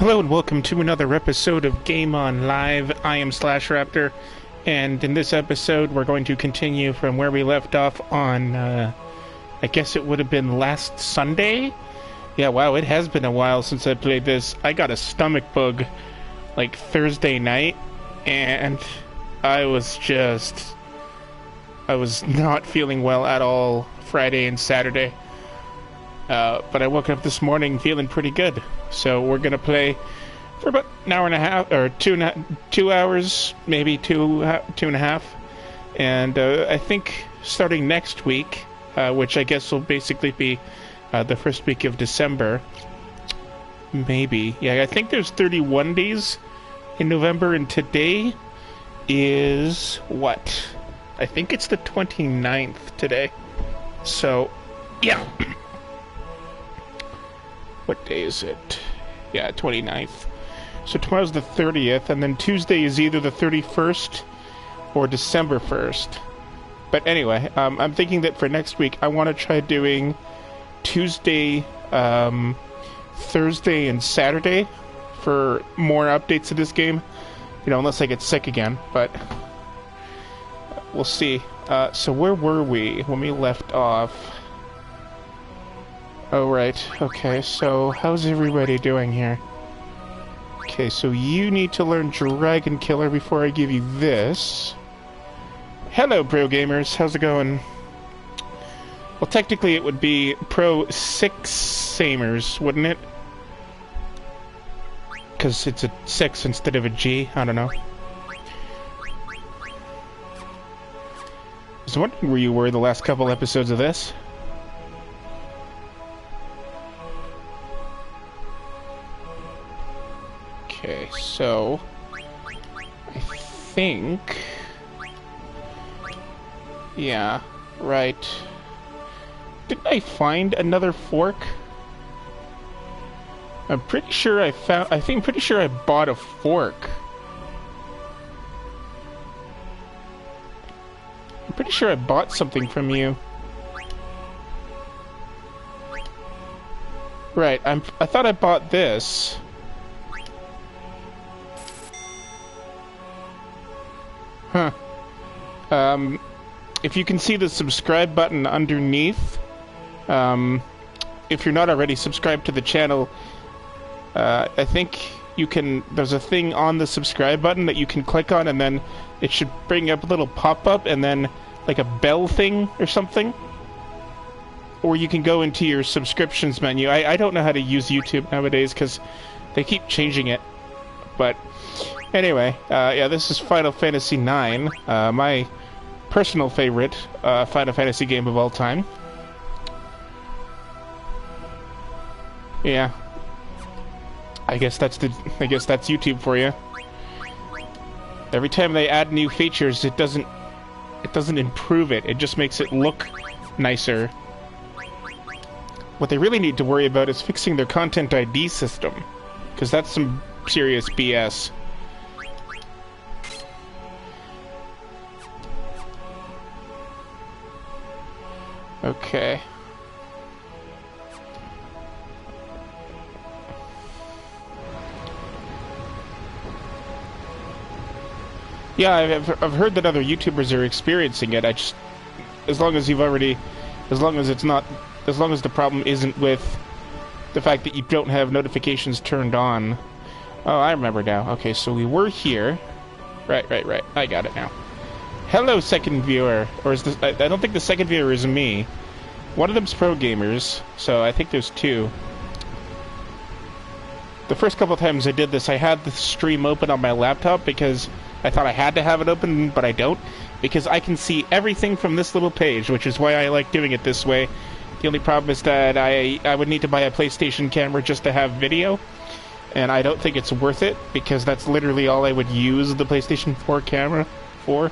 Hello and welcome to another episode of Game On Live. I am Slash Raptor, and in this episode we're going to continue from where we left off on, I guess it would have been last Sunday? Yeah, wow, it has been a while since I played this. I got a stomach bug, like, Thursday night, and I was not feeling well at all Friday and Saturday. But I woke up this morning feeling pretty good. So we're going to play for about an hour and a half, or 2 hours, maybe two and a half. And I think starting next week, which I guess will basically be the first week of December, maybe. Yeah, I think there's 31 days in November, and today is what? I think it's the 29th today. So, yeah. What day is it? Yeah, 29th. So tomorrow's the 30th, and then Tuesday is either the 31st or December 1st. But anyway, I'm thinking that for next week, I want to try doing Tuesday, Thursday, and Saturday for more updates to this game. You know, unless I get sick again, but we'll see. So where were we when we left off? Oh, right. Okay, so how's everybody doing here? Okay, so you need to learn Dragon Killer before I give you this. Hello, Pro Gamers. How's it going? Well, technically it would be Pro 6 Samers, wouldn't it? Because it's a 6 instead of a G. I don't know. I was wondering where you were the last couple episodes of this. Okay, so I think, yeah, right. Didn't I find another fork? I'm pretty sure pretty sure I bought a fork. I'm pretty sure I bought something from you. Right, I thought I bought this. Huh. If you can see the subscribe button underneath, if you're not already subscribed to the channel, I think you can, there's a thing on the subscribe button that you can click on, and then it should bring up a little pop-up, and then like a bell thing or something. Or you can go into your subscriptions menu. I don't know how to use YouTube nowadays because they keep changing it, but anyway, yeah, this is Final Fantasy IX, my personal favorite Final Fantasy game of all time. Yeah, I guess that's YouTube for you. Every time they add new features, it doesn't improve it. It just makes it look nicer. What they really need to worry about is fixing their Content ID system, because that's some serious BS. Okay. Yeah, I've heard that other YouTubers are experiencing it. As long as the problem isn't with the fact that you don't have notifications turned on. Oh, I remember now. Okay, so we were here. Right. I got it now. Hello, second viewer. Or is this? I don't think the second viewer is me. One of them's Pro Gamers, so I think there's two. The first couple times I did this, I had the stream open on my laptop because I thought I had to have it open, but I don't. Because I can see everything from this little page, which is why I like doing it this way. The only problem is that I would need to buy a PlayStation camera just to have video. And I don't think it's worth it, because that's literally all I would use the PlayStation 4 camera for.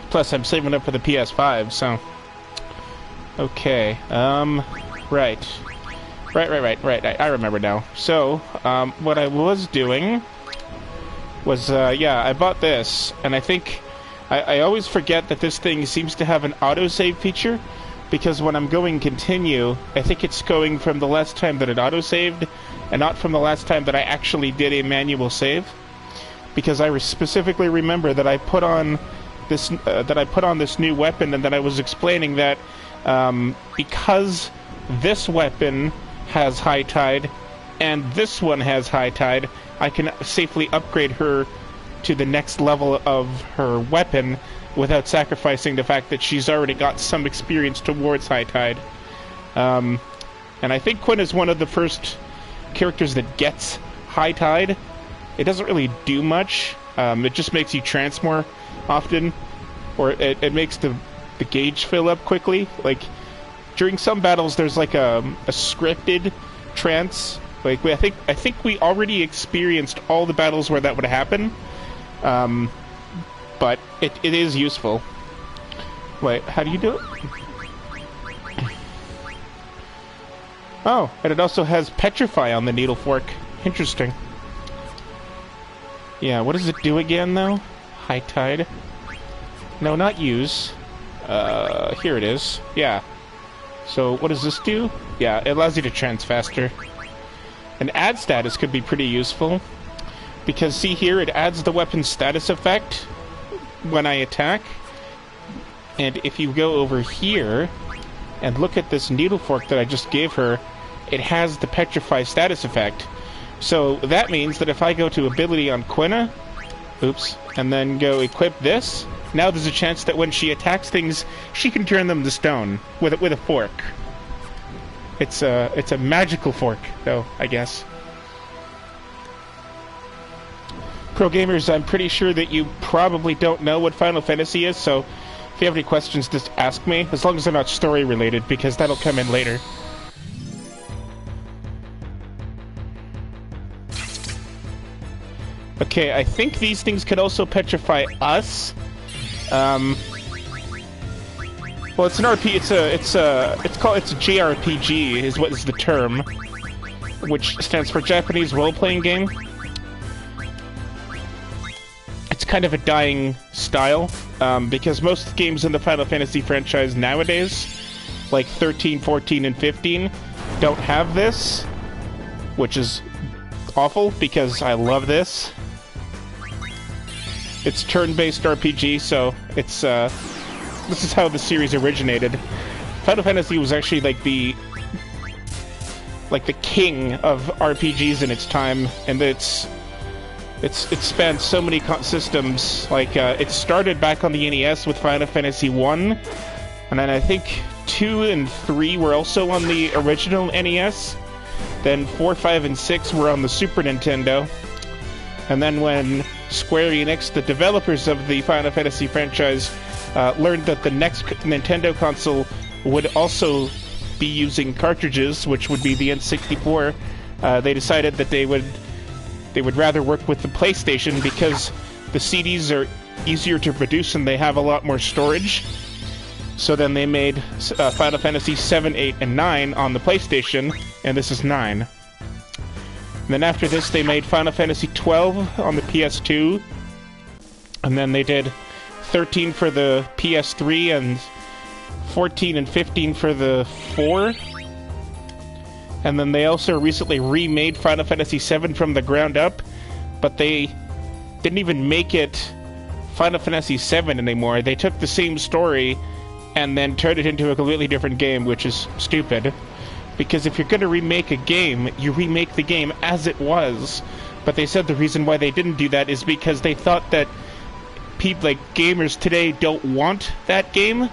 Plus, I'm saving up for the PS5, so... Okay, right. I remember now. So, what I was doing was, yeah, I bought this, and I think... I always forget that this thing seems to have an autosave feature, because when I'm going continue, I think it's going from the last time that it auto-saved, and not from the last time that I actually did a manual save. Because I specifically remember that I put on this new weapon, and that I was explaining that because this weapon has High Tide and this one has High Tide, I can safely upgrade her to the next level of her weapon without sacrificing the fact that she's already got some experience towards High Tide. And I think Quinn is one of the first characters that gets High Tide. It doesn't really do much. It just makes you trance more often, or it makes the gauge fill up quickly. Like, during some battles, there's like a scripted trance. Like, I think we already experienced all the battles where that would happen. But it is useful. Wait, how do you do it? Oh, and it also has Petrify on the Needle Fork. Interesting. Yeah, what does it do again, though? High Tide? No, not use. Here it is. Yeah. So, what does this do? Yeah, it allows you to trance faster. And add status could be pretty useful. Because, see here, it adds the weapon's status effect when I attack. And if you go over here and look at this Needle Fork that I just gave her, it has the Petrify status effect. So that means that if I go to ability on Quina, oops, and then go equip this, now there's a chance that when she attacks things, she can turn them to stone with a fork. It's a magical fork, though, I guess. Pro gamers, I'm pretty sure that you probably don't know what Final Fantasy is, so if you have any questions, just ask me, as long as they're not story related, because that'll come in later. Okay, I think these things could also petrify us. Well, it's an RP. It's a JRPG is what is the term, which stands for Japanese role-playing game. It's kind of a dying style, because most games in the Final Fantasy franchise nowadays, like 13, 14, and 15, don't have this, which is awful, because I love this. It's turn-based RPG, so it's, this is how the series originated. Final Fantasy was actually like the king of RPGs in its time, and it spanned so many systems. Like, it started back on the NES with Final Fantasy 1, and then I think 2 and 3 were also on the original NES. Then 4, 5, and 6 were on the Super Nintendo. And then when Square Enix, the developers of the Final Fantasy franchise, learned that the next Nintendo console would also be using cartridges, which would be the N64, they decided that they would rather work with the PlayStation because the CDs are easier to produce and they have a lot more storage. So then they made Final Fantasy 7, 8, and 9 on the PlayStation, and this is 9. And then after this, they made Final Fantasy 12 on the PS2, and then they did 13 for the PS3, and 14 and 15 for the 4. And then they also recently remade Final Fantasy 7 from the ground up, but they didn't even make it Final Fantasy 7 anymore. They took the same story and then turned it into a completely different game, which is stupid. Because if you're going to remake a game, you remake the game as it was. But they said the reason why they didn't do that is because they thought that people, like gamers today, don't want that game,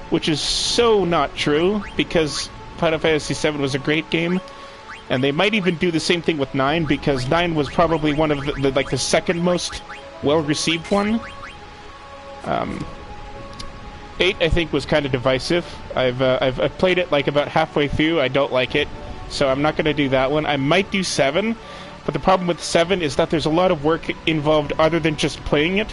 which is so not true, because Final Fantasy VII was a great game, and they might even do the same thing with 9, because 9 was probably one of the second most well-received one. 8, I think, was kind of divisive. I've played it like about halfway through. I don't like it, so I'm not going to do that one. I might do 7, but the problem with 7 is that there's a lot of work involved other than just playing it,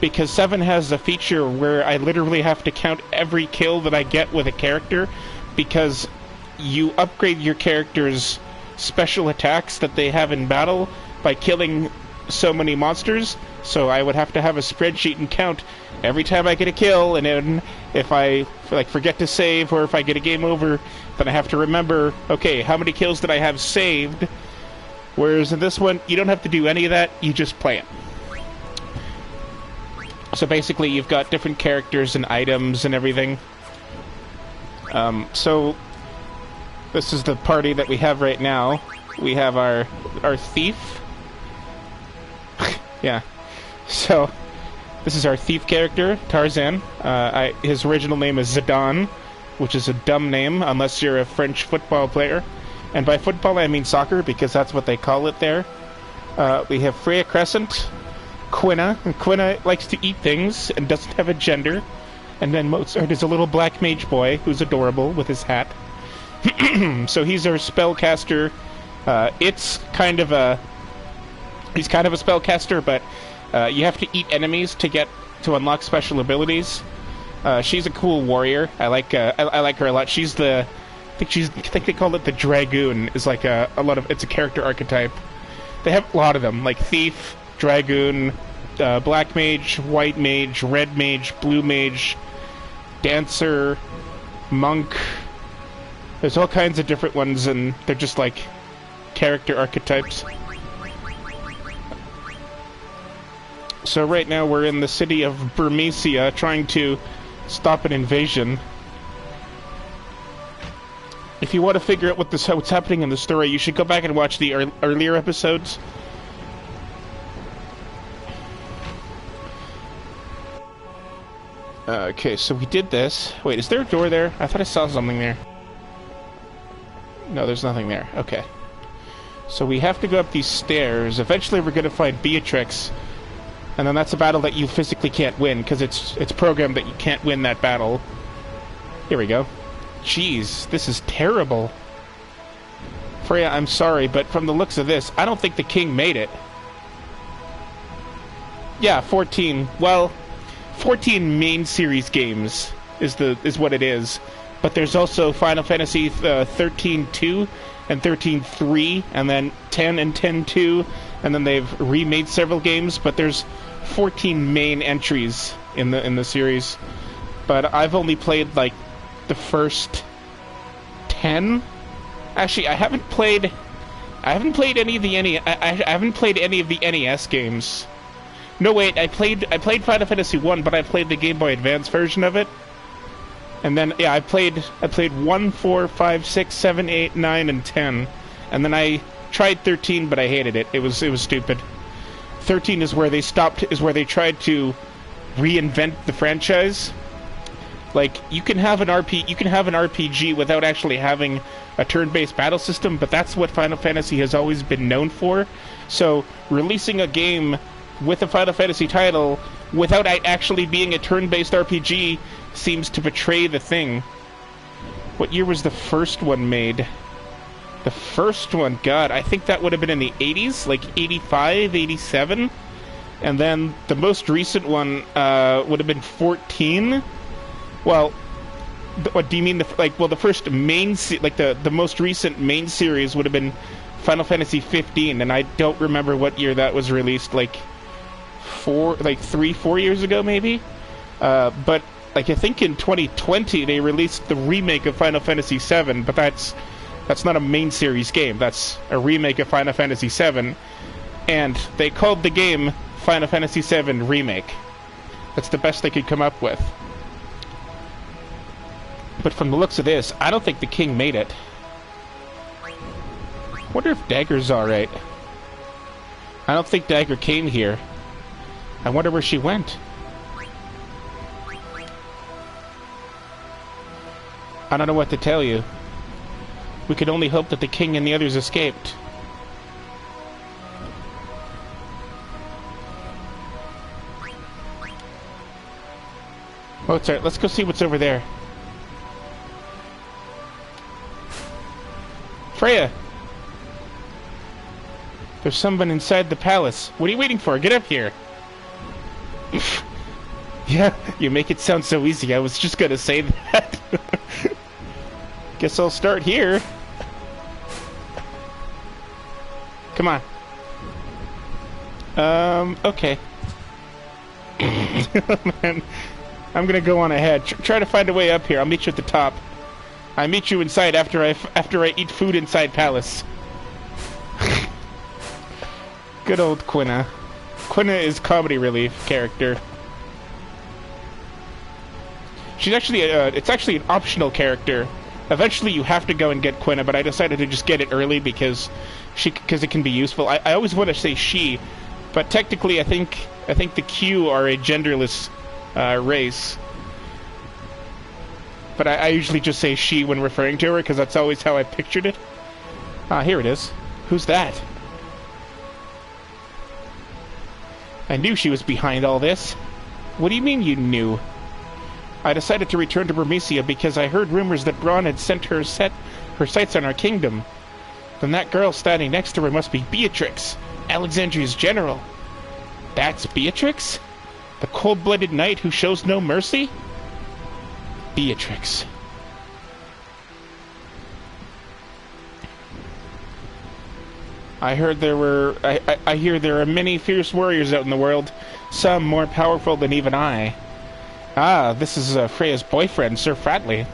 because 7 has a feature where I literally have to count every kill that I get with a character, because you upgrade your character's special attacks that they have in battle by killing so many monsters. So I would have to have a spreadsheet and count every time I get a kill, and then if I like forget to save or if I get a game over, then I have to remember, okay, how many kills did I have saved? Whereas in this one, you don't have to do any of that, you just play it. So basically, you've got different characters and items and everything. So this is the party that we have right now. We have our thief. Yeah. So this is our thief character, Tarzan. His original name is Zidane, which is a dumb name unless you're a French football player. And by football, I mean soccer, because that's what they call it there. We have Freya Crescent, Quina. And Quina likes to eat things and doesn't have a gender. And then Mozart is a little black mage boy who's adorable with his hat. So he's our spellcaster. He's kind of a spellcaster, but you have to eat enemies to unlock special abilities. She's a cool warrior. I like her a lot. She's I think they call it the Dragoon. Is like it's a character archetype. They have a lot of them, like Thief, Dragoon, Black Mage, White Mage, Red Mage, Blue Mage, Dancer, Monk. There's all kinds of different ones, and they're just like character archetypes. So right now we're in the city of Burmecia trying to stop an invasion. If you want to figure out what's happening in the story, you should go back and watch the earlier episodes. Okay, so we did this. Wait, is there a door there? I thought I saw something there. No, there's nothing there. Okay. So we have to go up these stairs. Eventually we're going to find Beatrix. And then that's a battle that you physically can't win, because it's programmed that you can't win that battle. Here we go. Jeez, this is terrible. Freya, I'm sorry, but from the looks of this, I don't think the king made it. Yeah, 14. Well, 14 main series games is what it is. But there's also Final Fantasy 13-2 and 13-3, and then 10 and 10-2, and then they've remade several games, but there's 14 main entries in the series. But I've only played like the first 10. Actually, I haven't played any of the I haven't played any of the NES games. No, wait, I played Final Fantasy 1, but I played the Game Boy Advance version of it. And then I played 1, 4, 5, 6, 7, 8, 9, and 10. And then I tried 13, but I hated it. It was stupid. 13 is where they tried to reinvent the franchise. Like, you can have an RPG without actually having a turn-based battle system, but that's what Final Fantasy has always been known for. So, releasing a game with a Final Fantasy title without actually being a turn-based RPG seems to betray the thing. What year was the first one made? The first one, God, I think that would have been in the 80s, like 85, 87. And then the most recent one would have been 14. Well, what do you mean? The first main, the most recent main series would have been Final Fantasy 15, and I don't remember what year that was released. Like 3-4 years ago, maybe. But like I think in 2020 they released the remake of Final Fantasy 7, but that's not a main series game. That's a remake of Final Fantasy 7, and they called the game Final Fantasy 7 Remake. That's the best they could come up with. But from the looks of this, I don't think the king made it. Wonder if Dagger's alright. I don't think Dagger came here. I wonder where she went. I don't know what to tell you. We could only hope that the king and the others escaped. Mozart, let's go see what's over there. Freya! There's someone inside the palace. What are you waiting for? Get up here! Yeah, you make it sound so easy. I was just gonna say that. Guess I'll start here. Come on. Okay. Man, I'm gonna go on ahead. Try to find a way up here. I'll meet you at the top. I meet you inside after I eat food inside Palace. Good old Quina. Quina is comedy relief character. She's actually it's actually an optional character. Eventually you have to go and get Quina, but I decided to just get it early because it can be useful. I always want to say she, but technically I think the Q are a genderless race. But I usually just say she when referring to her because that's always how I pictured it. Ah, here it is. Who's that? I knew she was behind all this. What do you mean you knew? I decided to return to Burmecia because I heard rumors that Braun had set her sights on our kingdom. Then that girl standing next to her must be Beatrix, Alexandria's general. That's Beatrix? The cold-blooded knight who shows no mercy? Beatrix. I hear there are many fierce warriors out in the world, some more powerful than even I. Ah, this is Freya's boyfriend, Sir Fratley.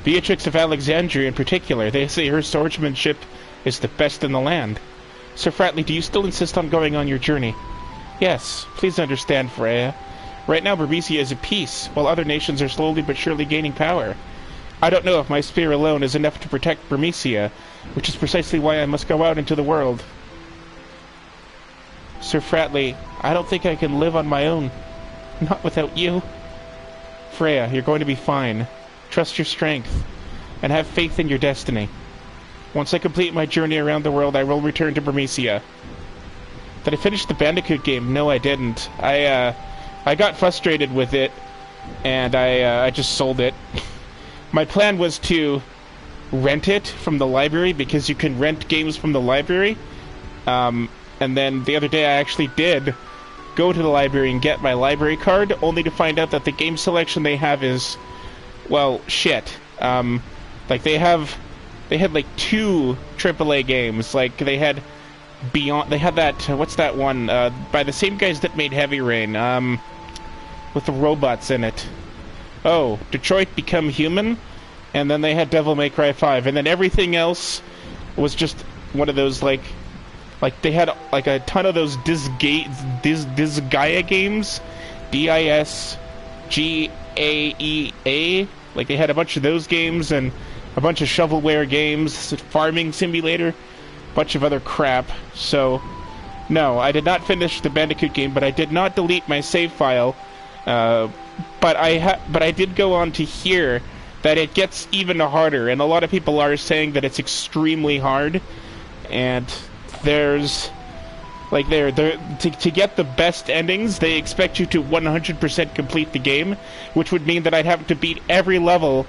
Beatrix of Alexandria in particular. They say her swordsmanship is the best in the land. Sir Fratley, do you still insist on going on your journey? Yes, please understand, Freya. Right now Burmecia is at peace, while other nations are slowly but surely gaining power. I don't know if my spear alone is enough to protect Burmecia, which is precisely why I must go out into the world. Sir Fratley, I don't think I can live on my own. Not without you. Freya, you're going to be fine. Trust your strength, and have faith in your destiny. Once I complete my journey around the world, I will return to Burmecia. Did I finish the Bandicoot game? No, I didn't. I got frustrated with it, and I just sold it. My plan was to rent it from the library, because you can rent games from the library. And then the other day I actually did go to the library and get my library card, only to find out that the game selection they have is, well, shit. Like they had like 2 AAA games. Like they had Beyond. They had that. What's that one? By the same guys that made Heavy Rain. With the robots in it. Oh, Detroit Become Human, and then they had Devil May Cry 5, and then everything else was just one of those like they had like a ton of those Disgaea games, DISGAEA. Like they had a bunch of those games and a bunch of shovelware games, Farming Simulator, bunch of other crap. So no, I did not finish the Bandicoot game, but I did not delete my save file. But I did go on to hear that it gets even harder, and a lot of people are saying that it's extremely hard. And there's like to get the best endings, they expect you to 100% complete the game, which would mean that I'd have to beat every level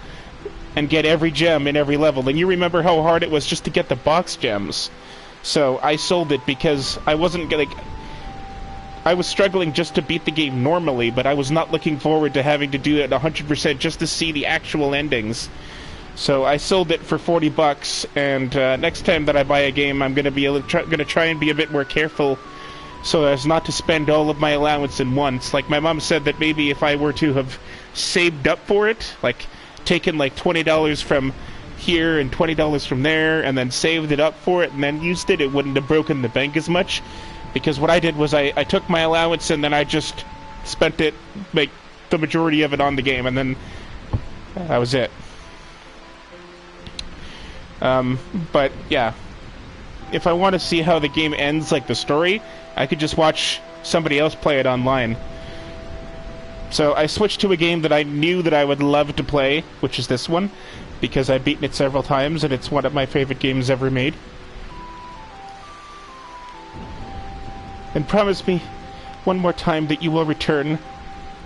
and get every gem in every level. And you remember how hard it was just to get the box gems. So I sold it because I wasn't like. I was struggling just to beat the game normally, but I was not looking forward to having to do it 100% just to see the actual endings. So I sold it for $40, and next time that I buy a game, I'm gonna try and be a bit more careful, so as not to spend all of my allowance in once. Like my mom said that maybe if I were to have saved up for it, like taken like $20 from here and $20 from there, and then saved it up for it, and then used it, it wouldn't have broken the bank as much. Because what I did was I took my allowance and then I just spent it, like, the majority of it on the game, and then that was it. But, yeah. If I want to see how the game ends, like the story, I could just watch somebody else play it online. So I switched to a game that I knew that I would love to play, which is this one, because I've beaten it several times, and it's one of my favorite games ever made. And promise me one more time that you will return.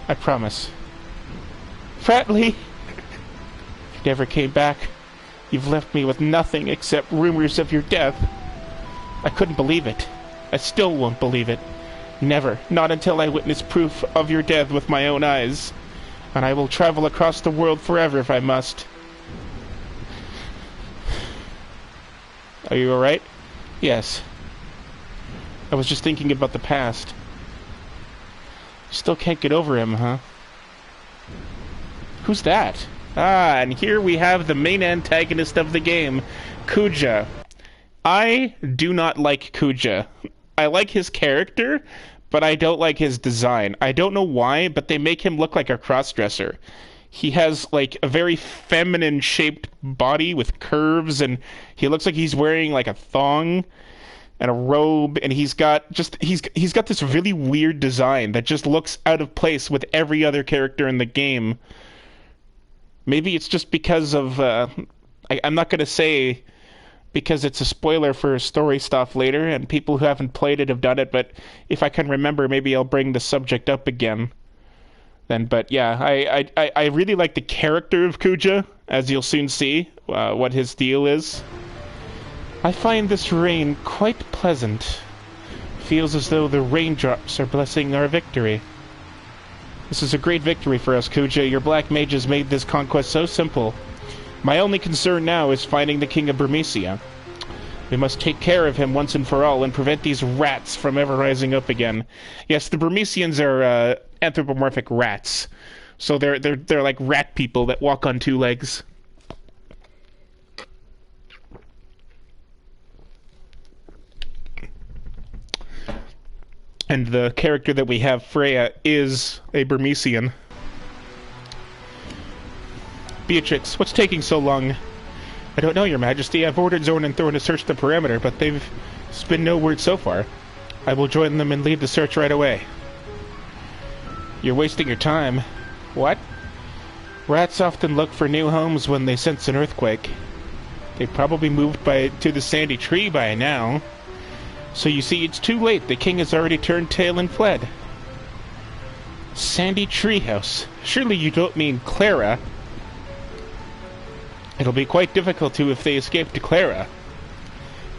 I promise. Fratley! You never came back. You've left me with nothing except rumors of your death. I couldn't believe it. I still won't believe it. Never. Not until I witness proof of your death with my own eyes. And I will travel across the world forever if I must. Are you alright? Yes. I was just thinking about the past. Still can't get over him, huh? Who's that? Ah, and here we have the main antagonist of the game, Kuja. I do not like Kuja. I like his character, but I don't like his design. I don't know why, but they make him look like a crossdresser. He has, like, a very feminine-shaped body with curves, and he looks like he's wearing, like, a thong and a robe, and he's got this really weird design that just looks out of place with every other character in the game. Maybe it's just because of, I'm not going to say because it's a spoiler for story stuff later, and people who haven't played it have done it, but if I can remember, maybe I'll bring the subject up again. Then, but yeah, I really like the character of Kuja, as you'll soon see, what his deal is. I find this rain quite pleasant. Feels as though the raindrops are blessing our victory. This is a great victory for us, Kuja. Your black mages made this conquest so simple. My only concern now is finding the King of Burmecia. We must take care of him once and for all and prevent these rats from ever rising up again. Yes, the Burmecians are anthropomorphic rats. So they're like rat people that walk on two legs. And the character that we have, Freya, is a Burmecian. Beatrix, what's taking so long? I don't know, Your Majesty. I've ordered Zorn and Thorn to search the perimeter, but there's been no word so far. I will join them and lead the search right away. You're wasting your time. What? Rats often look for new homes when they sense an earthquake. They probably moved to the Sandy Tree by now. So you see, it's too late. The king has already turned tail and fled. Sandy Treehouse. Surely you don't mean Clara. It'll be quite difficult if they escape to Clara.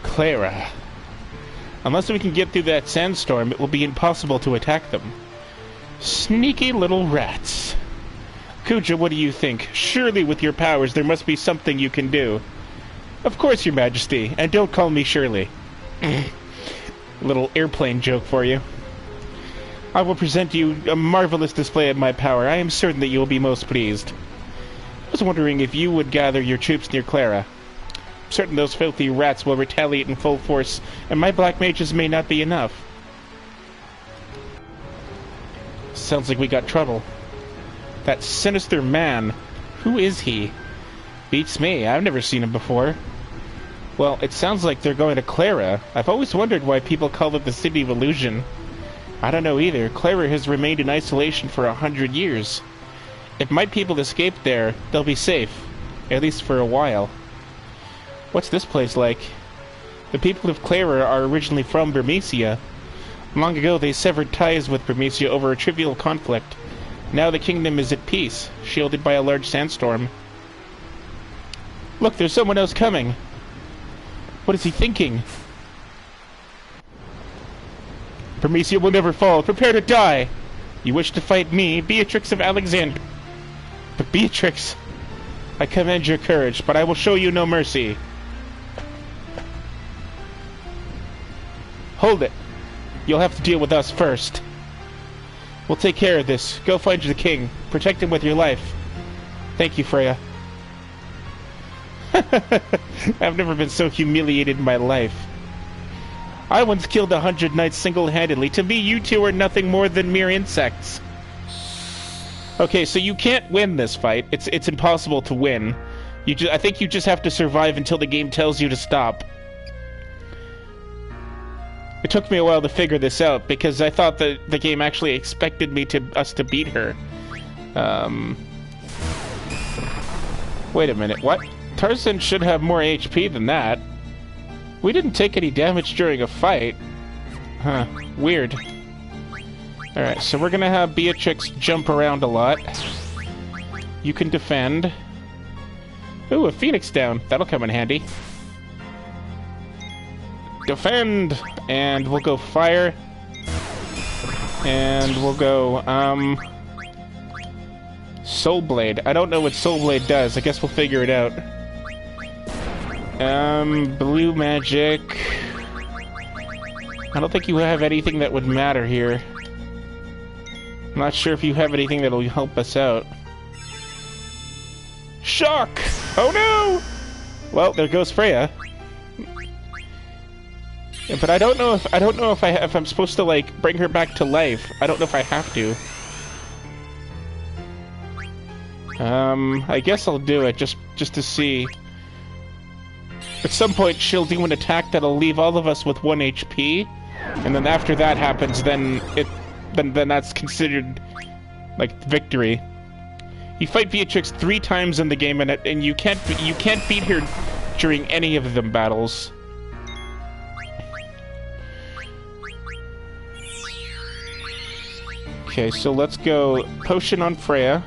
Clara. Unless we can get through that sandstorm, it will be impossible to attack them. Sneaky little rats. Kuja, what do you think? Surely with your powers there must be something you can do. Of course, Your Majesty, and don't call me Shirley. Little airplane joke for you. I will present you a marvelous display of my power. I am certain that you will be most pleased. I was wondering if you would gather your troops near Clara. I'm certain those filthy rats will retaliate in full force, and my black mages may not be enough. Sounds like we got trouble. That sinister man. Who is he? Beats me. I've never seen him before. Well, it sounds like they're going to Clara. I've always wondered why people call it the City of Illusion. I don't know either. Clara has remained in isolation for 100 years. If my people escape there, they'll be safe. At least for a while. What's this place like? The people of Clara are originally from Burmecia. Long ago, they severed ties with Burmecia over a trivial conflict. Now the kingdom is at peace, shielded by a large sandstorm. Look, there's someone else coming. What is he thinking? Burmecia will never fall. Prepare to die. You wish to fight me, Beatrix of Alexandria. But Beatrix, I commend your courage, but I will show you no mercy. Hold it. You'll have to deal with us first. We'll take care of this. Go find the king. Protect him with your life. Thank you, Freya. I've never been so humiliated in my life. I once killed 100 knights single-handedly. To me, you two are nothing more than mere insects. Okay, so you can't win this fight. It's impossible to win. I think you just have to survive until the game tells you to stop. It took me a while to figure this out because I thought that the game actually expected us to beat her. Wait a minute, what? Tarzan should have more HP than that. We didn't take any damage during a fight. Huh, weird. Alright, so we're gonna have Beatrix jump around a lot. You can defend. Ooh, a phoenix down. That'll come in handy. Defend! And we'll go fire. And we'll go, Soul Blade. I don't know what Soul Blade does. I guess we'll figure it out. Blue magic. I don't think you have anything that would matter here. I'm not sure if you have anything that'll help us out. Shock! Oh no! Well, there goes Freya. Yeah, but I don't know if I'm supposed to like bring her back to life. I don't know if I have to. I guess I'll do it just to see. At some point, she'll do an attack that'll leave all of us with 1 HP, and then after that happens, then that's considered like victory. You fight Beatrix 3 times in the game, and you can't beat her during any of them battles. Okay, so let's go potion on Freya.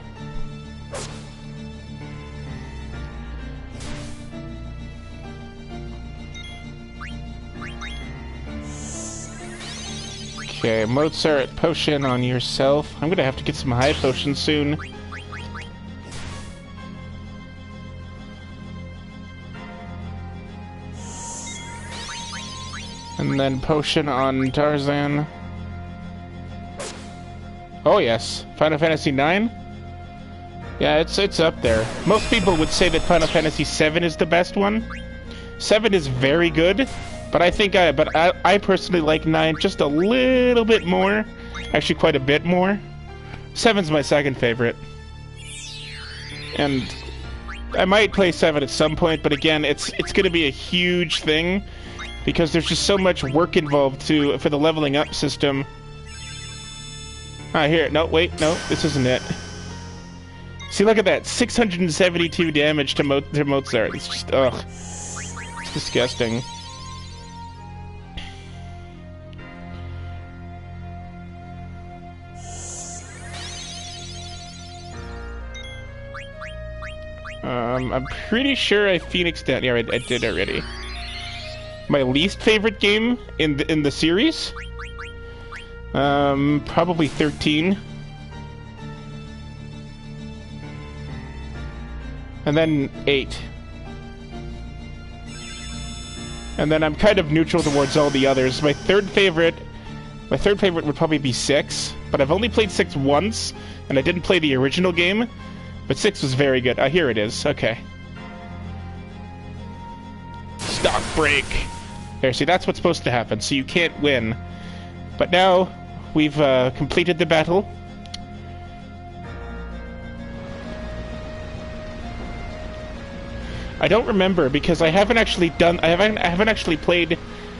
Okay, Mozart potion on yourself. I'm gonna have to get some high potions soon. And then potion on Tarzan. Oh yes, Final Fantasy IX? Yeah, it's up there. Most people would say that Final Fantasy VII is the best one. 7 is very good, but I personally like 9 just a little bit more. Actually, quite a bit more. 7's my second favorite. And I might play 7 at some point, but again, it's going to be a huge thing because there's just so much work involved for the leveling up system. Ah, here. No, wait. No, this isn't it. See, look at that. 672 damage to Mozart. It's just, ugh. It's disgusting. I'm pretty sure I phoenixed down. Yeah, I did already. My least favorite game in the series? Probably 13. And then 8. And then I'm kind of neutral towards all the others. My third favorite would probably be 6, but I've only played 6 once, and I didn't play the original game, but 6 was very good. Here it is. Okay. Stock break. There, see, that's what's supposed to happen, so you can't win. But now, we've completed the battle. I don't remember because I haven't actually played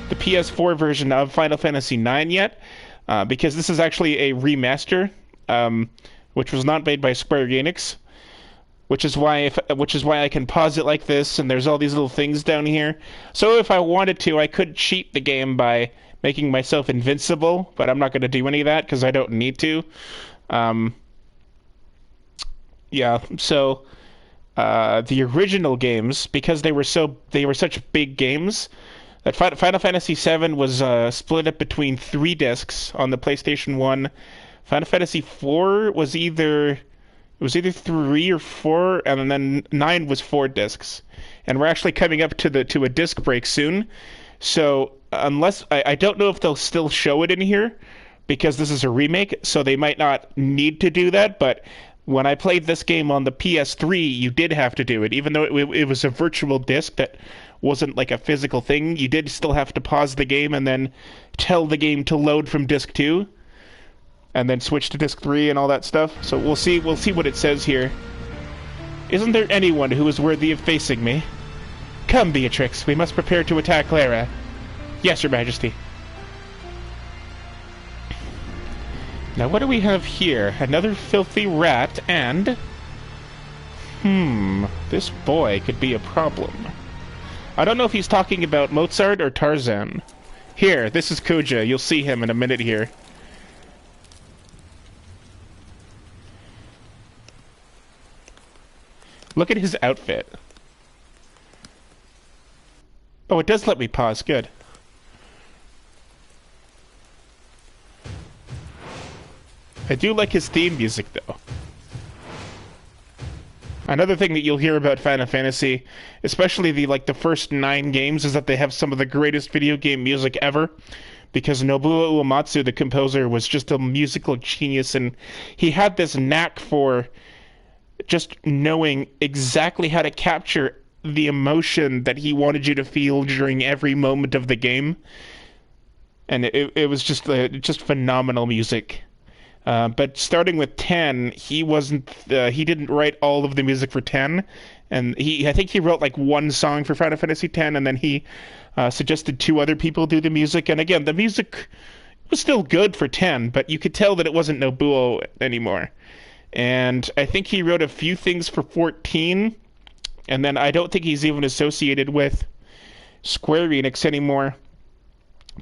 the PS4 version of Final Fantasy IX yet, because this is actually a remaster, which was not made by Square Enix, which is why I can pause it like this, and there's all these little things down here. So if I wanted to, I could cheat the game by making myself invincible, but I'm not going to do any of that because I don't need to. Yeah, so the original games, because they were such big games, that Final Fantasy VII was split up between 3 discs on the PlayStation 1. Final Fantasy IV was either 3 or 4, and then 9 was 4 discs. And we're actually coming up to a disc break soon. So unless I don't know if they'll still show it in here because this is a remake, so they might not need to do that, but when I played this game on the PS3, you did have to do it. Even though it was a virtual disc that wasn't like a physical thing, you did still have to pause the game and then tell the game to load from disc 2 and then switch to disc 3 and all that stuff. So we'll see what it says here. Isn't there anyone who is worthy of facing me? Come, Beatrix, we must prepare to attack Clara. Yes, Your Majesty. Now, what do we have here? Another filthy rat, and... this boy could be a problem. I don't know if he's talking about Mozart or Tarzan. Here, this is Kuja. You'll see him in a minute here. Look at his outfit. Oh, it does let me pause. Good. I do like his theme music, though. Another thing that you'll hear about Final Fantasy, especially the first 9 games, is that they have some of the greatest video game music ever. because Nobuo Uematsu, the composer, was just a musical genius, and he had this knack for just knowing exactly how to capture the emotion that he wanted you to feel during every moment of the game. And it was just phenomenal music. But starting with 10, he didn't write all of the music for 10, and I think he wrote like one song for Final Fantasy 10, and then he suggested two other people do the music. And again, the music was still good for 10, but you could tell that it wasn't Nobuo anymore. And I think he wrote a few things for 14, and then I don't think he's even associated with Square Enix anymore.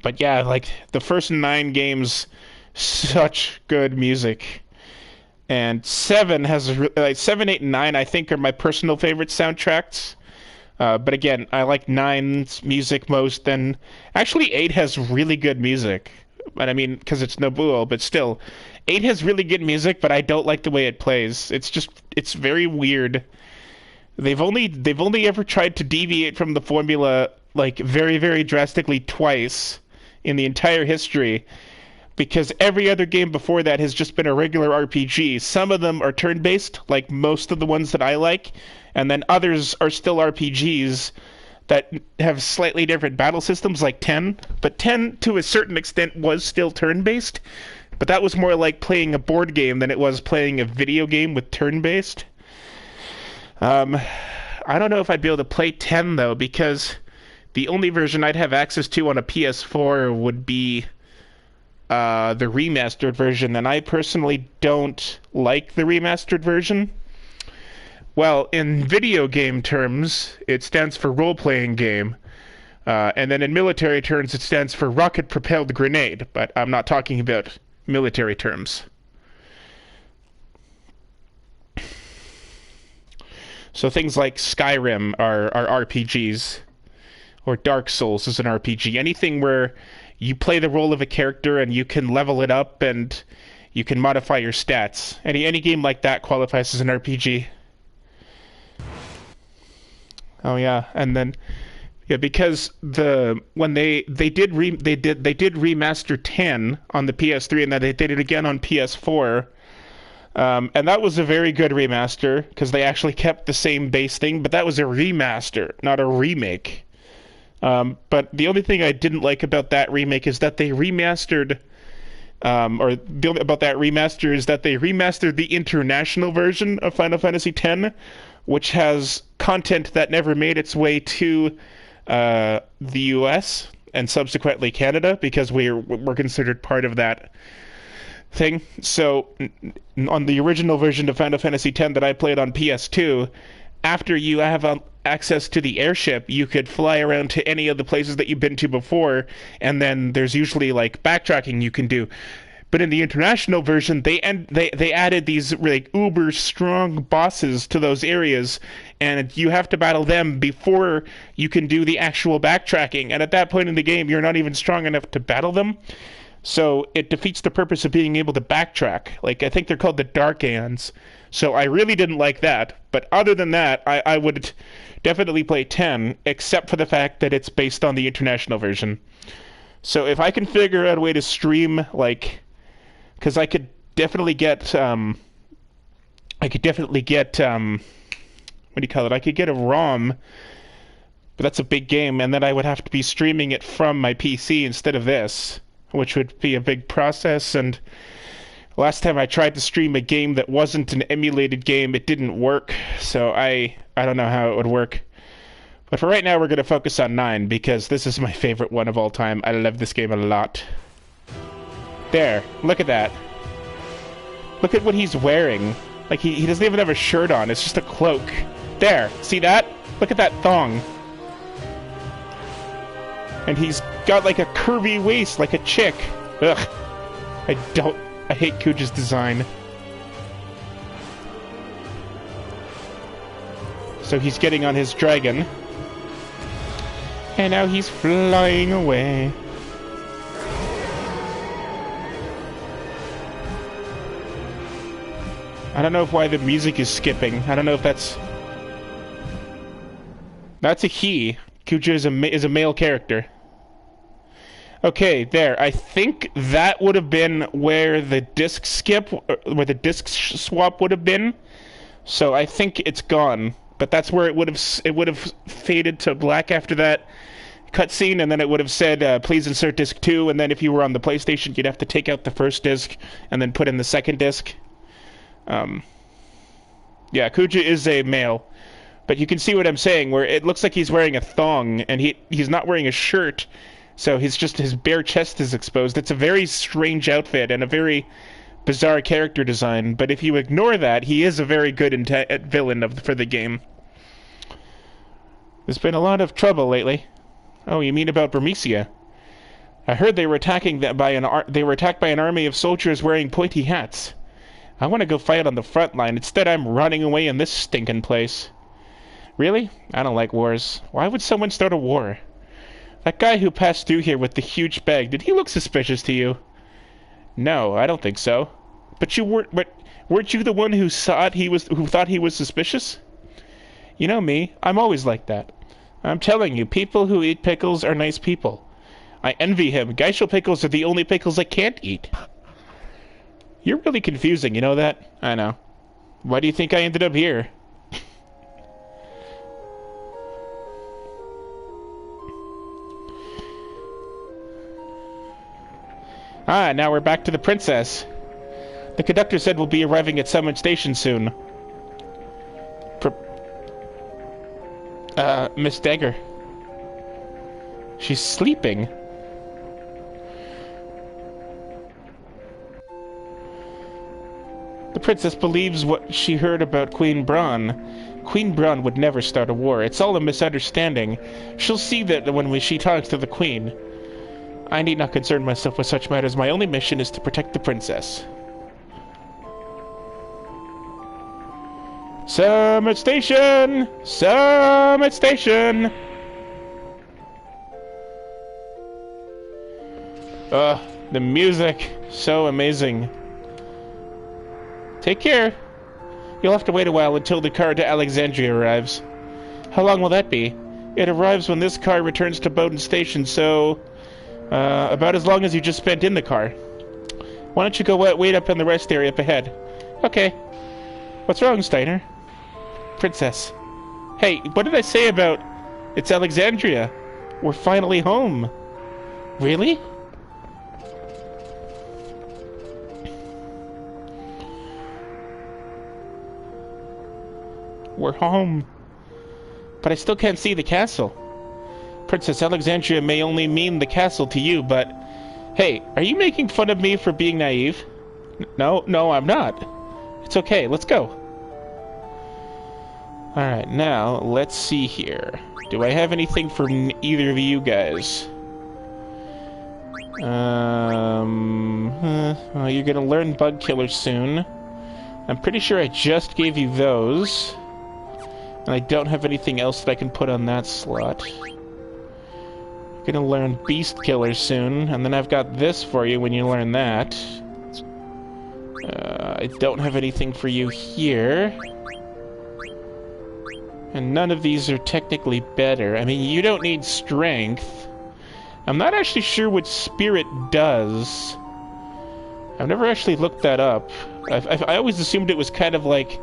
But yeah, like the first 9 games, such good music. And 7 has 7, 8, and 9 I think are my personal favorite soundtracks. But again, I like 9's music most, and actually 8 has really good music. But I mean, because it's Nobuo, but still, 8 has really good music, but I don't like the way it plays. It's very weird. They've only ever tried to deviate from the formula like very, very drastically twice in the entire history, because every other game before that has just been a regular RPG. Some of them are turn-based, like most of the ones that I like, and then others are still RPGs that have slightly different battle systems, like 10. But 10, to a certain extent, was still turn-based, but that was more like playing a board game than it was playing a video game with turn-based. I don't know if I'd be able to play 10, though, because the only version I'd have access to on a PS4 would be the remastered version, and I personally don't like the remastered version. Well, in video game terms, it stands for role-playing game, and then in military terms, it stands for rocket-propelled grenade, but I'm not talking about military terms. So things like Skyrim are RPGs, or Dark Souls is an RPG. Anything where you play the role of a character and you can level it up and you can modify your stats. Any game like that qualifies as an RPG. Oh yeah, and then yeah, because when they did remaster 10 on the PS3, and then they did it again on PS4. And that was a very good remaster, because they actually kept the same base thing, but that was a remaster, not a remake. But the only thing I didn't like about that remake is that they remastered, about that remaster is that they remastered the international version of Final Fantasy X, which has content that never made its way to the US and subsequently Canada, because we're considered part of that thing. So on the original version of Final Fantasy X that I played on PS2, after you have access to the airship, you could fly around to any of the places that you've been to before, and then there's usually like backtracking you can do. But in the international version, they added these like uber strong bosses to those areas, and you have to battle them before you can do the actual backtracking. And at that point in the game, you're not even strong enough to battle them. So it defeats the purpose of being able to backtrack. Like, I think they're called the Dark Aeons. So I really didn't like that. But other than that, I would definitely play 10, except for the fact that it's based on the international version. So if I can figure out a way to stream, like, because I could definitely get, what do you call it? I could get a ROM, but that's a big game, and then I would have to be streaming it from my PC instead of this, which would be a big process. And last time I tried to stream a game that wasn't an emulated game, it didn't work, so I don't know how it would work. But for right now, we're going to focus on 9, because this is my favorite one of all time. I love this game a lot. There, look at that. Look at what he's wearing. Like, he doesn't even have a shirt on, it's just a cloak. There, see that? Look at that thong. And he's got like a curvy waist, like a chick. Ugh. I hate Kuja's design. So he's getting on his dragon. And now he's flying away. I don't know why the music is skipping. I don't know if that's a he. Kuja is a male character. Okay, there. I think that would have been where the disc swap would have been. So I think it's gone. But that's where it would have faded to black after that cutscene, and then it would have said, please insert disc 2, and then if you were on the PlayStation, you'd have to take out the first disc and then put in the second disc. Yeah, Kuja is a male. But you can see what I'm saying, where it looks like he's wearing a thong, and he's not wearing a shirt, so his bare chest is exposed. It's a very strange outfit, and a very bizarre character design, but if you ignore that, he is a very good villain for the game. There's been a lot of trouble lately. Oh, you mean about Burmecia? I heard they were attacked by an army of soldiers wearing pointy hats. I want to go fight on the front line. Instead, I'm running away in this stinking place. Really? I don't like wars. Why would someone start a war? That guy who passed through here with the huge bag, did he look suspicious to you? No, I don't think so. But weren't you the one who thought he was suspicious? You know me, I'm always like that. I'm telling you, people who eat pickles are nice people. I envy him. Geishel pickles are the only pickles I can't eat. You're really confusing, you know that? I know. Why do you think I ended up here? Ah, now we're back to the princess. The conductor said we'll be arriving at Summit Station soon. Miss Dagger. She's sleeping. The princess believes what she heard about Queen Braun. Queen Braun would never start a war. It's all a misunderstanding. She'll see that when she talks to the queen. I need not concern myself with such matters. My only mission is to protect the princess. Summit Station! Summit Station! The music. So amazing. Take care. You'll have to wait a while until the car to Alexandria arrives. How long will that be? It arrives when this car returns to Bowden Station, so... about as long as you just spent in the car. Why don't you go wait up in the rest area up ahead? Okay. What's wrong, Steiner? Princess. Hey, what did I say about... It's Alexandria. We're finally home. Really? We're home. But I still can't see the castle. Princess, Alexandria may only mean the castle to you, but... Hey, are you making fun of me for being naive? No, I'm not. It's okay, let's go. Alright, now, let's see here. Do I have anything for either of you guys? Well, you're gonna learn Bug Killer soon. I'm pretty sure I just gave you those. And I don't have anything else that I can put on that slot. Gonna learn Beast Killer soon, and then I've got this for you when you learn that. I don't have anything for you here. And none of these are technically better. I mean, you don't need Strength. I'm not actually sure what Spirit does. I've never actually looked that up. I always assumed it was kind of like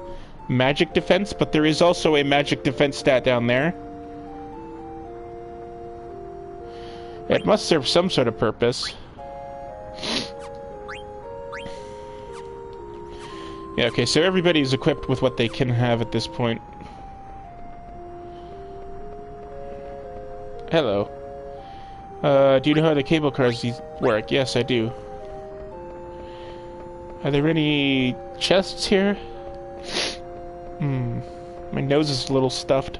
Magic Defense, but there is also a Magic Defense stat down there. It must serve some sort of purpose. Yeah, okay, so everybody's equipped with what they can have at this point. Hello. Do you know how the cable cars work? Yes, I do. Are there any chests here? My nose is a little stuffed.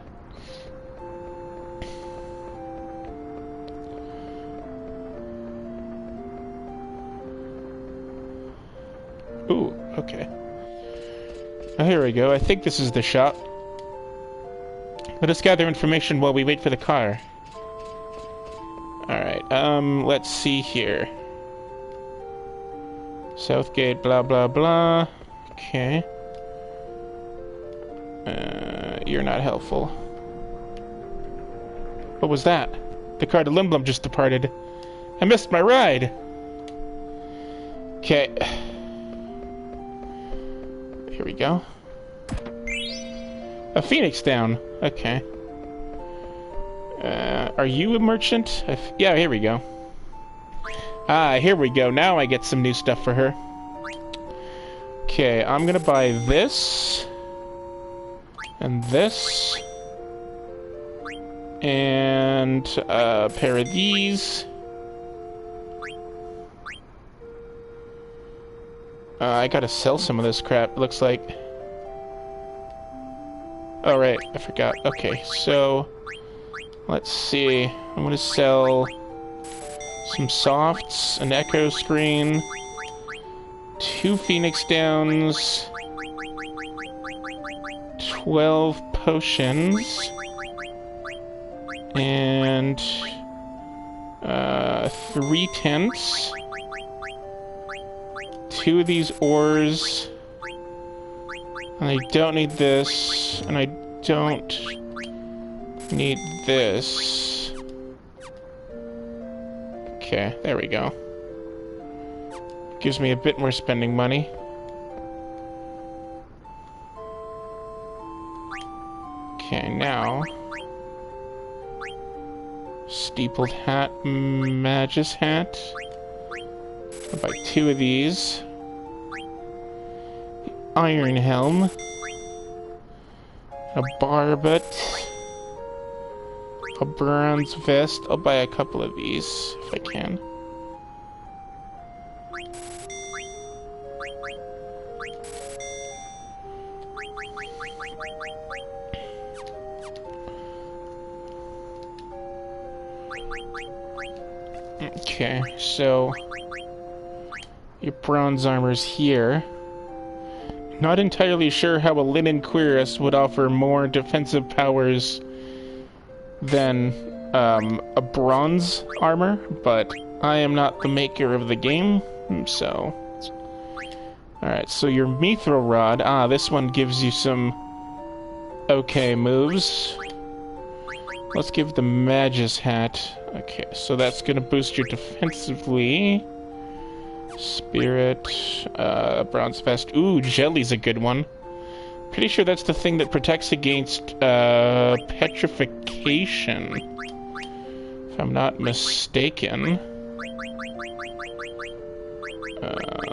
Ooh, okay. Oh, here we go. I think this is the shop. Let us gather information while we wait for the car. Alright, let's see here. Southgate, blah, blah, blah. Okay. You're not helpful. What was that? The car to Limblum just departed. I missed my ride. Okay. Here we go. A phoenix down. Okay. Are you a merchant? Yeah, here we go. Ah, here we go. Now I get some new stuff for her. Okay, I'm gonna buy this. And this. And a pair of these. I gotta sell some of this crap, looks like. Oh, right, I forgot. Okay, so... let's see. I'm gonna sell... some softs, an echo screen, 2 phoenix downs, 12 potions, and 3 tents, 2 of these ores, and I don't need this, and I don't need this. Okay, there we go. Gives me a bit more spending money. Okay, now... steepled hat, magus hat. I'll buy 2 of these. The iron helm. A barbet. A bronze vest. I'll buy a couple of these if I can. Okay, so your bronze armor's here. Not entirely sure how a linen cuirass would offer more defensive powers than a bronze armor, but I am not the maker of the game, so... Alright, so your mithril rod, this one gives you some okay moves. Let's give the magus hat. Okay, so that's gonna boost you defensively. Spirit, bronze vest. Ooh, jelly's a good one. Pretty sure that's the thing that protects against petrification, if I'm not mistaken.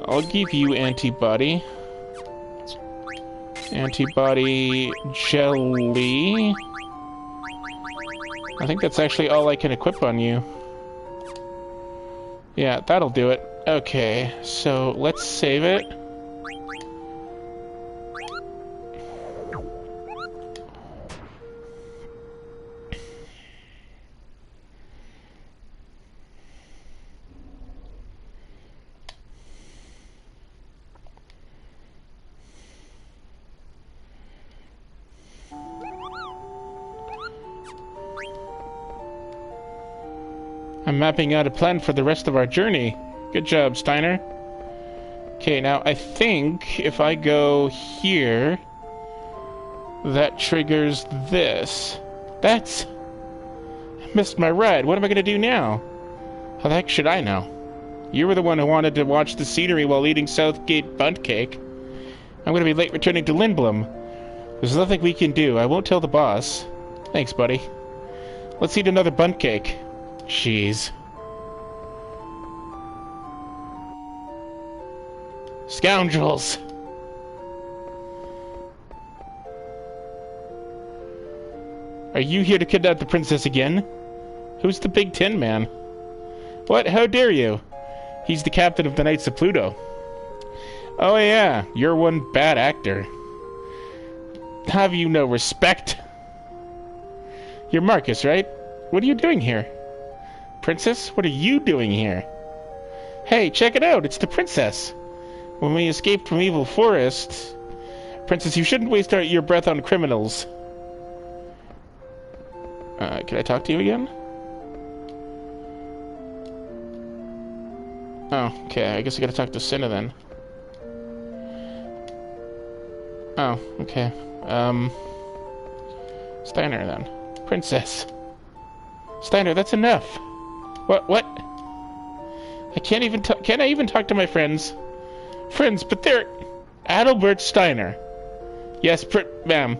I'll give you antibody. Antibody jelly. I think that's actually all I can equip on you. Yeah, that'll do it. Okay, so let's save it. I'm mapping out a plan for the rest of our journey. Good job, Steiner. Okay, now I think if I go here, that triggers this. That's... I missed my ride. What am I gonna do now? How the heck should I know? You were the one who wanted to watch the scenery while eating Southgate Bunt Cake. I'm gonna be late returning to Lindblum. There's nothing we can do. I won't tell the boss. Thanks, buddy. Let's eat another Bunt Cake. Jeez. Scoundrels! Are you here to kidnap the princess again? Who's the Big Tin Man? What? How dare you? He's the captain of the Knights of Pluto. Oh yeah, you're one bad actor. Have you no respect? You're Marcus, right? What are you doing here? Princess, what are you doing here? Hey, check it out, it's the princess. When we escaped from Evil Forest... Princess, you shouldn't waste your breath on criminals. Can I talk to you again? Oh, okay, I guess I gotta talk to Cinna then. Oh, okay. Steiner then. Princess. Steiner, that's enough. What? Can I even talk to my friends? Friends, but they're... Adalbert Steiner. Yes, ma'am.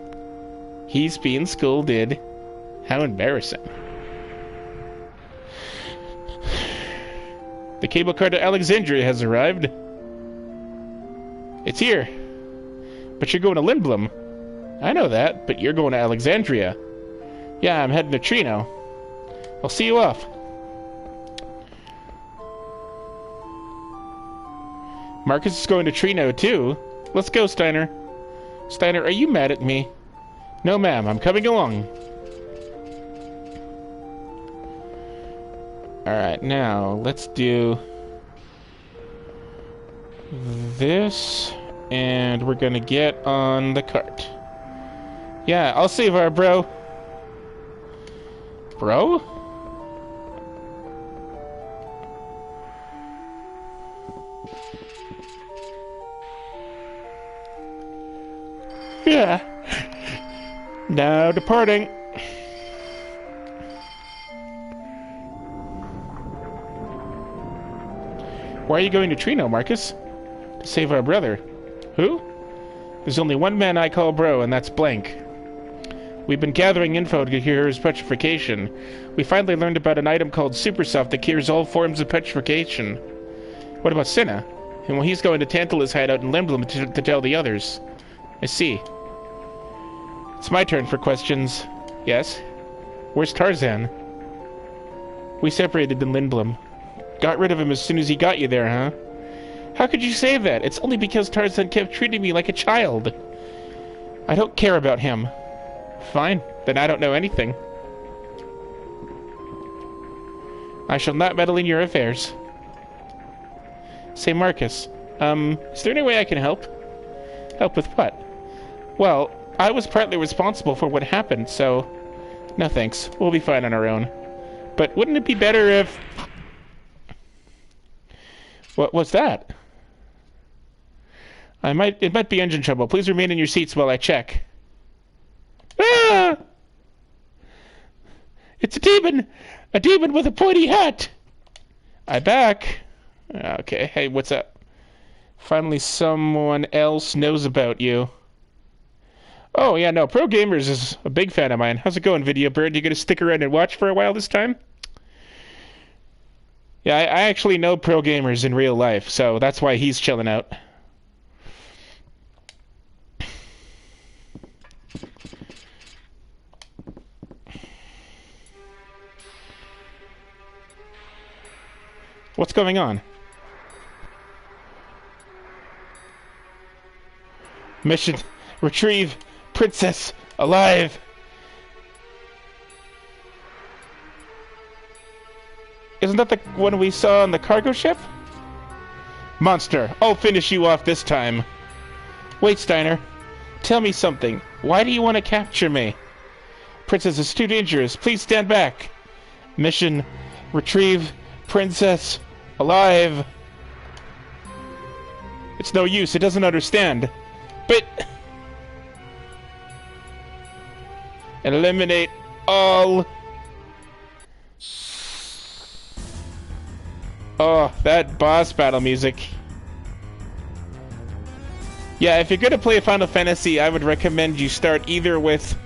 He's being scolded. How embarrassing. The cable car to Alexandria has arrived. It's here. But you're going to Lindblom. I know that, but you're going to Alexandria. Yeah, I'm heading to Trino. I'll see you off. Marcus is going to Trino, too. Let's go, Steiner. Steiner, are you mad at me? No, ma'am. I'm coming along. Alright, now, let's do... this... and we're gonna get on the cart. Yeah, I'll save our bro. Bro? Yeah. Now departing. Why are you going to Trino, Marcus? To save our brother. Who? There's only one man I call bro, and that's Blank. We've been gathering info to cure his petrification. We finally learned about an item called Supersoft that cures all forms of petrification. What about Cinna? And well, he's going to Tantalus hideout in Lindblom to tell the others. I see. It's my turn for questions. Yes? Where's Tarzan? We separated in Lindblom. Got rid of him as soon as he got you there, huh? How could you say that? It's only because Tarzan kept treating me like a child. I don't care about him. Fine, then I don't know anything. I shall not meddle in your affairs. Say, Marcus, is there any way I can help? Help with what? Well, I was partly responsible for what happened, so... No thanks, we'll be fine on our own. But wouldn't it be better if... What was that? It might be engine trouble. Please remain in your seats while I check. Ah! It's a demon! A demon with a pointy hat! I'm back. Okay, hey, what's up? Finally someone else knows about you. Oh, yeah, no, Pro Gamers is a big fan of mine. How's it going, Video Bird? You gonna stick around and watch for a while this time? Yeah, I actually know Pro Gamers in real life, so that's why he's chilling out. What's going on? Mission: retrieve Princess alive. Isn't that the one we saw on the cargo ship? Monster, I'll finish you off this time. Wait, Steiner. Tell me something. Why do you want to capture me? Princess is too dangerous. Please stand back. Mission: retrieve Princess alive. It's no use. It doesn't understand. But... eliminate all... Oh, that boss battle music. Yeah, if you're gonna play Final Fantasy, I would recommend you start either with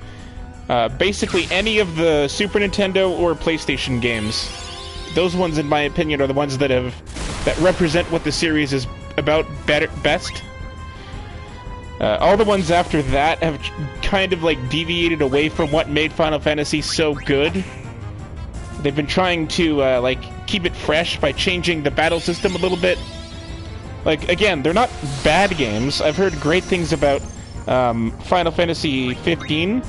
basically any of the Super Nintendo or PlayStation games. Those ones, in my opinion, are the ones that represent what the series is about best. All the ones after that have kind of like deviated away from what made Final Fantasy so good. They've been trying to like keep it fresh by changing the battle system a little bit. Like, again, they're not bad games. I've heard great things about Final Fantasy 15,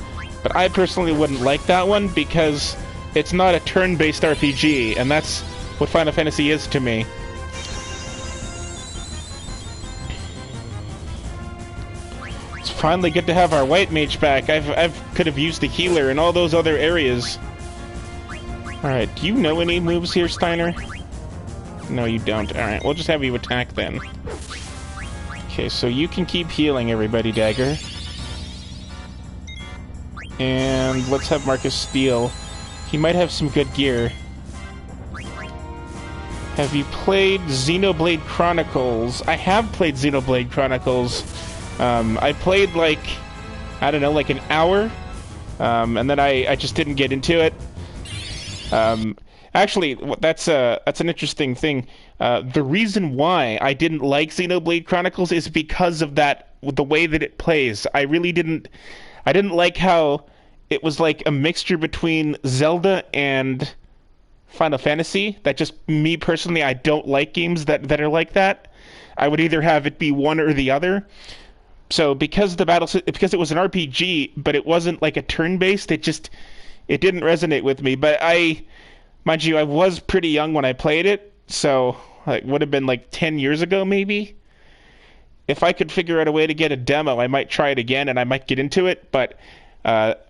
but I personally wouldn't like that one because it's not a turn-based RPG, and that's what Final Fantasy is to me. It's finally good to have our white mage back. I've could have used the healer in all those other areas. Alright, do you know any moves here, Steiner? No, you don't. Alright, we'll just have you attack then. Okay, so you can keep healing everybody, Dagger. And let's have Marcus steal. He might have some good gear. Have you played Xenoblade Chronicles? I have played Xenoblade Chronicles. I played like, I don't know, like an hour, and then I just didn't get into it. Actually, that's an interesting thing. The reason why I didn't like Xenoblade Chronicles is because of the way that it plays. I didn't like how it was like a mixture between Zelda and Final Fantasy. That just, me personally, I don't like games that are like that. I would either have it be one or the other. So because because it was an RPG, but it wasn't like a turn-based, it didn't resonate with me. But mind you, I was pretty young when I played it, so it would have been like 10 years ago maybe. If I could figure out a way to get a demo, I might try it again and I might get into it, but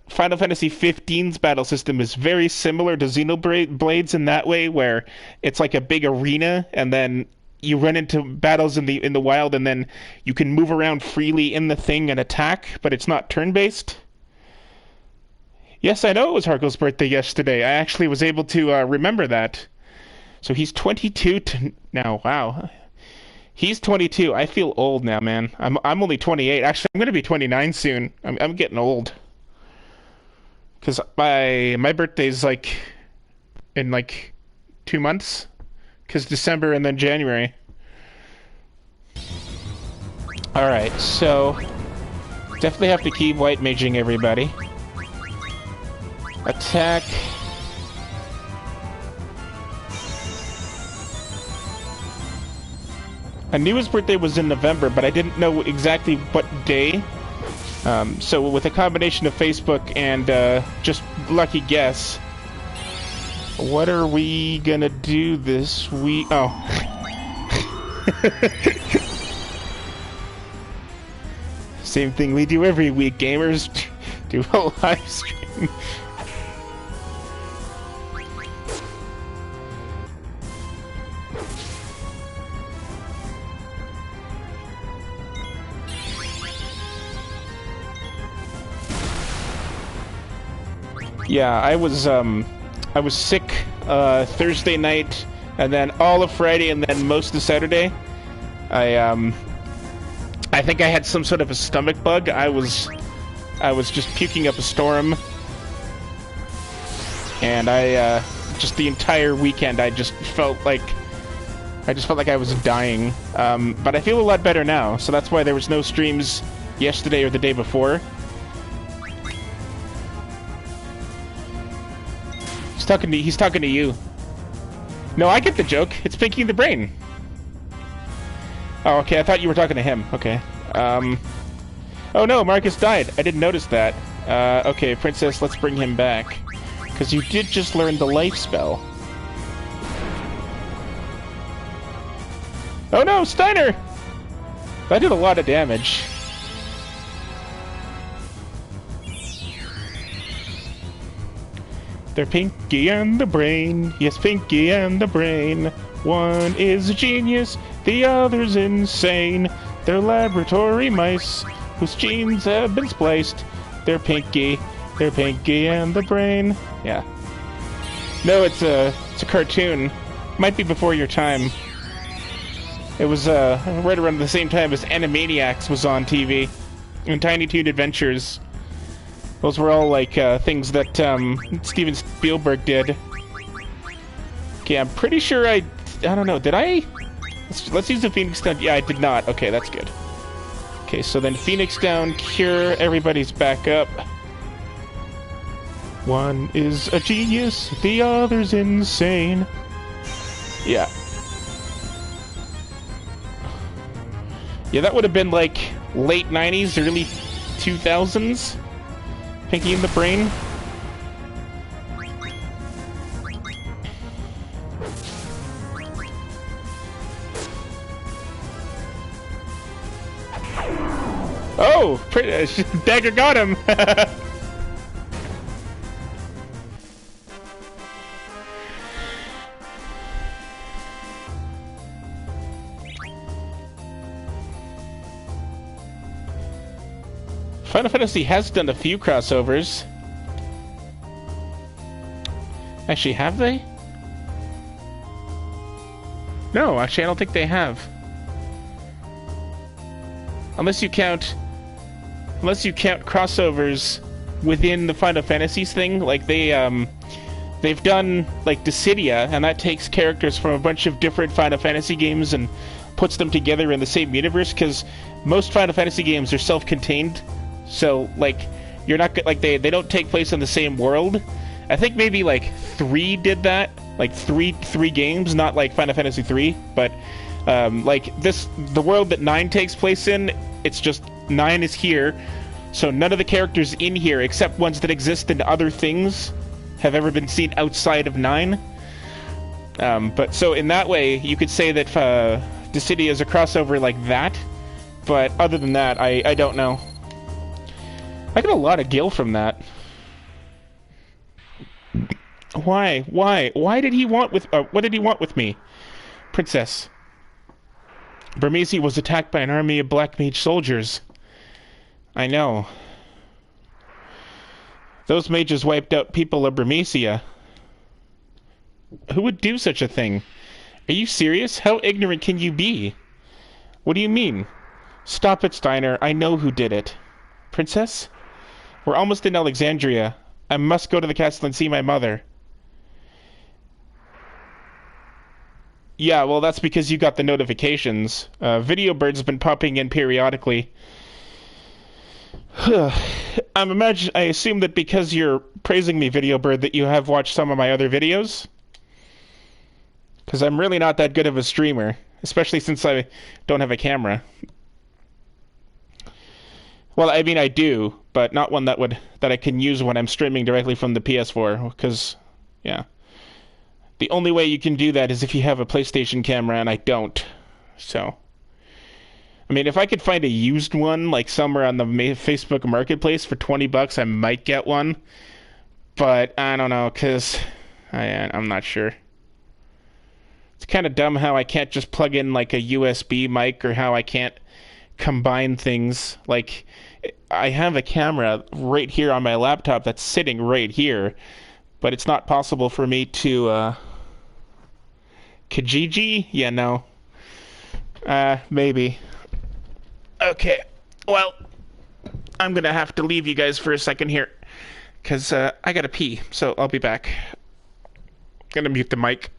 Final Fantasy XV's battle system is very similar to Xenoblades in that way, where it's like a big arena, and then you run into battles in the wild, and then you can move around freely in the thing and attack, but it's not turn-based. Yes, I know it was Harko's birthday yesterday. I actually was able to remember that. So he's 22 now. Wow. He's 22. I feel old now, man. I'm only 28. Actually, I'm going to be 29 soon. I'm getting old. Because my birthday's like in like 2 months. Because December and then January. Alright, so definitely have to keep white maging everybody. Attack. I knew his birthday was in November, but I didn't know exactly what day. So with a combination of Facebook and just lucky guess, what are we gonna do this week? Oh. Same thing we do every week, gamers. Do a live stream. Yeah, I was sick Thursday night, and then all of Friday, and then most of Saturday. I think I had some sort of a stomach bug. I was just puking up a storm, and just the entire weekend I just felt like I was dying. But I feel a lot better now, so that's why there was no streams yesterday or the day before. He's talking to you. No, I get the joke. It's Pinky the Brain. Oh, okay. I thought you were talking to him. Okay. Oh no, Marcus died. I didn't notice that. Okay, Princess, let's bring him back. Because you did just learn the life spell. Oh no, Steiner! That did a lot of damage. They're Pinky and the Brain. Yes, Pinky and the Brain. One is a genius, the other's insane. They're laboratory mice whose genes have been spliced. They're Pinky and the Brain. Yeah. No, it's a cartoon. Might be before your time. It was right around the same time as Animaniacs was on TV, and Tiny Toon Adventures. Those were all like things that Steven Spielberg did. Okay, I'm pretty sure I don't know. Did I? Let's use the Phoenix Down. Yeah, I did not. Okay, that's good. Okay, so then Phoenix Down, cure. Everybody's back up. One is a genius, the other's insane. Yeah. Yeah, that would have been like late 90s, early 2000s. Pinky and the Brain. Oh! Dagger got him! Final Fantasy has done a few crossovers. Actually, have they? No, actually, I don't think they have. Unless you count crossovers within the Final Fantasies thing, like they've done like Dissidia, and that takes characters from a bunch of different Final Fantasy games and puts them together in the same universe, because most Final Fantasy games are self-contained, so like you're not like they don't take place in the same world. I think maybe like 3 did that, like three games, not like Final Fantasy 3, but like the world that 9 takes place in, it's just 9 is here, so none of the characters in here, except ones that exist in other things, have ever been seen outside of 9. But so in that way, you could say that Dissidia is a crossover like that, but other than that, I don't know. I got a lot of gil from that. Why? Why did he want with... what did he want with me? Princess. Burmese was attacked by an army of Black Mage soldiers. I know. Those mages wiped out people of Burmecia. Who would do such a thing? Are you serious? How ignorant can you be? What do you mean? Stop it, Steiner. I know who did it. Princess? We're almost in Alexandria. I must go to the castle and see my mother. Yeah, well, that's because you got the notifications. Video Bird's been popping in periodically. I assume that because you're praising me, Video Bird, that you have watched some of my other videos. Because I'm really not that good of a streamer, especially since I don't have a camera. Well, I mean, I do, but not one that I can use when I'm streaming directly from the PS4, because, yeah. The only way you can do that is if you have a PlayStation camera, and I don't. So, I mean, if I could find a used one, like somewhere on the Facebook Marketplace for $20, I might get one. But I don't know, because I'm not sure. It's kind of dumb how I can't just plug in like a USB mic, or how I can't combine things. Like, I have a camera right here on my laptop that's sitting right here, but it's not possible for me to, Kijiji? Yeah, no. Maybe. Okay, well, I'm gonna have to leave you guys for a second here, because, I gotta pee, so I'll be back. Gonna mute the mic.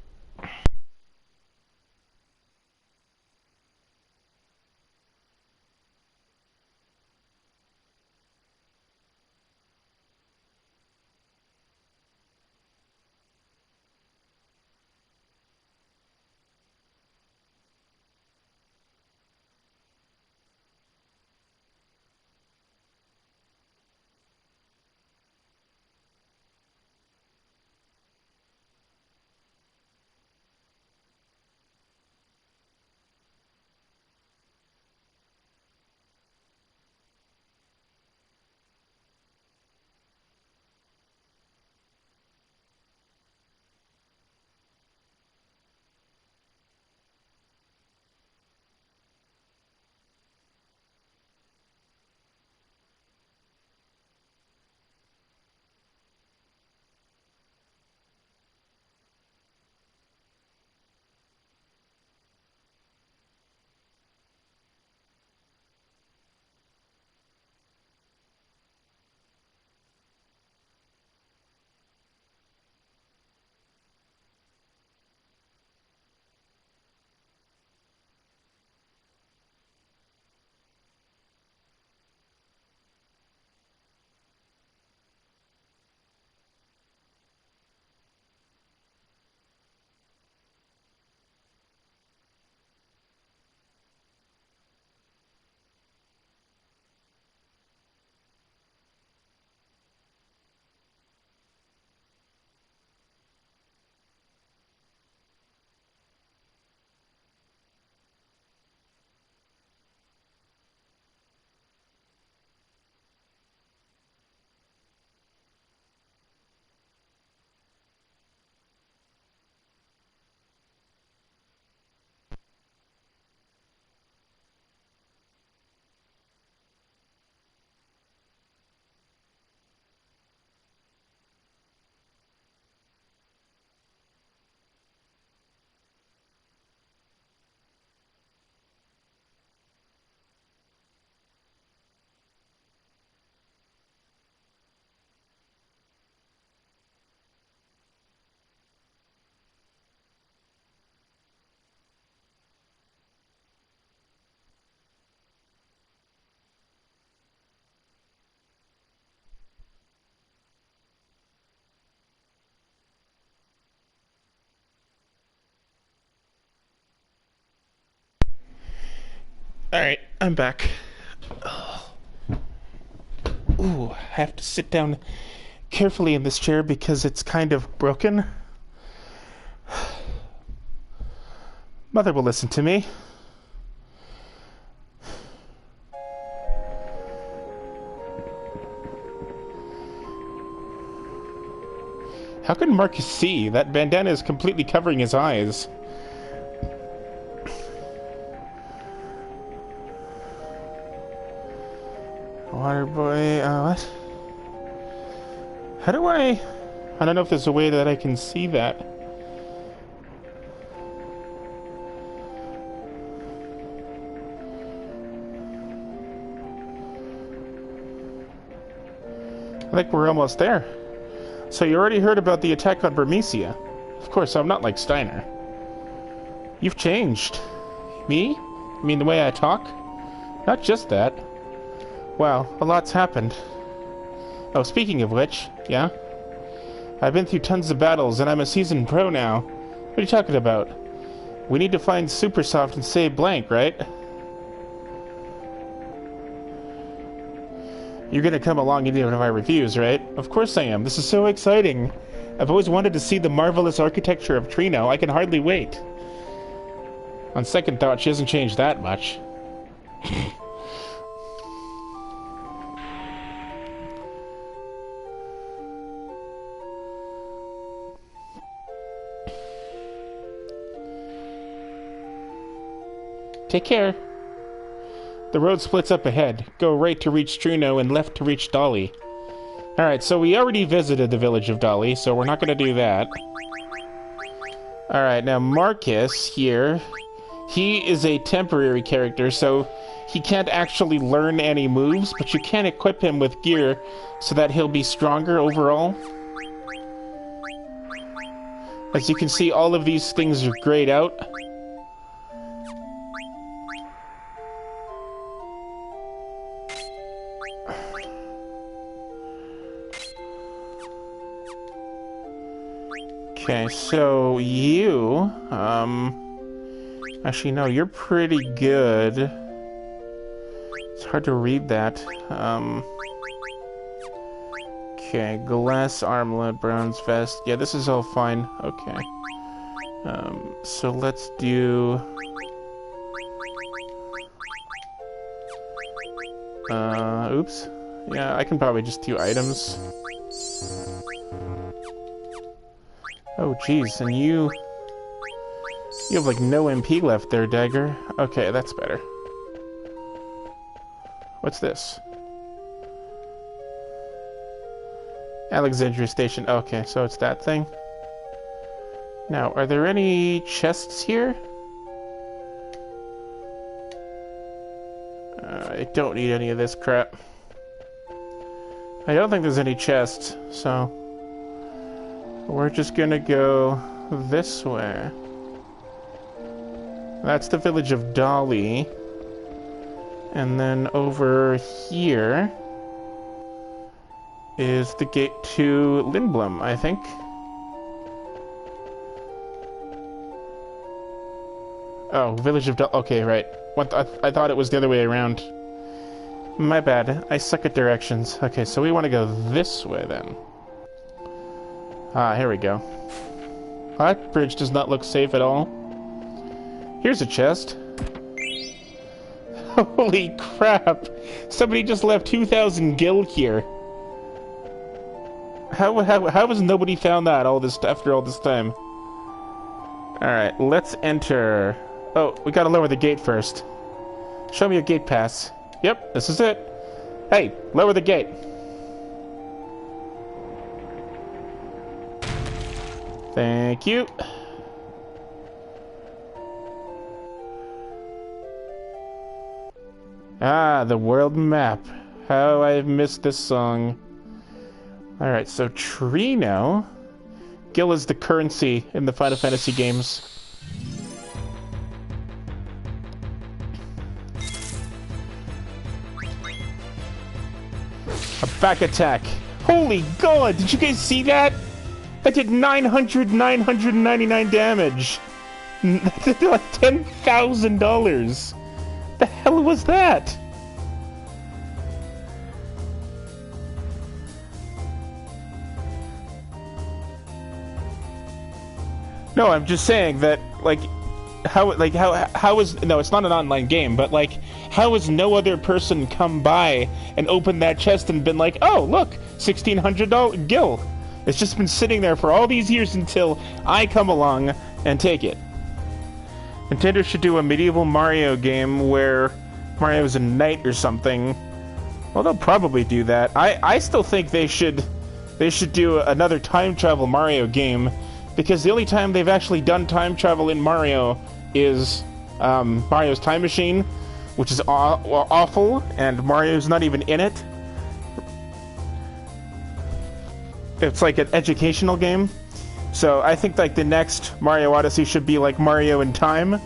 Alright, I'm back. Ooh, I have to sit down carefully in this chair because it's kind of broken. Mother will listen to me. How can Marcus see? That bandana is completely covering his eyes. Water boy, what? How do I don't know if there's a way that I can see that. I think we're almost there. So you already heard about the attack on Burmecia. Of course, I'm not like Steiner. You've changed. Me? You mean the way I talk? Not just that. Wow, a lot's happened. Oh, speaking of which, yeah? I've been through tons of battles, and I'm a seasoned pro now. What are you talking about? We need to find Supersoft and save Blank, right? You're gonna come along and do one of my reviews, right? Of course I am. This is so exciting. I've always wanted to see the marvelous architecture of Trino. I can hardly wait. On second thought, she hasn't changed that much. Take care. The road splits up ahead. Go right to reach Trino and left to reach Dolly. Alright, so we already visited the village of Dolly, so we're not going to do that. Alright, now Marcus here, he is a temporary character, so he can't actually learn any moves, but you can equip him with gear so that he'll be stronger overall. As you can see, all of these things are grayed out. Okay, so you, actually no, you're pretty good. It's hard to read that. Okay, glass armlet, bronze vest. Yeah, this is all fine. Okay. So let's do... oops. Yeah, I can probably just do items. Oh, jeez, and you have, like, no MP left there, Dagger. Okay, that's better. What's this? Alexandria Station. Okay, so it's that thing. Now, are there any chests here? I don't need any of this crap. I don't think there's any chests, so... we're just gonna go this way. That's the village of Dolly. And then over here is the gate to Lindblom, I think. Oh, village of Dolly. Okay, right. What I thought it was the other way around. My bad. I suck at directions. Okay, so we want to go this way then. Ah, here we go. That bridge does not look safe at all. Here's a chest. Holy crap! Somebody just left 2,000 gil here. How has nobody found that after all this time? Alright, let's enter. Oh, we gotta lower the gate first. Show me a gate pass. Yep, this is it. Hey, lower the gate. Thank you. Ah, the world map. How I've missed this song. Alright, so Trino. Gil is the currency in the Final Fantasy games. A back attack. Holy god, did you guys see that? That did 999 damage. That did like $10,000. What the hell was that? No, I'm just saying that, like, how is, no, it's not an online game, but, like, how has no other person come by and opened that chest and been like, oh, look, $1,600 gil. It's just been sitting there for all these years until I come along and take it. Nintendo should do a medieval Mario game where Mario's a knight or something. Well, they'll probably do that. I still think they should do another time travel Mario game, because the only time they've actually done time travel in Mario is Mario's Time Machine, which is awful, and Mario's not even in it. It's like an educational game. So I think like the next Mario Odyssey should be like Mario in Time,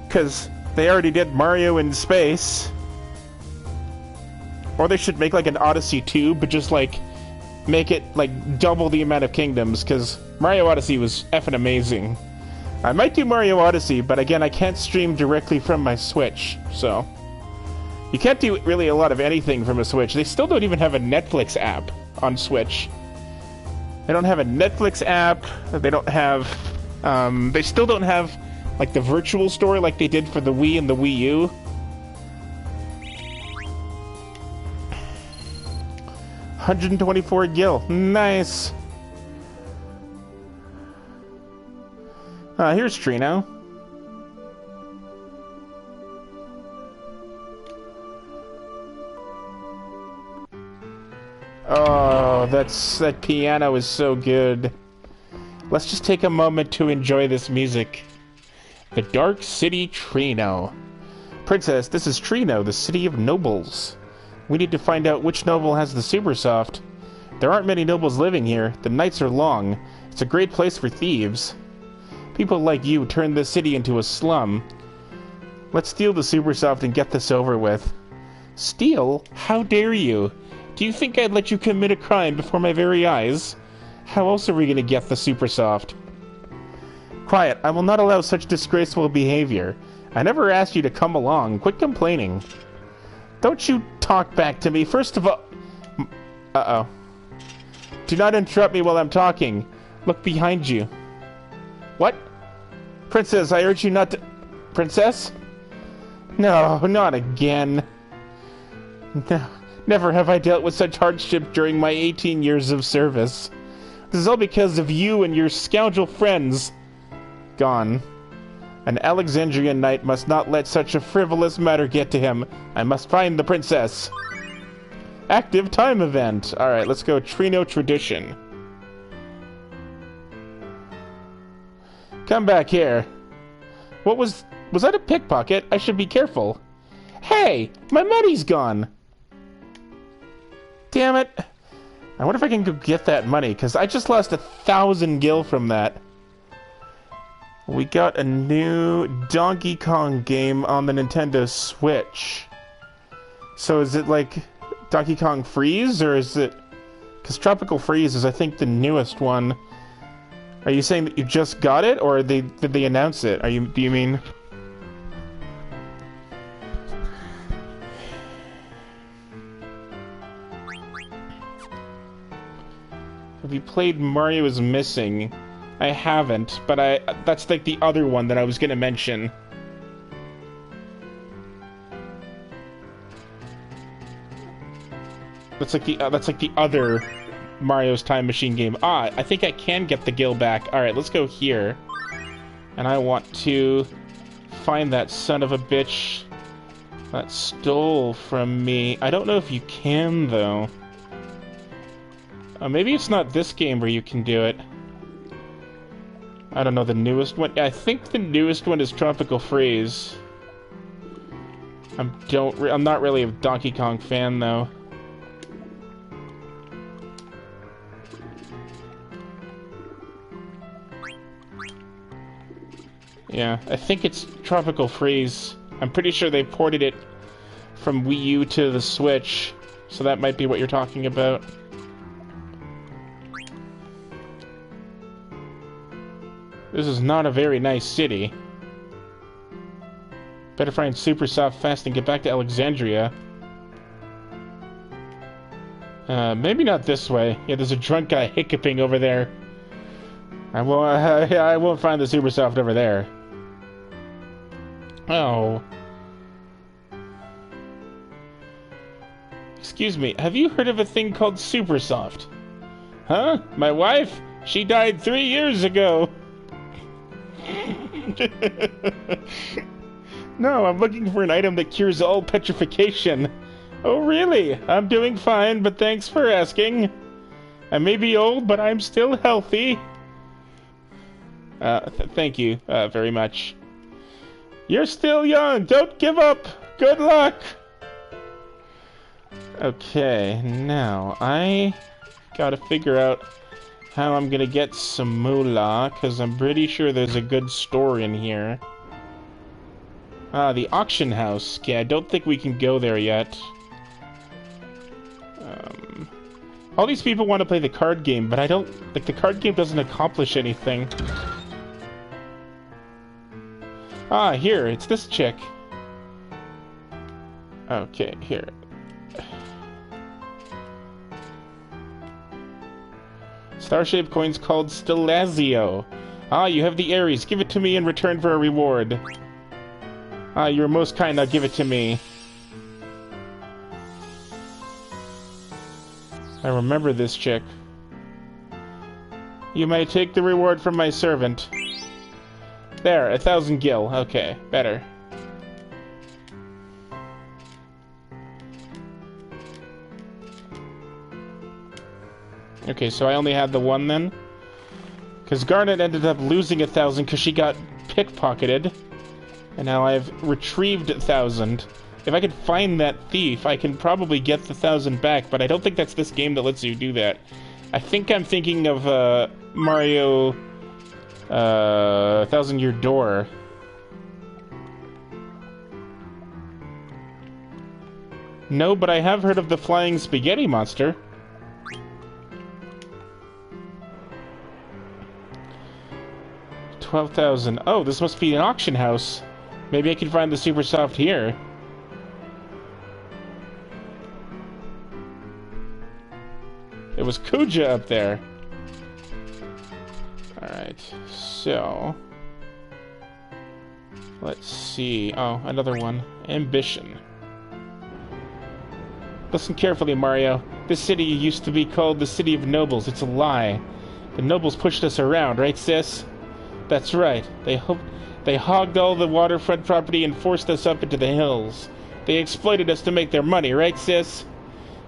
because they already did Mario in Space. Or they should make like an Odyssey 2, but just like make it like double the amount of kingdoms, because Mario Odyssey was effing amazing. I might do Mario Odyssey, but again, I can't stream directly from my Switch, so... You can't do really a lot of anything from a Switch. They still don't even have a Netflix app on Switch. They don't have a Netflix app, they don't have... they still don't have, like, the virtual store like they did for the Wii and the Wii U. $124 gil. Nice. Here's Trino. Oh, that piano is so good. Let's just take a moment to enjoy this music. The Dark City Trino. Princess, this is Trino, the city of nobles. We need to find out which noble has the super soft. There aren't many nobles living here. The nights are long. It's a great place for thieves. People like you turn this city into a slum. Let's steal the super soft and get this over with. Steal? How dare you? Do you think I'd let you commit a crime before my very eyes? How else are we going to get the super soft? Quiet, I will not allow such disgraceful behavior. I never asked you to come along. Quit complaining. Don't you talk back to me. First of all... Uh-oh. Do not interrupt me while I'm talking. Look behind you. What? Princess, I urge you not to... Princess? No, not again. No, never have I dealt with such hardship during my 18 years of service. This is all because of you and your scoundrel friends. Gone. An Alexandrian knight must not let such a frivolous matter get to him. I must find the princess. Active time event. Alright, let's go Trino Tradition. Come back here. What was that a pickpocket? I should be careful. Hey! My money's gone! Damn it. I wonder if I can go get that money, because I just lost 1,000 gil from that. We got a new Donkey Kong game on the Nintendo Switch. So is it like Donkey Kong Freeze, or is it... Because Tropical Freeze is, I think, the newest one. Are you saying that you just got it, or did they announce it? Do you mean... Have you played Mario is Missing? I haven't, but that's like the other one that I was gonna mention. That's like the other Mario's Time Machine game. Ah, I think I can get the gil back. Alright, let's go here. And I want to find that son of a bitch that stole from me. I don't know if you can, though. Maybe it's not this game where you can do it. I don't know, the newest one? I think the newest one is Tropical Freeze. I'm not really a Donkey Kong fan, though. Yeah, I think it's Tropical Freeze. I'm pretty sure they ported it from Wii U to the Switch, so that might be what you're talking about. This is not a very nice city. Better find Super Soft fast and get back to Alexandria. Maybe not this way. Yeah, there's a drunk guy hiccuping over there. I won't find the Super Soft over there. Oh. Excuse me, have you heard of a thing called Super Soft? Huh? My wife? She died 3 years ago. No, I'm looking for an item that cures all petrification. Oh, really? I'm doing fine, but thanks for asking. I may be old, but I'm still healthy. Thank you, very much. You're still young. Don't give up. Good luck. Okay, now I gotta figure out how I'm gonna get some moolah, because I'm pretty sure there's a good store in here. The auction house. Yeah, I don't think we can go there yet. All these people want to play the card game, but I don't... Like, the card game doesn't accomplish anything. Ah, here, it's this chick. Okay, here. Star-shaped coins called Stelazio. Ah, you have the Aries. Give it to me in return for a reward. Ah, you're most kind. Now give it to me. I remember this chick. You may take the reward from my servant. There, 1,000 gil. Okay, better. Okay, so I only had the one then? Because Garnet ended up losing 1,000 because she got pickpocketed. And now I've retrieved 1,000. If I could find that thief, I can probably get the 1,000 back, but I don't think that's this game that lets you do that. I think I'm thinking of Mario 1,000 Year Door. No, but I have heard of the Flying Spaghetti Monster. $12,000. Oh, this must be an auction house. Maybe I can find the Super Soft here. It was Kuja up there. Alright, so... Let's see. Oh, another one. Ambition. Listen carefully, Mario. This city used to be called the City of Nobles. It's a lie. The nobles pushed us around, right, sis? That's right. They hogged all the waterfront property and forced us up into the hills. They exploited us to make their money, right, sis?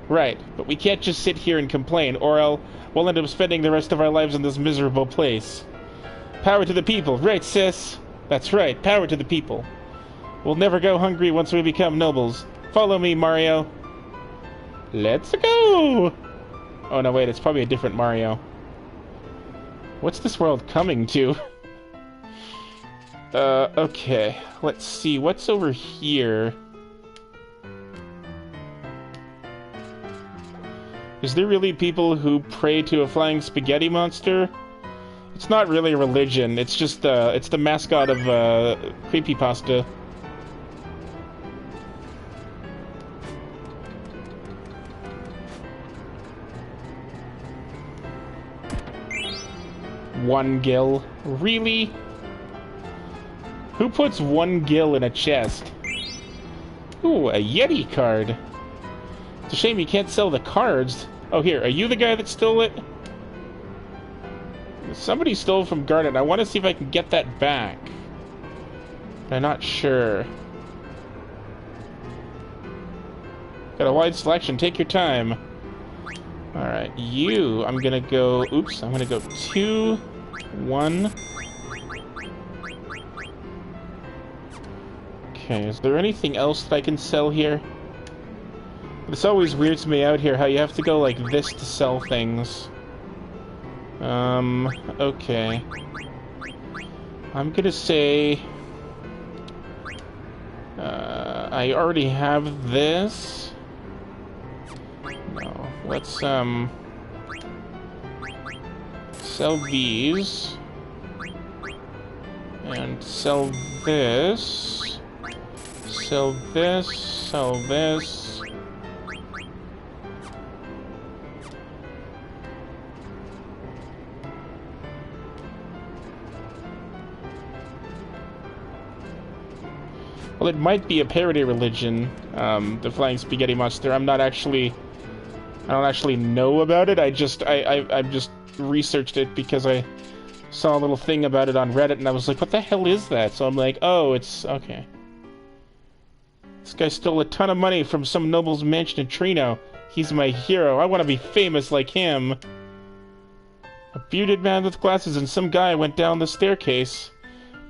Right, but we can't just sit here and complain, or we'll end up spending the rest of our lives in this miserable place. Power to the people, right, sis? That's right, power to the people. We'll never go hungry once we become nobles. Follow me, Mario. Let's go! Oh, no, wait, it's probably a different Mario. What's this world coming to? Okay. Let's see. What's over here? Is there really people who pray to a flying spaghetti monster? It's not really a religion. It's just, it's the mascot of, Creepypasta. One gil. Really? Who puts 1 gil in a chest? Ooh, a Yeti card. It's a shame you can't sell the cards. Oh, here. Are you the guy that stole it? Somebody stole from Garnet. I want to see if I can get that back. I'm not sure. Got a wide selection. Take your time. Alright, I'm gonna go... Oops, I'm gonna go 2, 1... Okay, is there anything else that I can sell here? This always weirds me out here, how you have to go like this to sell things. Okay. I'm gonna say... I already have this. No, let's, sell these. And sell this. Sell this, sell this. Well, it might be a parody religion, the Flying Spaghetti Monster. I don't actually know about it. I just researched it because I saw a little thing about it on Reddit, and I was like, what the hell is that? So I'm like, oh, it's... okay. This guy stole a ton of money from some noble's mansion in Trino. He's my hero. I want to be famous like him. A bearded man with glasses and some guy went down the staircase.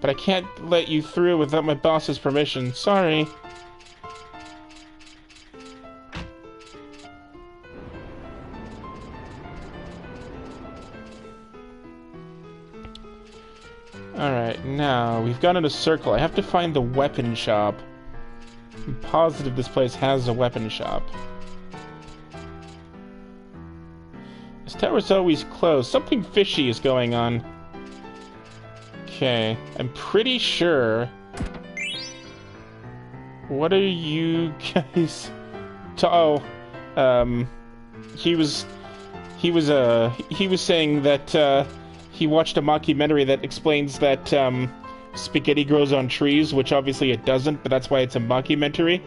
But I can't let you through without my boss's permission. Sorry. Alright, now we've gone in a circle. I have to find the weapon shop. I'm positive this place has a weapon shop. This tower's always closed. Something fishy is going on. Okay, I'm pretty sure... What are you guys... He was saying that, he watched a mockumentary that explains that, spaghetti grows on trees, which obviously it doesn't, but that's why it's a mockumentary.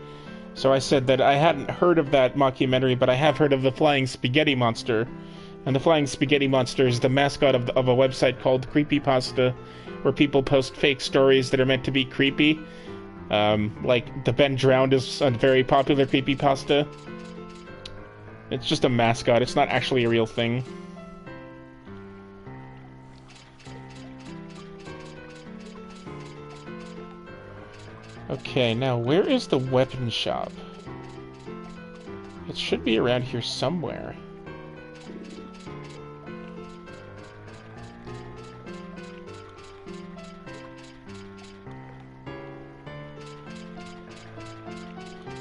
So I said that I hadn't heard of that mockumentary, but I have heard of the Flying Spaghetti Monster. And the Flying Spaghetti Monster is the mascot of a website called Creepypasta, where people post fake stories that are meant to be creepy. Like, the Ben Drowned is a very popular creepypasta. It's just a mascot, it's not actually a real thing. Okay, now where is the weapon shop? It should be around here somewhere.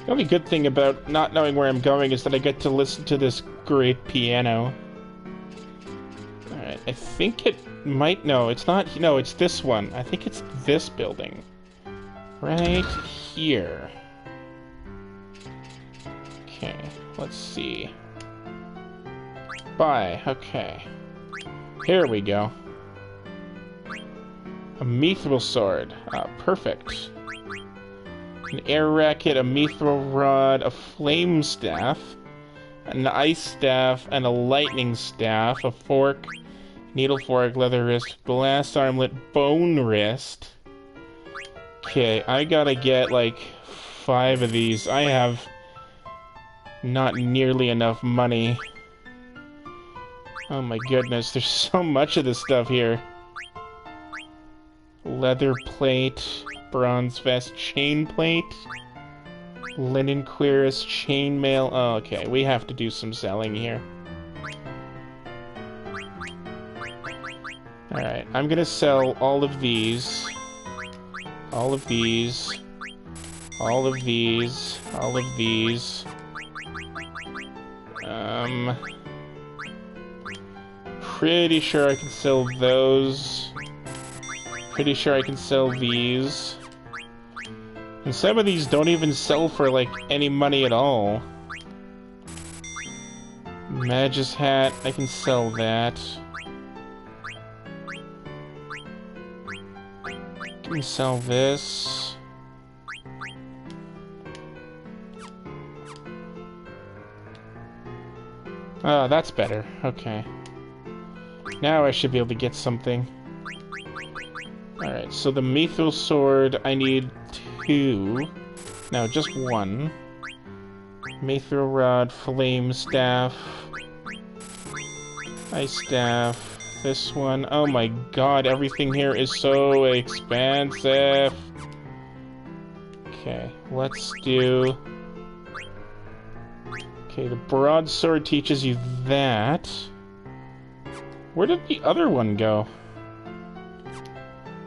The only good thing about not knowing where I'm going is that I get to listen to this great piano. Alright, I think it might... No, it's not... No, it's this one. I think it's this building. Right here. Okay, let's see. Buy, okay. Here we go. A mithril sword. Ah, perfect. An air racket, a mithril rod, a flame staff, an ice staff, and a lightning staff, a fork, needle fork, leather wrist, glass armlet, bone wrist. Okay, I gotta get like 5 of these. I have not nearly enough money. Oh my goodness, there's so much of this stuff here. Leather plate, bronze vest, chain plate, linen cuirass, chainmail. Oh, okay, we have to do some selling here. Alright, I'm gonna sell all of these. All of these. All of these. All of these. Pretty sure I can sell those. Pretty sure I can sell these. And some of these don't even sell for, like, any money at all. Magus hat, I can sell that. I can sell this. Oh, that's better. Okay. Now I should be able to get something. Alright, so the mithril sword, I need 2. No, just 1. Mithril rod, flame staff, ice staff, this one. Oh my god, everything here is so expensive. Okay, let's do... Okay, the broadsword teaches you that. Where did the other one go?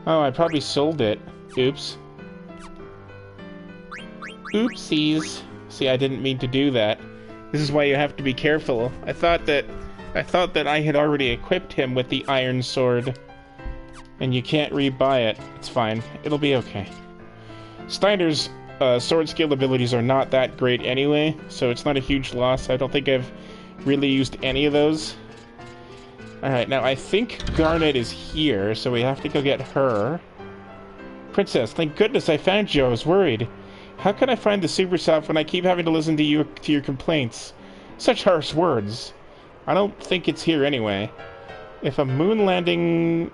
Oh, I probably sold it. Oops. Oopsies. See, I didn't mean to do that. This is why you have to be careful. I thought that I had already equipped him with the iron sword. And you can't rebuy it. It's fine. It'll be okay. Steiner's sword skill abilities are not that great anyway, so it's not a huge loss. I don't think I've really used any of those. Alright, now I think Garnet is here, so we have to go get her. Princess, thank goodness I found you. I was worried. How can I find the Supersoft when I keep having to listen to your complaints? Such harsh words. I don't think it's here anyway. If a moon landing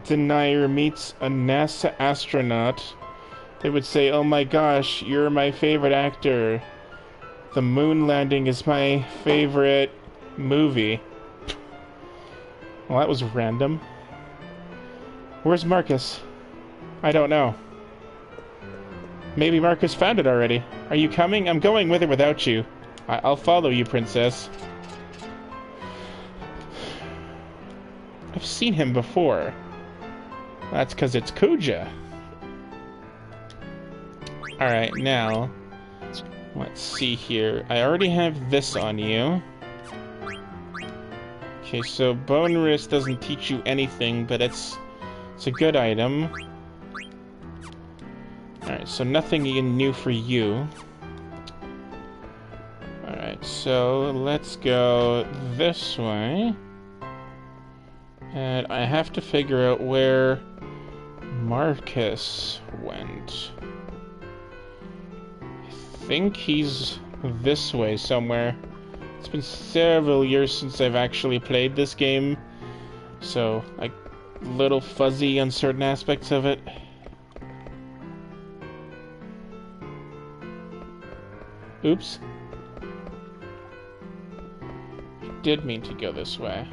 denier meets a NASA astronaut, they would say, "Oh my gosh, you're my favorite actor. The moon landing is my favorite movie." Well, that was random. Where's Marcus? I don't know. Maybe Marcus found it already. Are you coming? I'm going with or without you. I'll follow you, Princess. I've seen him before. That's because it's Kuja. Alright, now... let's see here. I already have this on you. Okay, so Bone Wrist doesn't teach you anything, but it's a good item. Alright, so nothing new for you. Alright, so let's go this way. And I have to figure out where Marcus went. I think he's this way somewhere. It's been several years since I've actually played this game, so like little fuzzy on certain aspects of it. Oops. I did mean to go this way.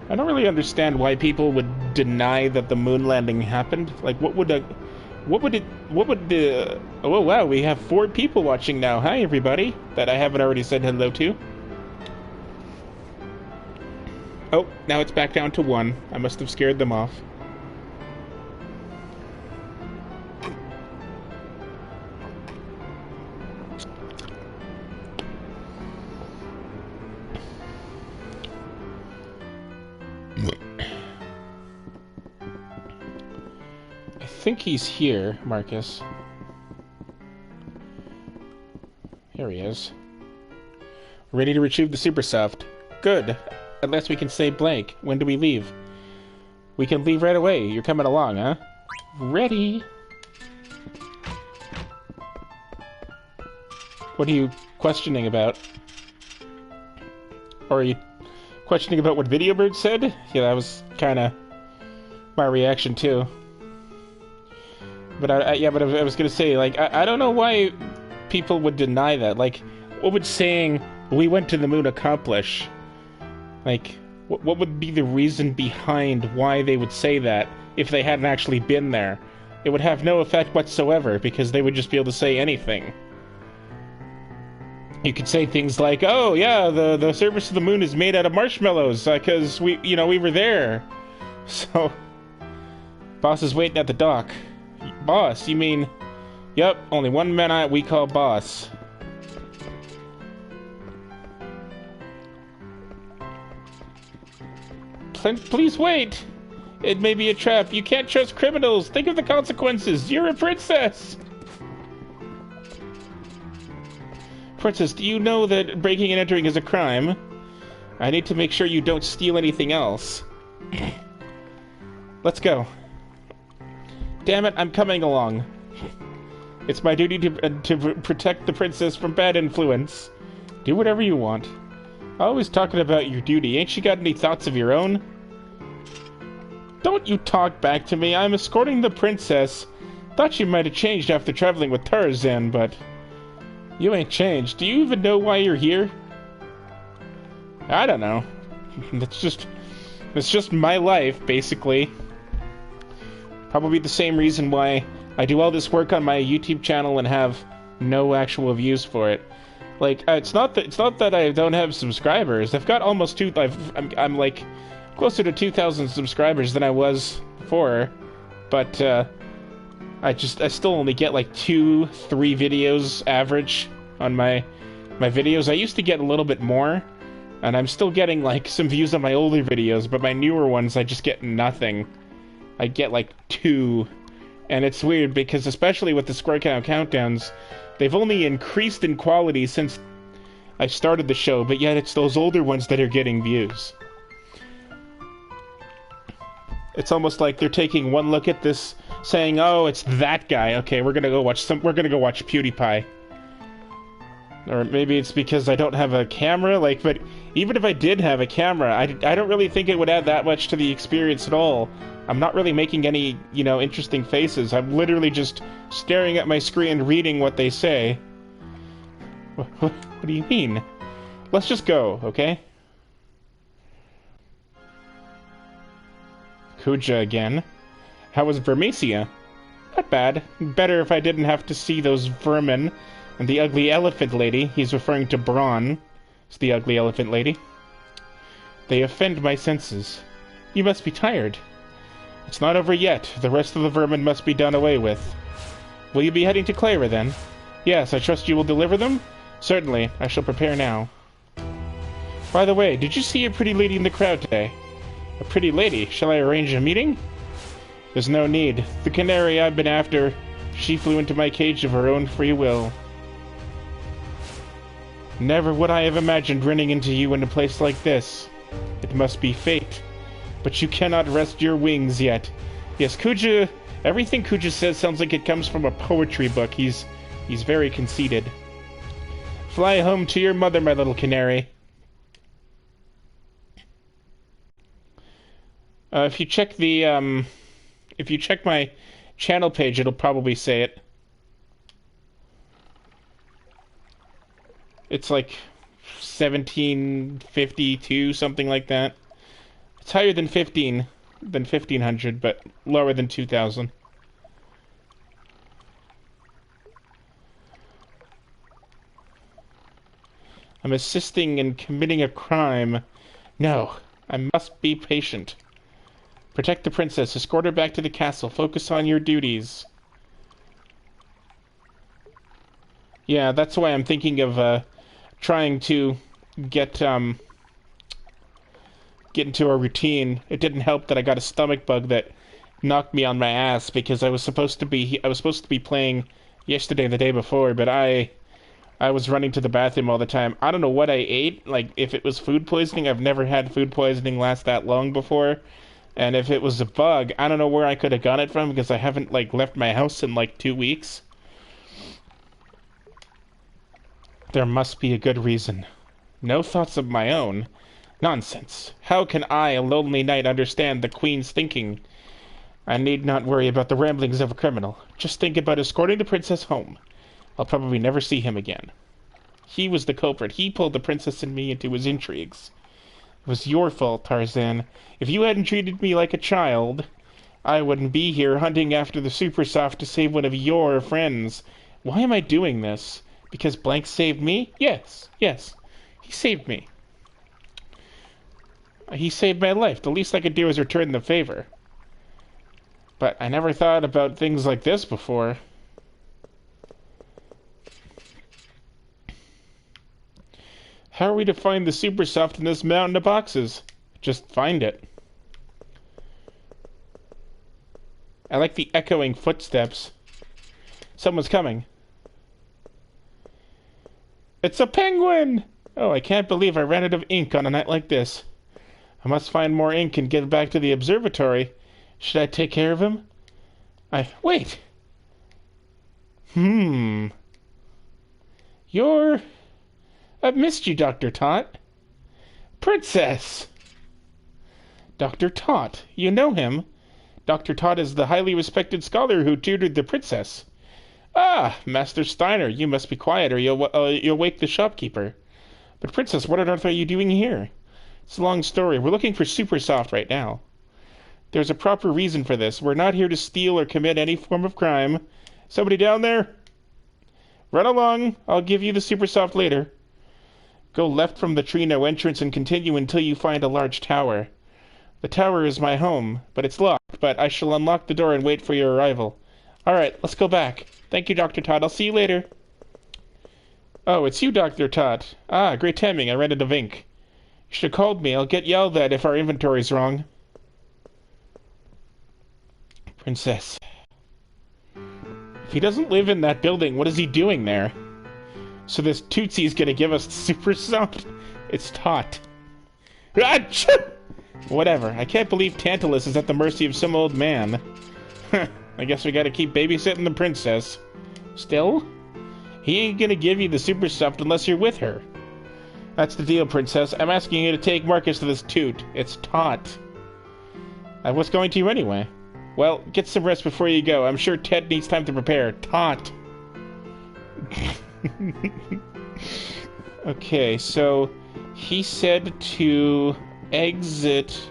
I don't really understand why people would deny that the moon landing happened. Like, oh wow, we have 4 people watching now. Hi, everybody, that I haven't already said hello to. Oh, now it's back down to 1. I must have scared them off. I think he's here, Marcus. Here he is. Ready to retrieve the Supersoft. Good. Unless we can save Blake. When do we leave? We can leave right away. You're coming along, huh? Ready. What are you questioning about? Or are you questioning about what Videobird said? Yeah, that was kind of my reaction too. But I was gonna say, like, I don't know why people would deny that. Like, what would saying "we went to the moon" accomplish? Like, what would be the reason behind why they would say that if they hadn't actually been there? It would have no effect whatsoever, because they would just be able to say anything. You could say things like, "Oh yeah, the surface of the moon is made out of marshmallows, because we were there." So, boss is waiting at the dock. Boss, you mean? Yep, only one man we call boss. Please wait! It may be a trap. You can't trust criminals. Think of the consequences. You're a princess! Princess, do you know that breaking and entering is a crime? I need to make sure you don't steal anything else. Let's go. Damn it, I'm coming along. It's my duty to protect the princess from bad influence. Do whatever you want. Always talking about your duty. Ain't you got any thoughts of your own? Don't you talk back to me. I'm escorting the princess. Thought you might have changed after traveling with Tarzan, but... you ain't changed. Do you even know why you're here? I don't know. It's just my life, basically. Probably the same reason why I do all this work on my YouTube channel and have no actual views for it. Like, it's not that I don't have subscribers. I've got almost I'm like closer to 2,000 subscribers than I was before, but I still only get like 2-3 videos average on my my videos. I used to get a little bit more, and I'm still getting, like, some views on my older videos, but my newer ones, I just get nothing. I get, like, 2. And it's weird, because especially with the Square Count Countdowns, they've only increased in quality since I started the show, but yet it's those older ones that are getting views. It's almost like they're taking one look at this, saying, "Oh, it's that guy. Okay, we're gonna go watch PewDiePie." Or maybe it's because I don't have a camera. Like, but even if I did have a camera, I don't really think it would add that much to the experience at all. I'm not really making any, you know, interesting faces. I'm literally just staring at my screen, reading what they say. What do you mean? Let's just go, okay? Kuja again. How was Vermesia? Not bad. Better if I didn't have to see those vermin and the ugly elephant lady. He's referring to Braun. It's the ugly elephant lady. They offend my senses. You must be tired. It's not over yet. The rest of the vermin must be done away with. Will you be heading to Clara, then? Yes, I trust you will deliver them? Certainly. I shall prepare now. By the way, did you see a pretty lady in the crowd today? A pretty lady? Shall I arrange a meeting? There's no need. The canary I've been after, she flew into my cage of her own free will. Never would I have imagined running into you in a place like this. It must be fate. But you cannot rest your wings yet. Yes, Kuja... Everything Kuja says sounds like it comes from a poetry book. He's very conceited. Fly home to your mother, my little canary. If you check the, if you check my channel page, it'll probably say it. It's like 1752, something like that. It's higher than 1500, but lower than 2000. I'm assisting in committing a crime. No, I must be patient. Protect the princess. Escort her back to the castle. Focus on your duties. Yeah, that's why I'm thinking of trying to get into a routine. It didn't help that I got a stomach bug that knocked me on my ass because I was supposed to be playing yesterday and the day before, but I was running to the bathroom all the time. I don't know what I ate, like if it was food poisoning. I've never had food poisoning last that long before. And if it was a bug, I don't know where I could have got it from because I haven't like left my house in like 2 weeks. There must be a good reason. No thoughts of my own. Nonsense. How can I, a lonely knight, understand the Queen's thinking? I need not worry about the ramblings of a criminal. Just think about escorting the princess home. I'll probably never see him again. He was the culprit. He pulled the princess and me into his intrigues. It was your fault, Tarzan. If you hadn't treated me like a child, I wouldn't be here hunting after the Super Soft to save one of your friends. Why am I doing this? Because Blank saved me? Yes. He saved me. He saved my life. The least I could do is return the favor. But I never thought about things like this before. How are we to find the Super Soft in this mountain of boxes? Just find it. I like the echoing footsteps. Someone's coming. It's a penguin! Oh, I can't believe I ran out of ink on a night like this. I must find more ink and get back to the observatory. Should I take care of him? Wait! I've missed you, Dr. Tot. Princess! Dr. Tot, you know him. Dr. Tot is the highly respected scholar who tutored the princess. Ah, Master Steiner, you must be quiet or you'll wake the shopkeeper. But Princess, what on earth are you doing here? It's a long story. We're looking for Super Soft right now. There's a proper reason for this. We're not here to steal or commit any form of crime. Somebody down there? Run along. I'll give you the Super Soft later. Go left from the Trino entrance and continue until you find a large tower. The tower is my home, but it's locked, but I shall unlock the door and wait for your arrival. Alright, let's go back. Thank you, Dr. Todd. I'll see you later. Oh, it's you, Dr. Tot. Ah, great timing. I ran out of ink. You should have called me. I'll get yelled at if our inventory's wrong. Princess. If he doesn't live in that building, what is he doing there? So this Tootsie's gonna give us super soft? It's Tot. Whatever. I can't believe Tantalus is at the mercy of some old man. I guess we gotta keep babysitting the princess. Still? He ain't gonna give you the super soft unless you're with her. That's the deal, princess. I'm asking you to take Marcus to this Toot. It's Tot. I was going to anyway. Well, get some rest before you go. I'm sure Ted needs time to prepare. Tot. Okay, so he said to exit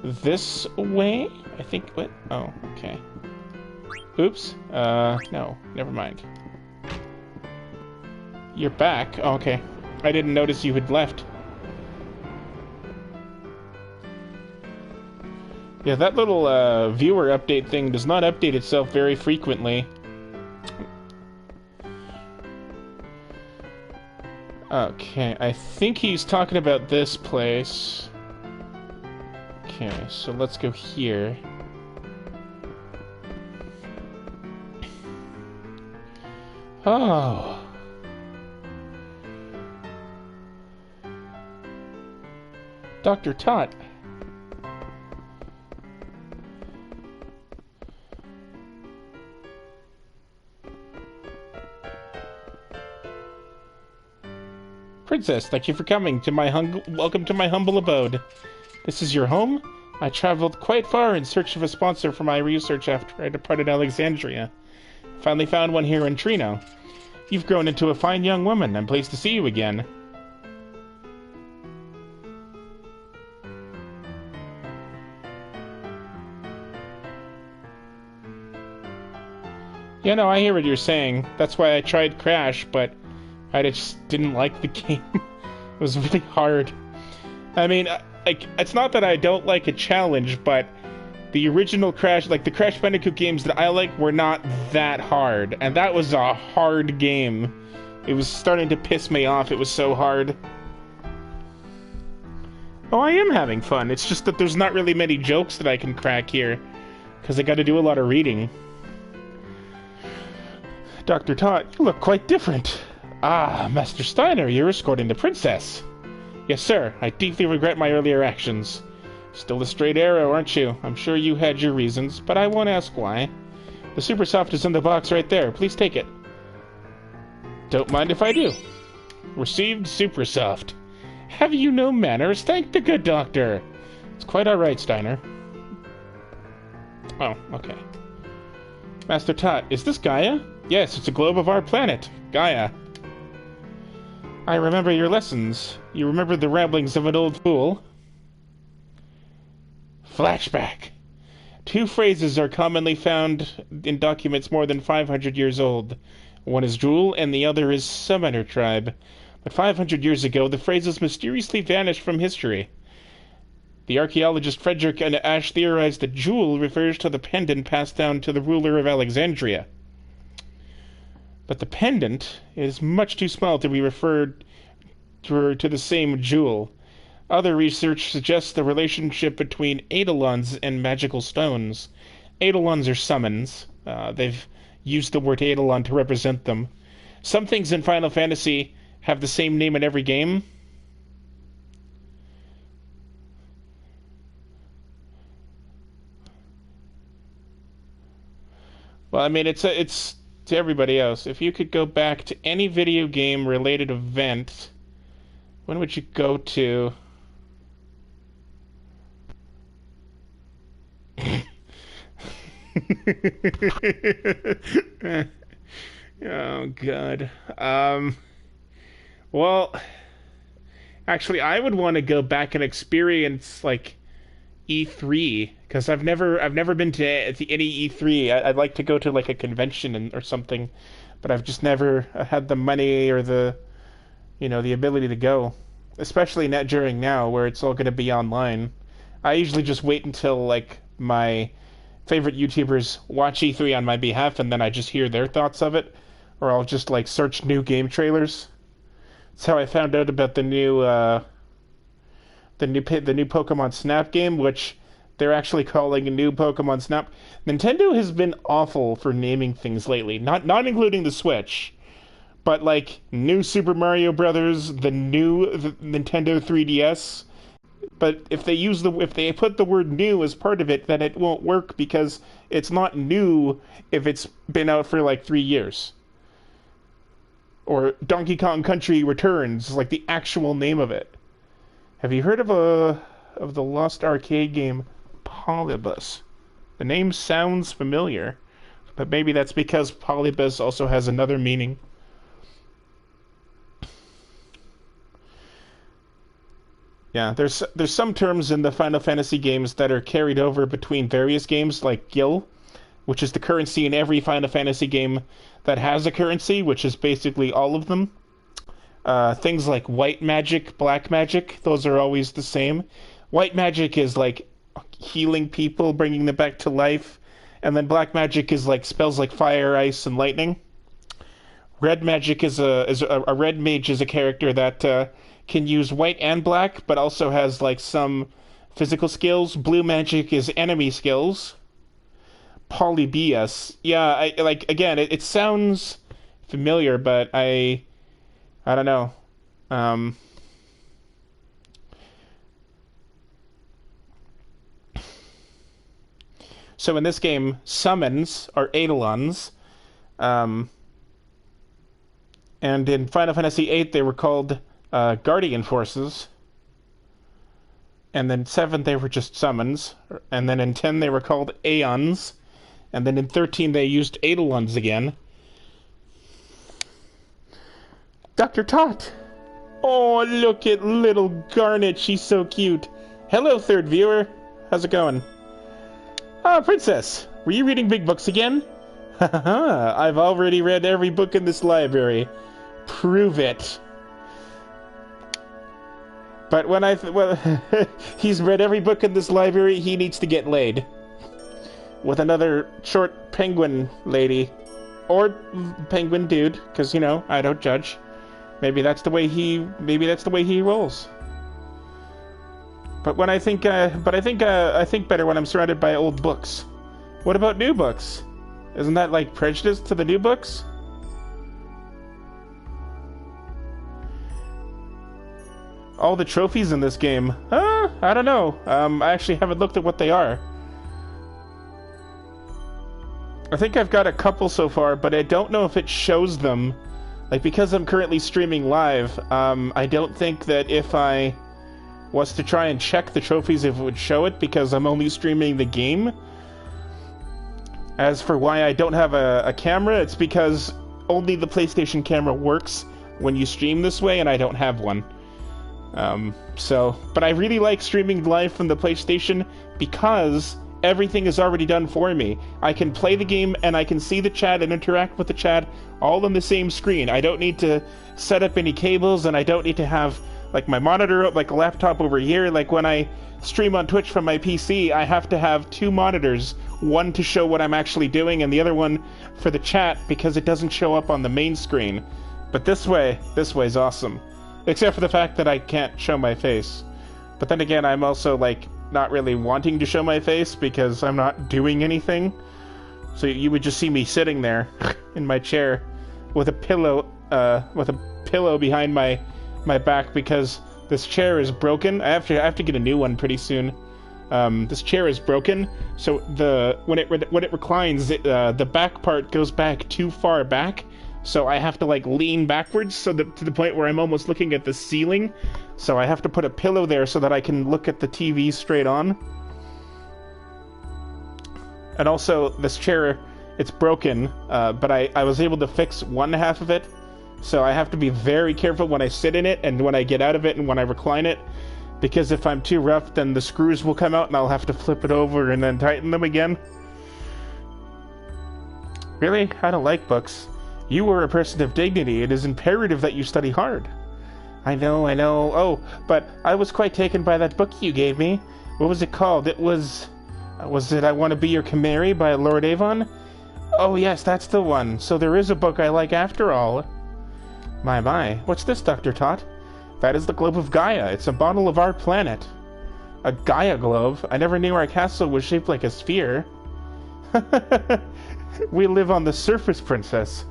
this way? I think, what? Oh, okay. Oops. No, never mind. You're back? Oh, okay. I didn't notice you had left. Yeah, that little viewer update thing does not update itself very frequently. Okay, I think he's talking about this place. Okay, so let's go here. Oh. Dr. Tot. Princess, thank you for coming to my welcome to my humble abode. This is your home? I traveled quite far in search of a sponsor for my research after I departed Alexandria. Finally found one here in Trino. You've grown into a fine young woman. I'm pleased to see you again. Yeah, no, I hear what you're saying. That's why I tried Crash, but I just didn't like the game. It was really hard. I mean, it's not that I don't like a challenge, but the original Crash, like the Crash Bandicoot games that I like, were not that hard. And that was a hard game. It was starting to piss me off. It was so hard. Oh, I am having fun. It's just that there's not really many jokes that I can crack here, because I gotta do a lot of reading. Dr. Tot, you look quite different. Ah, Master Steiner, you're escorting the princess. Yes, sir. I deeply regret my earlier actions. Still a straight arrow, aren't you? I'm sure you had your reasons, but I won't ask why. The Super Soft is in the box right there. Please take it. Don't mind if I do. Received Super Soft. Have you no manners? Thank the good doctor. It's quite all right, Steiner. Oh, okay. Master Tot, is this Gaia? Yes, it's a globe of our planet, Gaia. I remember your lessons. You remember the ramblings of an old fool? Flashback. 2 phrases are commonly found in documents more than 500 years old. One is Drool, and the other is Summoner Tribe. But 500 years ago, the phrases mysteriously vanished from history. The archaeologist Frederick and Ash theorized that Jewel refers to the pendant passed down to the ruler of Alexandria. But the pendant is much too small to be referred to the same jewel. Other research suggests the relationship between Eidolons and magical stones. Eidolons are summons. They've used the word Eidolon to represent them. Some things in Final Fantasy have the same name in every game. Well, I mean, it's to everybody else. If you could go back to any video game related event, when would you go to? Oh god. Well, actually, I would want to go back and experience like E3 because I've never been to any E3. I'd like to go to like a convention or something, but I've just never had the money or the the ability to go, especially not during now where it's all going to be online. I usually just wait until like my favorite YouTubers watch E3 on my behalf and then I just hear their thoughts of it. or I'll just like search new game trailers. That's how I found out about the new Pokemon Snap game, which they're actually calling a new Pokemon Snap. Nintendo has been awful for naming things lately, not including the Switch, but like new Super Mario Brothers, the Nintendo 3DS. But if they put the word new as part of it, then it won't work because it's not new if it's been out for like 3 years. Or Donkey Kong Country Returns, like the actual name of it. Have you heard of the lost arcade game Polybus? The name sounds familiar, but maybe that's because Polybus also has another meaning. Yeah, there's some terms in the Final Fantasy games that are carried over between various games, like Gil, which is the currency in every Final Fantasy game that has a currency, which is basically all of them. Things like white magic, black magic, those are always the same. White magic is like healing people, bringing them back to life, and then black magic is like spells like fire, ice, and lightning. Red magic is a red mage is a character that can use white and black, but also has like some physical skills. Blue magic is enemy skills. Polybius, yeah, I like again. It sounds familiar, but I don't know. So in this game, summons are Eidolons. And in Final Fantasy VIII, they were called Guardian Forces. And then 7, they were just summons. And then in 10, they were called Aeons. And then in 13, they used Eidolons again. Dr. Tot! Oh, look at little Garnet. She's so cute. Hello, third viewer. How's it going? Ah, Princess. Were you reading big books again? Haha, I've already read every book in this library. Prove it. But when he's read every book in this library, he needs to get laid. With another short penguin lady. Or penguin dude, because, you know, I don't judge. Maybe that's the way he rolls. But I think better when I'm surrounded by old books. What about new books? Isn't that like prejudice to the new books? All the trophies in this game. I don't know. I actually haven't looked at what they are. I think I've got a couple so far, but I don't know if it shows them. Like, because I'm currently streaming live, I don't think that if I was to try and check the trophies, if it would show it, because I'm only streaming the game. As for why I don't have a camera, it's because only the PlayStation camera works when you stream this way, and I don't have one. But I really like streaming live from the PlayStation because everything is already done for me. I can play the game and I can see the chat and interact with the chat all on the same screen. I don't need to set up any cables, and I don't need to have like my monitor, like a laptop over here. Like when I stream on Twitch from my PC, I have to have 2 monitors, one to show what I'm actually doing and the other one for the chat because it doesn't show up on the main screen. But this way's awesome. Except for the fact that I can't show my face. But then again, I'm also like not really wanting to show my face because I'm not doing anything. So you would just see me sitting there in my chair with a pillow behind my back because this chair is broken. I have to get a new one pretty soon. This chair is broken, so when it reclines, the back part goes back too far back. So I have to like lean backwards to the point where I'm almost looking at the ceiling. So I have to put a pillow there so that I can look at the TV straight on. And also, this chair, it's broken, but I was able to fix one half of it. So I have to be very careful when I sit in it and when I get out of it and when I recline it. Because if I'm too rough, then the screws will come out and I'll have to flip it over and then tighten them again. Really? I don't like books. You are a person of dignity. It is imperative that you study hard. I know. Oh, but I was quite taken by that book you gave me. What was it called? It was it I Want to Be Your Canary by Lord Avon? Oh yes, that's the one. So there is a book I like after all. My. What's this, Dr. Tot? That is the globe of Gaia. It's a model of our planet. A Gaia globe? I never knew our castle was shaped like a sphere. We live on the surface, Princess.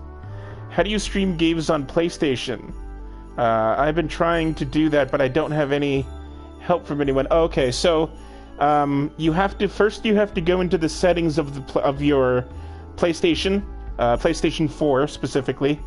How do you stream games on PlayStation? I've been trying to do that, but I don't have any help from anyone. Okay, so you have to go into the settings of your PlayStation, PlayStation 4 specifically,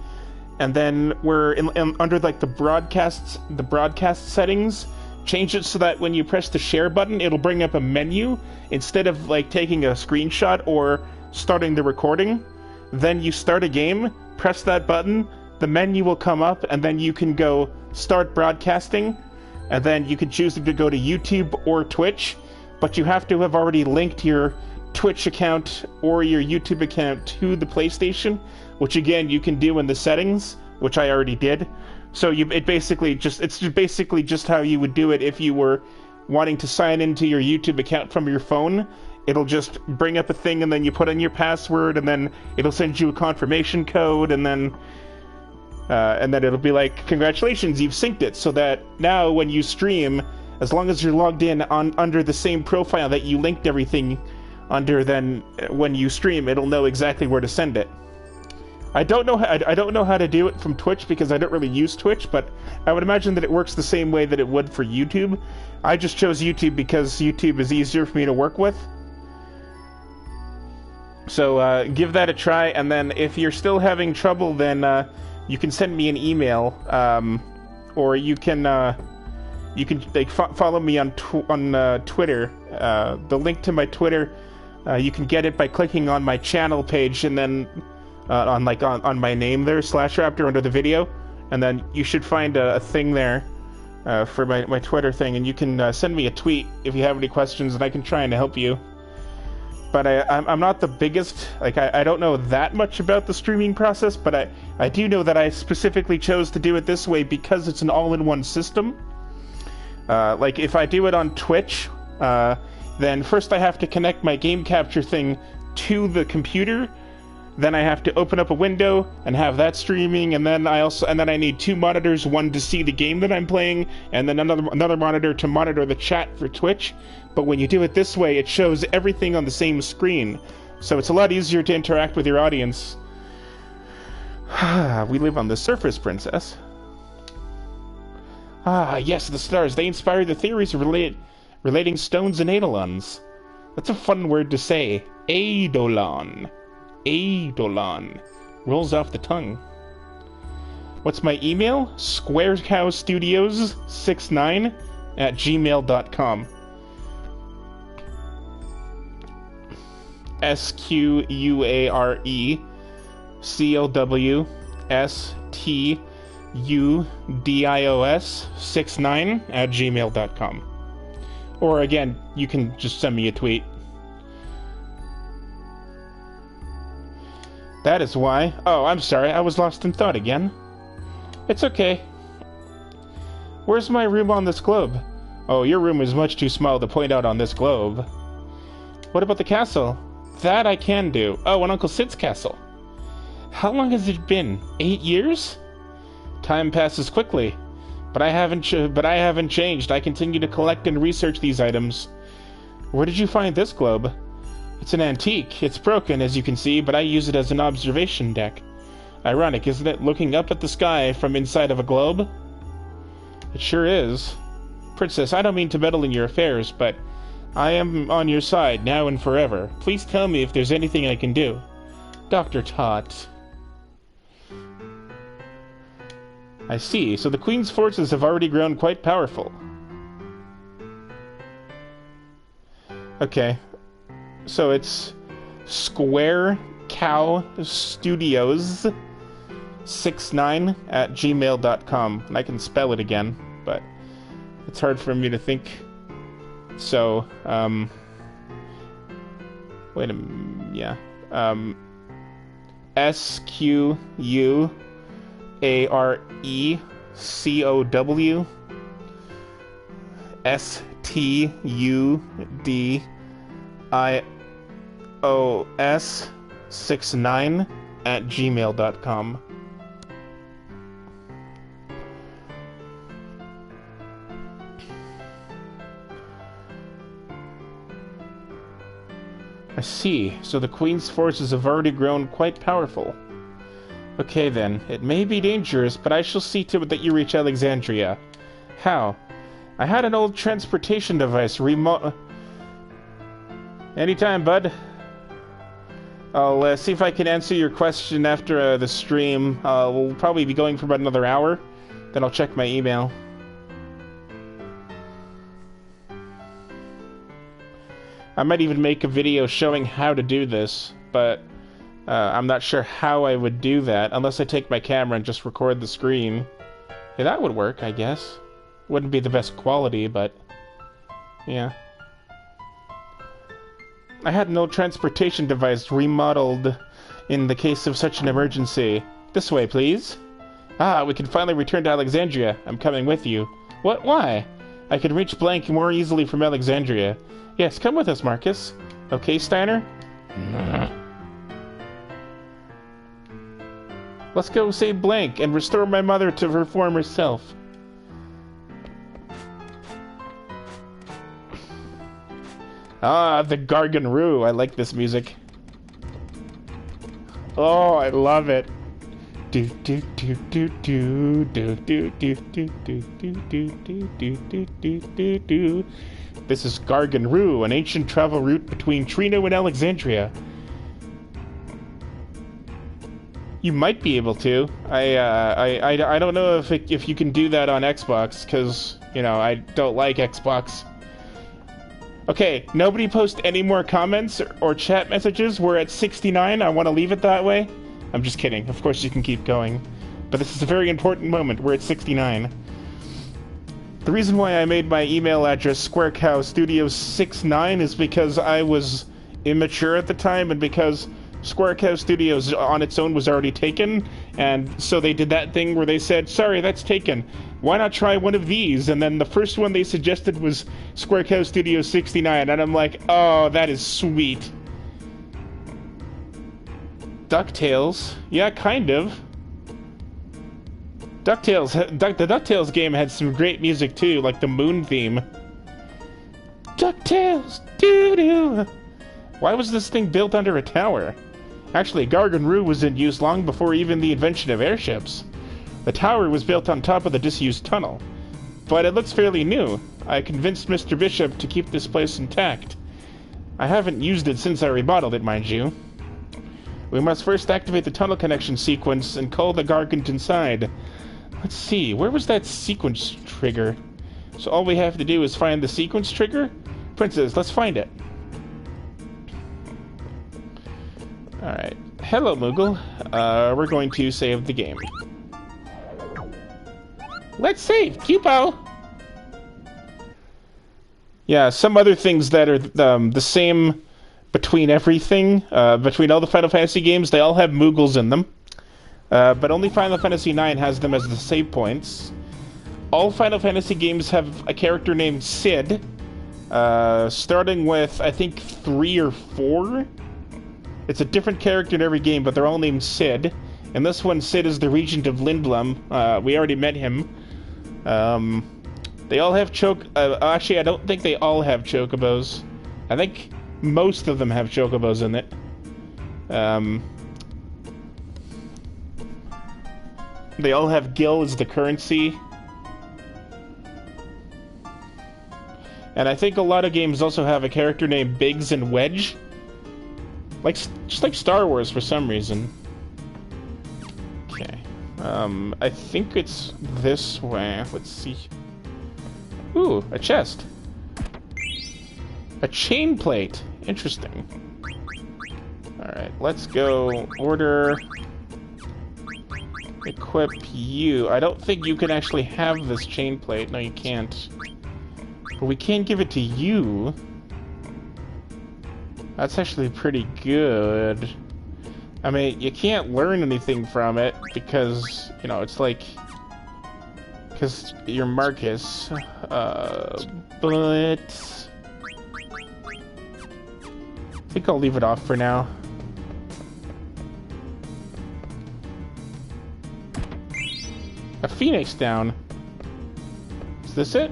and then we're under like the broadcast settings. Change it so that when you press the share button, it'll bring up a menu instead of like taking a screenshot or starting the recording. Then you start a game, press that button, the menu will come up, and then you can go start broadcasting, and then you can choose to go to YouTube or Twitch, but you have to have already linked your Twitch account or your YouTube account to the PlayStation, which again you can do in the settings, which I already did. So it's basically just how you would do it if you were wanting to sign into your YouTube account from your phone. It'll just bring up a thing, and then you put in your password, and then it'll send you a confirmation code, and then it'll be like, congratulations, you've synced it, so that now when you stream, as long as you're logged in under the same profile that you linked everything under, then when you stream, it'll know exactly where to send it. I don't know how to do it from Twitch because I don't really use Twitch, but I would imagine that it works the same way that it would for YouTube. I just chose YouTube because YouTube is easier for me to work with. So give that a try, and then if you're still having trouble, then you can send me an email, or you can like follow me on Twitter. The link to my Twitter, you can get it by clicking on my channel page, and then on my name there, /Raptor, under the video, and then you should find a thing there for my Twitter thing, and you can send me a tweet if you have any questions, and I can try and help you. But I'm not the biggest, like, I don't know that much about the streaming process, but I do know that I specifically chose to do it this way because it's an all-in-one system. Like, if I do it on Twitch, then first I have to connect my game capture thing to the computer, then I have to open up a window and have that streaming, and then I need two monitors, one to see the game that I'm playing, and then another monitor to monitor the chat for Twitch. But when you do it this way, it shows everything on the same screen, so it's a lot easier to interact with your audience. We live on the surface, Princess. Ah, yes, the stars. They inspired the theories relating stones and eidolons. That's a fun word to say. Eidolon. Eidolon. Rolls off the tongue. What's my email? squarecowstudios69@gmail.com. SQUARECWSTUDIOS69@gmail.com. Or again, you can just send me a tweet. That is why. Oh, I'm sorry, I was lost in thought again. It's okay. Where's my room on this globe? Oh, your room is much too small to point out on this globe. What about the castle? That I can do. Oh, and Uncle Sid's castle. How long has it been? 8 years? Time passes quickly. But I haven't changed. I continue to collect and research these items. Where did you find this globe? It's an antique. It's broken, as you can see, but I use it as an observation deck. Ironic, isn't it? Looking up at the sky from inside of a globe? It sure is. Princess, I don't mean to meddle in your affairs, but I am on your side now and forever. Please tell me if there's anything I can do. Dr. Tot. I see. So the Queen's forces have already grown quite powerful. Okay. So it's squarecowstudios69@gmail.com. And I can spell it again, but it's hard for me to think. So, wait a minute, yeah. SQUARECOWSTUDIOS studios69@gmail.com. I see. So the Queen's forces have already grown quite powerful. Okay then, it may be dangerous, but I shall see to it that you reach Alexandria. How? I had an old transportation device Anytime, bud. I'll see if I can answer your question after the stream. We'll probably be going for about another hour. Then I'll check my email. I might even make a video showing how to do this, but I'm not sure how I would do that, unless I take my camera and just record the screen. Yeah, that would work, I guess. Wouldn't be the best quality, but yeah. I had an old transportation device remodeled in the case of such an emergency. This way, please. Ah, we can finally return to Alexandria. I'm coming with you. What? Why? I can reach Blank more easily from Alexandria. Yes, come with us, Marcus. Okay, Steiner? Let's go save Blank and restore my mother to her former self. Ah, the Garganroo. I like this music. Oh, I love it. Do do do do do do do do do do do do do do do do do. This is Garganroo, an ancient travel route between Trino and Alexandria. You might be able to. I don't know if you can do that on Xbox, because, you know, I don't like Xbox. Okay, nobody post any more comments or chat messages. We're at 69. I want to leave it that way. I'm just kidding. Of course you can keep going. But this is a very important moment. We're at 69. The reason why I made my email address SquareCowStudios69 is because I was immature at the time, and because Square Cow Studios on its own was already taken, and so they did that thing where they said, sorry, that's taken. Why not try one of these? And then the first one they suggested was Square Cow Studios 69, and I'm like, oh, that is sweet. DuckTales? Yeah, kind of. DuckTales, the DuckTales game had some great music too, like the Moon theme. DuckTales, doo-doo. Why was this thing built under a tower? Actually, Garganroo was in use long before even the invention of airships. The tower was built on top of the disused tunnel. But it looks fairly new. I convinced Mr. Bishop to keep this place intact. I haven't used it since I remodeled it, mind you. We must first activate the tunnel connection sequence and call the Gargant inside. Let's see, where was that sequence trigger? So all we have to do is find the sequence trigger? Princess, let's find it. Alright. Hello, Moogle. We're going to save the game. Let's save! Cupo! Yeah, some other things that are the same between everything, between all the Final Fantasy games, they all have Moogles in them. But only Final Fantasy IX has them as the save points. All Final Fantasy games have a character named Cid, starting with, I think, 3 or 4. It's a different character in every game, but they're all named Cid. And this one, Cid is the Regent of Lindblum. We already met him. They all have actually, I don't think they all have chocobos. I think most of them have chocobos in it. They all have Gil as the currency. And I think a lot of games also have a character named Biggs and Wedge. Just like Star Wars for some reason. Okay. I think it's this way. Let's see. Ooh, a chest. A chain plate. Interesting. Alright, let's go order... Equip you. I don't think you can actually have this chain plate. No, you can't. But we can give it to you. That's actually pretty good. I mean, you can't learn anything from it because, you know, it's like... Because you're Marcus. But... I think I'll leave it off for now. A phoenix down. Is this it?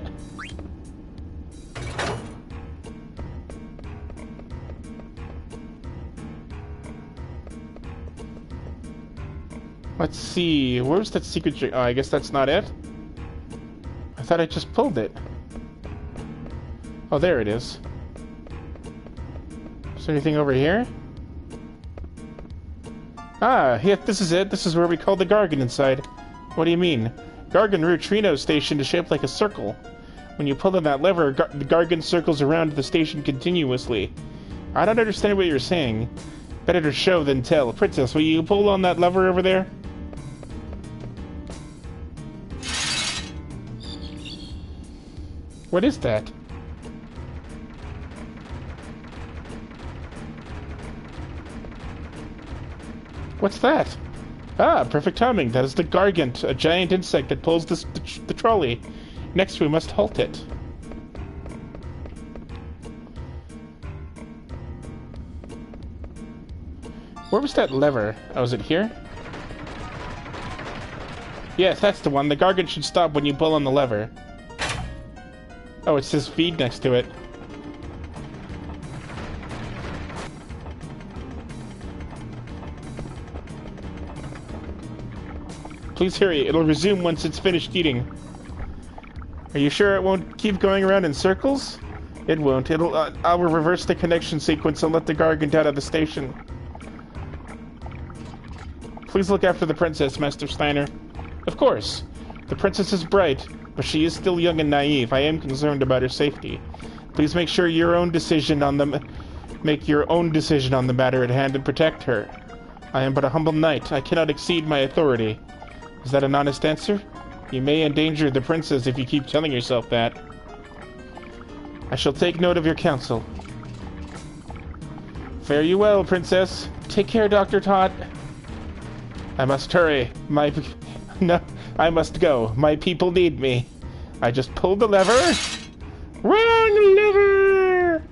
Let's see. Where's that secret drink? Oh, I guess that's not it. I thought I just pulled it. Oh, there it is. Is there anything over here? Ah, yeah, this is it. This is where we call the Gargan inside. What do you mean? Gargan Neutrino Station is shaped like a circle. When you pull on that lever, the Gargan circles around the station continuously. I don't understand what you're saying. Better to show than tell. Princess, will you pull on that lever over there? What is that? What's that? Ah, perfect timing. That is the Gargant, a giant insect that pulls the trolley. Next, we must halt it. Where was that lever? Oh, is it here? Yes, that's the one. The Gargant should stop when you pull on the lever. Oh, it says feed next to it. Please hurry. It'll resume once it's finished eating. Are you sure it won't keep going around in circles? It won't. I'll reverse the connection sequence and let the Gargant out of the station. Please look after the princess, Master Steiner. Of course. The princess is bright, but she is still young and naive. I am concerned about her safety. Please make your own decision on the matter at hand and protect her. I am but a humble knight. I cannot exceed my authority. Is that an honest answer? You may endanger the princess if you keep telling yourself that. I shall take note of your counsel. Fare you well, princess. Take care, Dr. Tot. I must hurry. No, I must go. My people need me. I just pulled the lever. Wrong lever!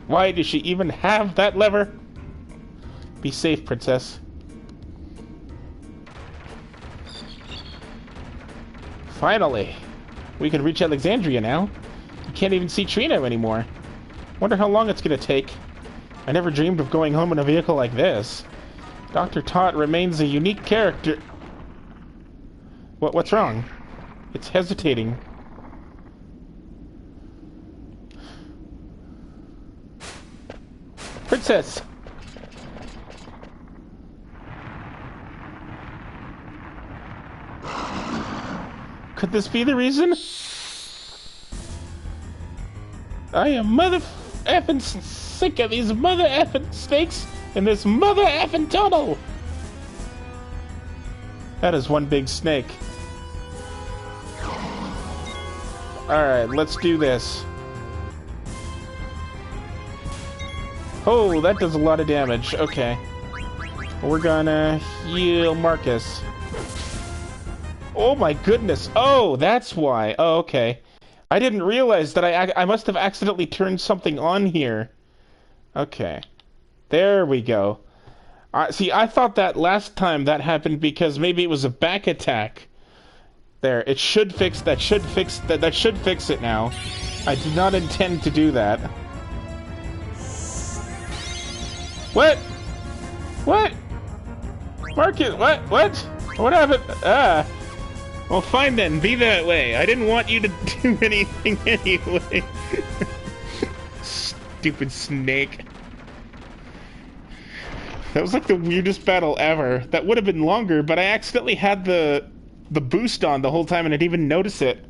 Why does she even have that lever? Be safe, princess. Finally! We can reach Alexandria now. You can't even see Trino anymore. Wonder how long it's gonna take. I never dreamed of going home in a vehicle like this. Dr. Tot remains a unique character. What's wrong? It's hesitating. Princess! Could this be the reason? I am mother-effing sick of these mother-effing snakes in this mother-effing tunnel! That is one big snake. Alright, let's do this. Oh, that does a lot of damage. Okay. We're gonna heal Marcus. Oh my goodness. Oh, that's why. Oh, okay. I didn't realize that I must have accidentally turned something on here. Okay. There we go. See, I thought that last time that happened because maybe it was a back attack. There, it should fix that. Should fix that. That should fix it now. I did not intend to do that. What? What? Marcus, what? What? What happened? Ah. Well, fine then. Be that way. I didn't want you to do anything anyway. Stupid snake. That was like the weirdest battle ever. That would have been longer, but I accidentally had the boost on the whole time and I didn't even notice it.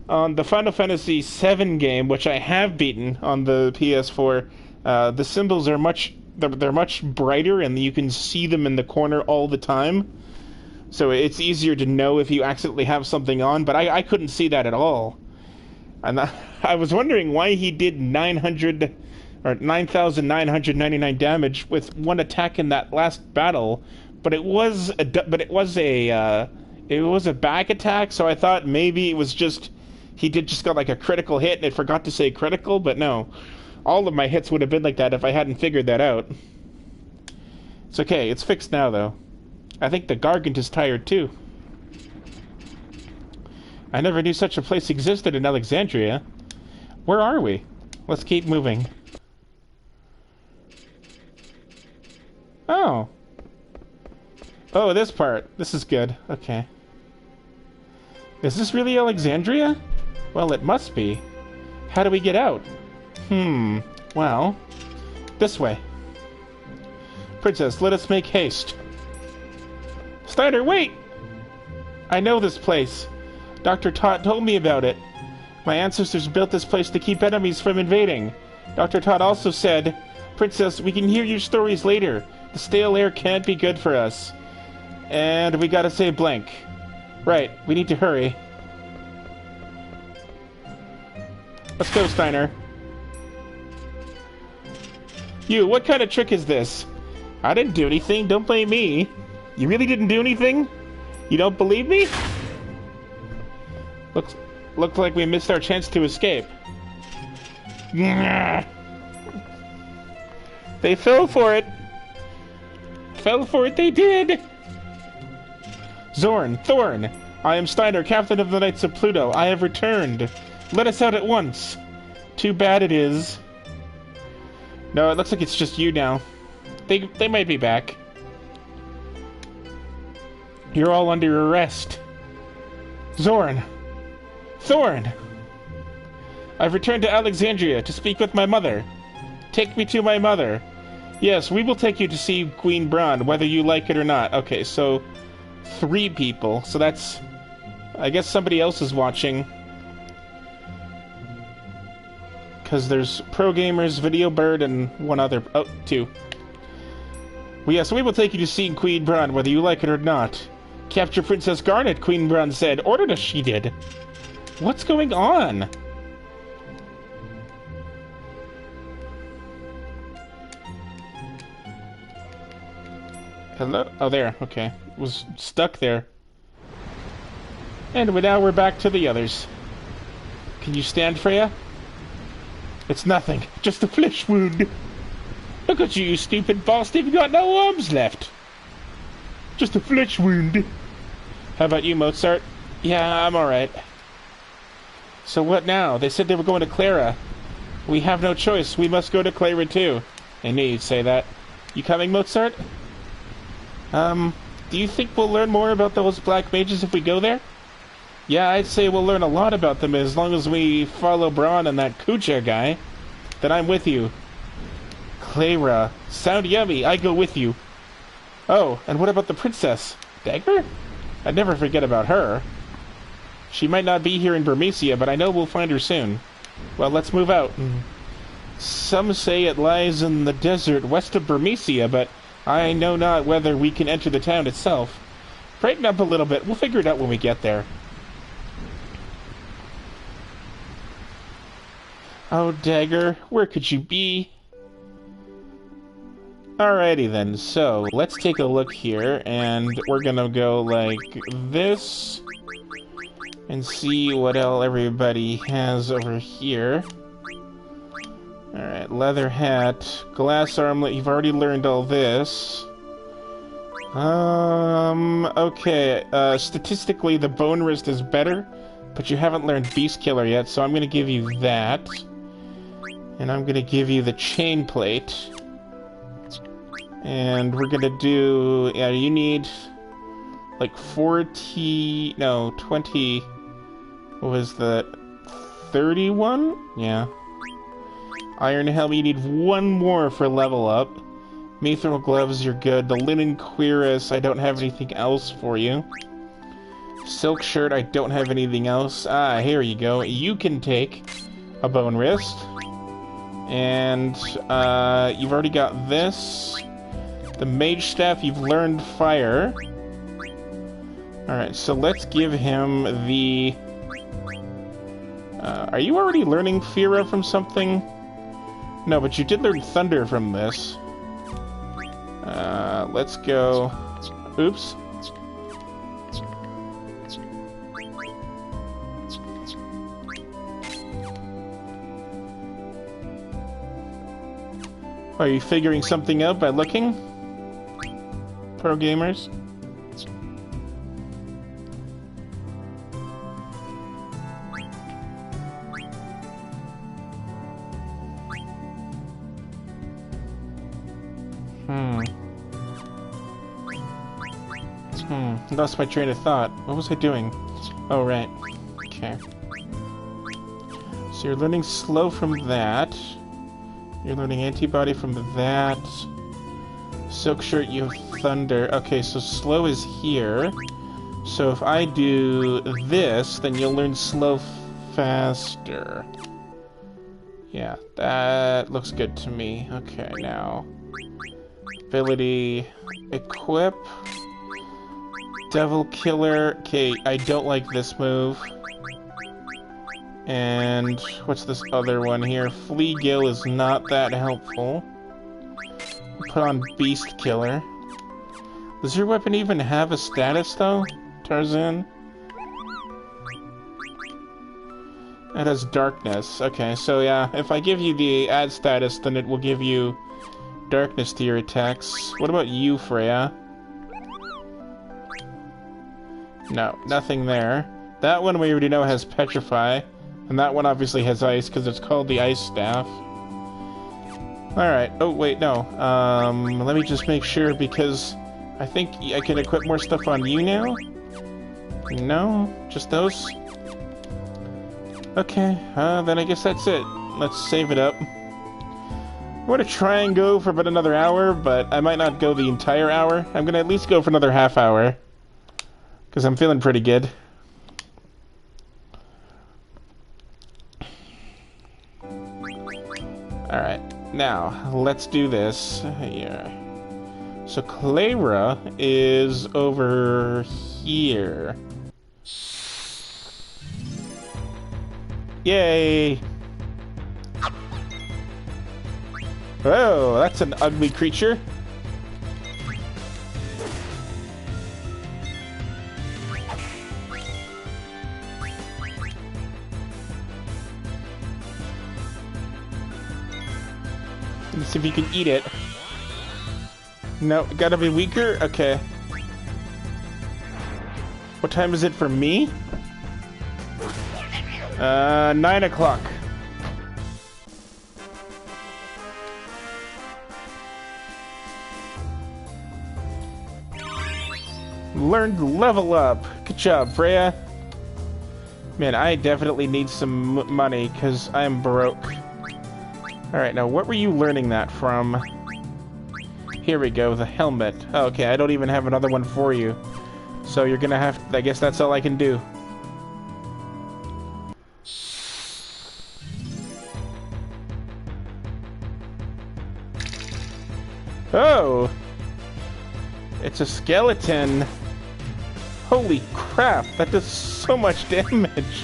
On the Final Fantasy VII game, which I have beaten on the PS4, the symbols are they're much brighter and you can see them in the corner all the time. So it's easier to know if you accidentally have something on, but I couldn't see that at all. And I was wondering why he did 9,999 damage with one attack in that last battle, but it was a back attack, so I thought maybe it was just he just got like a critical hit and it forgot to say critical, but no. All of my hits would have been like that if I hadn't figured that out. It's okay, it's fixed now though. I think the Gargant is tired too. I never knew such a place existed in Alexandria. Where are we? Let's keep moving. Oh. Oh, this part. This is good. Okay. Is this really Alexandria? Well, it must be. How do we get out? Well, this way. Princess, let us make haste. Steiner, wait! I know this place. Dr. Todd told me about it. My ancestors built this place to keep enemies from invading. Dr. Todd also said, Princess, we can hear your stories later. The stale air can't be good for us. And we gotta save Blank. Right, we need to hurry. Let's go, Steiner. You, what kind of trick is this? I didn't do anything, don't blame me. You really didn't do anything? You don't believe me? Looks like we missed our chance to escape. They fell for it. Fell for it, they did. Zorn, Thorn, I am Steiner, captain of the Knights of Pluto. I have returned. Let us out at once. Too bad it is. No, it looks like it's just you now. They might be back. You're all under arrest. Zorn! Thorn! I've returned to Alexandria to speak with my mother. Take me to my mother. Yes, we will take you to see Queen Brahne, whether you like it or not. Okay, so 3 people. So that's... I guess somebody else is watching. Because there's Pro Gamers, Video Bird, and one other... Oh, 2. Well, yes, we will take you to see Queen Brahne, whether you like it or not. Capture Princess Garnet, Queen Brahne said. Ordered as she did. What's going on? Hello? Oh, there. Okay. Was stuck there. And now we're back to the others. Can you stand, Freya? It's nothing. Just a flesh wound. Look at you, you stupid bastard. You've got no arms left. Just a flesh wound. How about you, Mozart? Yeah, I'm alright. So what now? They said they were going to Clara. We have no choice. We must go to Clara too. I knew you'd say that. You coming, Mozart? Do you think we'll learn more about those black mages if we go there? Yeah, I'd say we'll learn a lot about them as long as we follow Braun and that Kucha guy. Then I'm with you. Clara. Sound yummy. I go with you. Oh, and what about the princess? Dagger? I'd never forget about her. She might not be here in Burmecia, but I know we'll find her soon. Well, let's move out. Some say it lies in the desert west of Burmecia, but I know not whether we can enter the town itself. Brighten up a little bit. We'll figure it out when we get there. Oh, Dagger, where could you be? Alrighty then, so let's take a look here, and we're gonna go like this, and see what else everybody has over here. Alright, leather hat, glass armlet, you've already learned all this. Okay, statistically the bone wrist is better, but you haven't learned Beast Killer yet, so I'm gonna give you that. And I'm gonna give you the chain plate. And we're gonna do... Yeah, you need... like 40... No, 20... What was that? 31? Yeah. Iron Helm, you need 1 more for level up. Mithril Gloves, you're good. The Linen Cuirass, I don't have anything else for you. Silk Shirt, I don't have anything else. Ah, here you go. You can take a Bone Wrist. And, you've already got this. The Mage Staff, you've learned Fire. Alright, so let's give him the... are you already learning Fira from something? No, but you did learn Thunder from this. Let's go... Oops. Are you figuring something out by looking? Pro Gamers? Lost my train of thought. What was I doing? Oh, right. Okay. So you're learning slow from that. You're learning antibody from that. Silk shirt, you have thunder. Okay, so slow is here. So if I do this, then you'll learn slow faster. Yeah, that looks good to me. Okay, now. Ability, equip. Devil Killer. Okay, I don't like this move. And what's this other one here? Flea Gill is not that helpful. Put on Beast Killer. Does your weapon even have a status, though, Tarzan? It has darkness. Okay, so yeah, if I give you the add status, then it will give you darkness to your attacks. What about you, Freya? No, nothing there. That one we already know has Petrify. And that one obviously has Ice, because it's called the Ice Staff. Alright, oh wait, no. Let me just make sure, because I think I can equip more stuff on you now? No? Just those? Okay, then I guess that's it. Let's save it up. I'm gonna try and go for about another hour, but I might not go the entire hour. I'm gonna at least go for another half hour. Because I'm feeling pretty good. Alright, now, let's do this. Here. So Clara is over here. Yay! Oh, that's an ugly creature. Let's see if you can eat it. No, gotta be weaker? Okay. What time is it for me? 9 o'clock. Learned to level up. Good job, Freya. Man, I definitely need some money, because I'm broke. Alright, now what were you learning that from? Here we go, the helmet. Oh, okay, I don't even have another one for you. So you're gonna have... I guess that's all I can do. Oh! It's a skeleton. Holy crap, that does so much damage.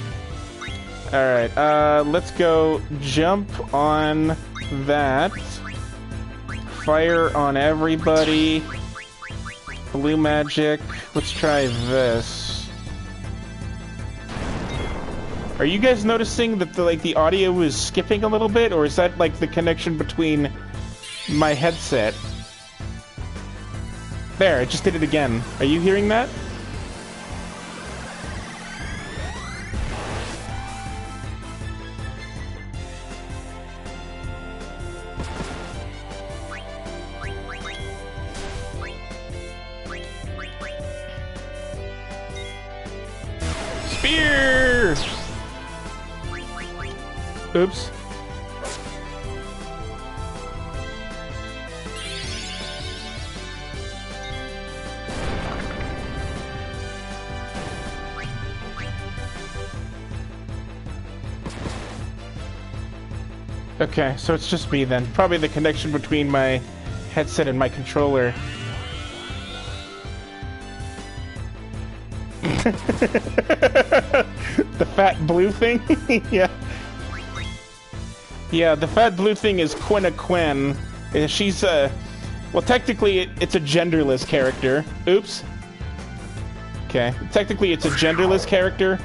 Alright, let's go jump on that. Fire on everybody. Blue magic. Let's try this. Are you guys noticing that the audio is skipping a little bit, or is that like the connection between my headset? There, I just did it again. Are you hearing that? Spear! Oops. Okay, so it's just me then. Probably the connection between my headset and my controller. The fat blue thing? Yeah. Yeah, the fat blue thing is Quina Quen. She's, well, technically, it's a genderless character. Oops. Okay. Technically, it's a genderless character,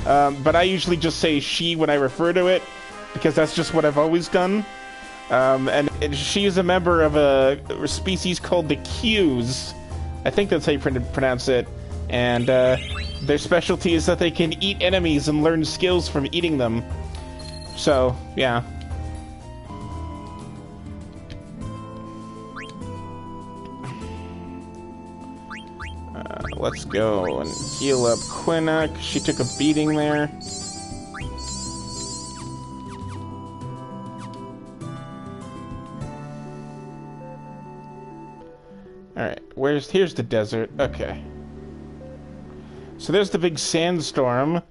but I usually just say she when I refer to it, because that's just what I've always done. And she is a member of a species called the Qs. I think that's how you pronounce it. And their specialty is that they can eat enemies and learn skills from eating them. So, yeah. Let's go and heal up Quina, 'cause she took a beating there. Alright, here's the desert. Okay. So there's the big sandstorm.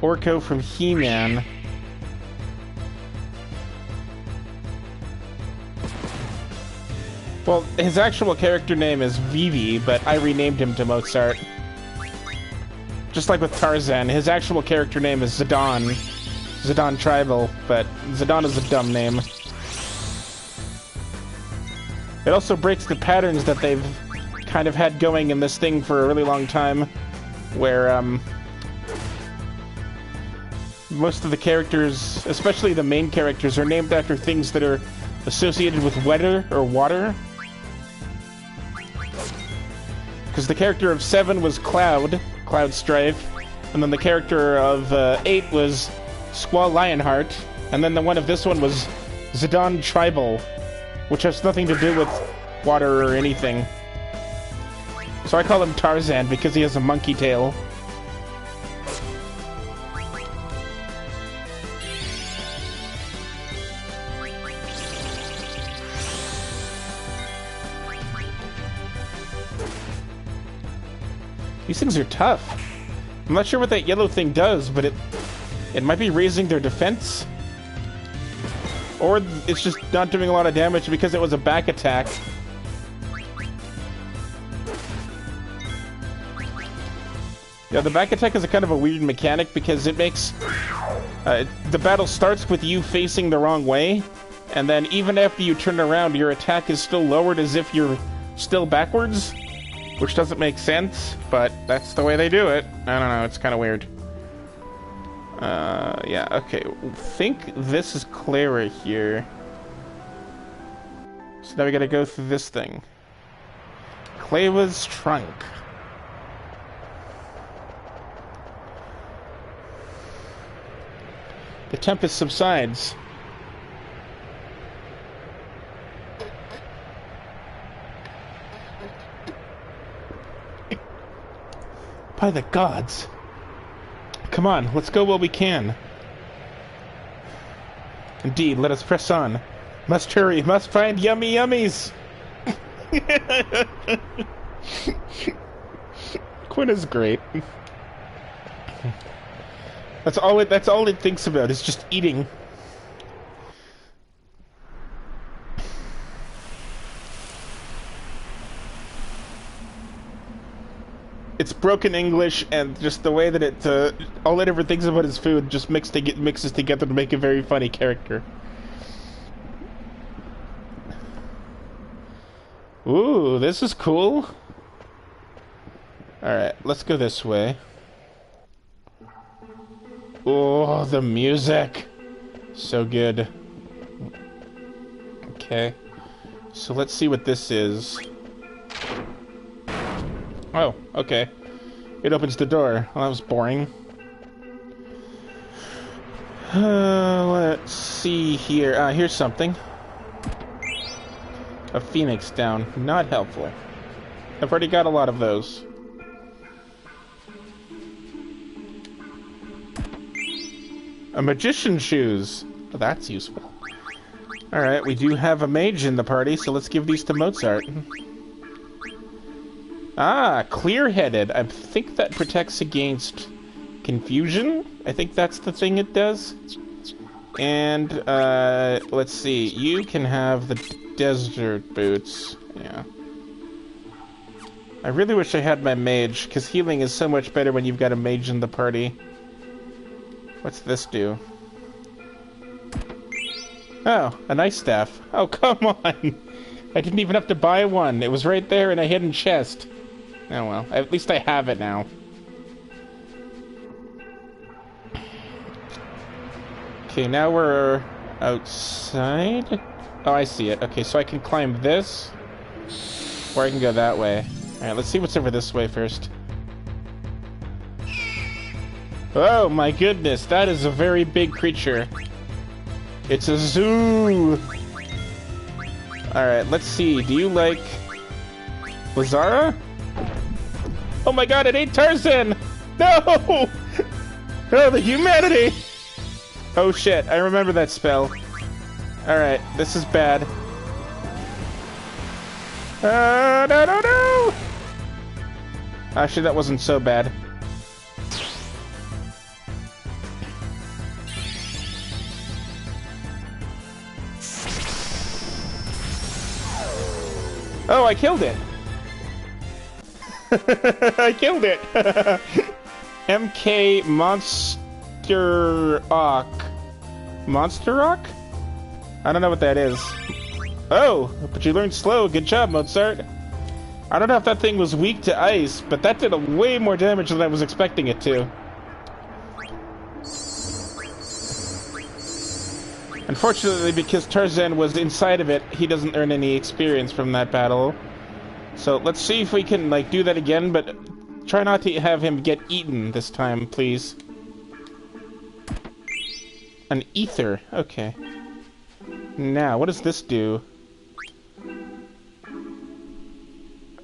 Orko from He-Man. Well, his actual character name is Vivi, but I renamed him to Mozart. Just like with Tarzan, his actual character name is Zidane. Zidane Tribal, but Zidane is a dumb name. It also breaks the patterns that they've kind of had going in this thing for a really long time, where, most of the characters, especially the main characters, are named after things that are associated with weather or water. Because the character of 7 was Cloud Strife, and then the character of 8 was Squall Lionheart, and then the one of this one was Zidane Tribal, which has nothing to do with water or anything. So I call him Tarzan because he has a monkey tail. These things are tough. I'm not sure what that yellow thing does, but it might be raising their defense. Or it's just not doing a lot of damage because it was a back attack. Yeah, the back attack is a kind of a weird mechanic because it makes... the battle starts with you facing the wrong way, and then even after you turn around, your attack is still lowered as if you're still backwards. Which doesn't make sense, but that's the way they do it. I don't know, it's kind of weird. Yeah, okay. I think this is Clara here. So now we gotta go through this thing. Clava's trunk. The tempest subsides. By the gods. Come on, let's go while we can. Indeed, let us press on. Must hurry, must find yummy yummies! Quinn is great. That's all it thinks about, is just eating. It's broken English, and just the way that it, all it ever thinks about is food, just mixes together to make a very funny character. Ooh, this is cool. Alright, let's go this way. Oh, the music! So good. Okay. So let's see what this is. Oh, okay. It opens the door. Well, that was boring. Let's see here. Here's something. A phoenix down. Not helpful. I've already got a lot of those. A magician's shoes. Oh, that's useful. Alright, we do have a mage in the party, so let's give these to Mozart. Ah, clear-headed. I think that protects against confusion. I think that's the thing it does. And, let's see. You can have the desert boots. Yeah. I really wish I had my mage, because healing is so much better when you've got a mage in the party. What's this do? Oh, a nice staff. Oh, come on! I didn't even have to buy one. It was right there in a hidden chest. Oh well, at least I have it now. Okay, now we're outside. Oh, I see it. Okay, so I can climb this, or I can go that way. Alright, let's see what's over this way first. Oh my goodness, that is a very big creature. It's a zoo! Alright, let's see. Do you like Lazara? Oh my god, it ate Tarzan! No! Oh, the humanity! Oh shit, I remember that spell. Alright, this is bad. No! Actually, that wasn't so bad. Oh, I killed it! I killed it! MK Monster Rock. Monster Rock? I don't know what that is. Oh, but you learned slow. Good job, Mozart. I don't know if that thing was weak to ice, but that did way more damage than I was expecting it to. Unfortunately, because Tarzan was inside of it, he doesn't earn any experience from that battle. So let's see if we can, like, do that again, but try not to have him get eaten this time, please. An ether. Okay. Now, what does this do?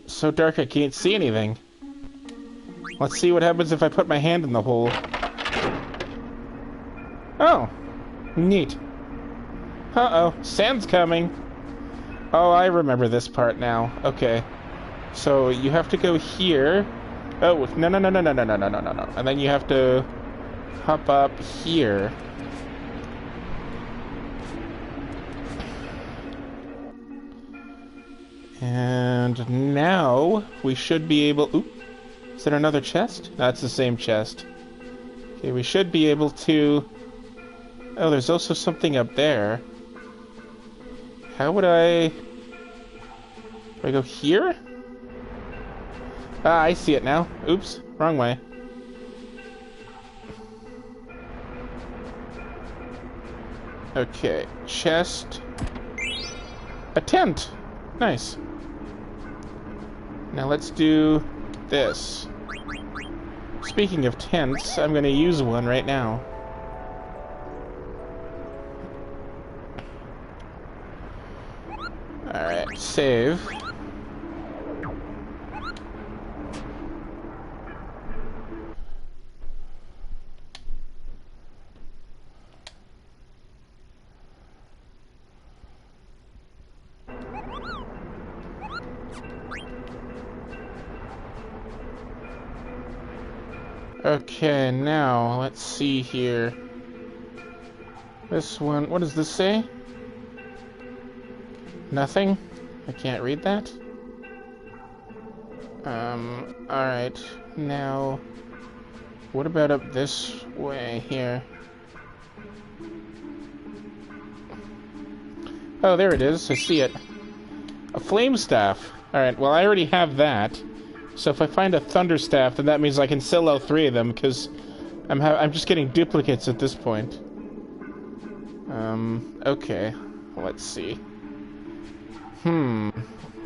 So dark I can't see anything. Let's see what happens if I put my hand in the hole. Oh. Neat. Uh-oh. Sand's coming. Oh, I remember this part now. Okay. So, you have to go here. Oh, no. And then you have to hop up here. And now we should be able... Oop. Is there another chest? That's the same chest. Okay, we should be able to... Oh, there's also something up there. How would I... Do I go here? Ah, I see it now. Oops, wrong way. Okay, chest. A tent! Nice. Now let's do this. Speaking of tents, I'm gonna use one right now. Alright, save. Okay, now, let's see here. This one, what does this say? Nothing? I can't read that? Alright. Now, what about up this way here? Oh, there it is. I see it. A flame staff. Alright, well, I already have that. So if I find a thunder staff, then that means I can sell all three of them, because I'm just getting duplicates at this point. Okay. Let's see.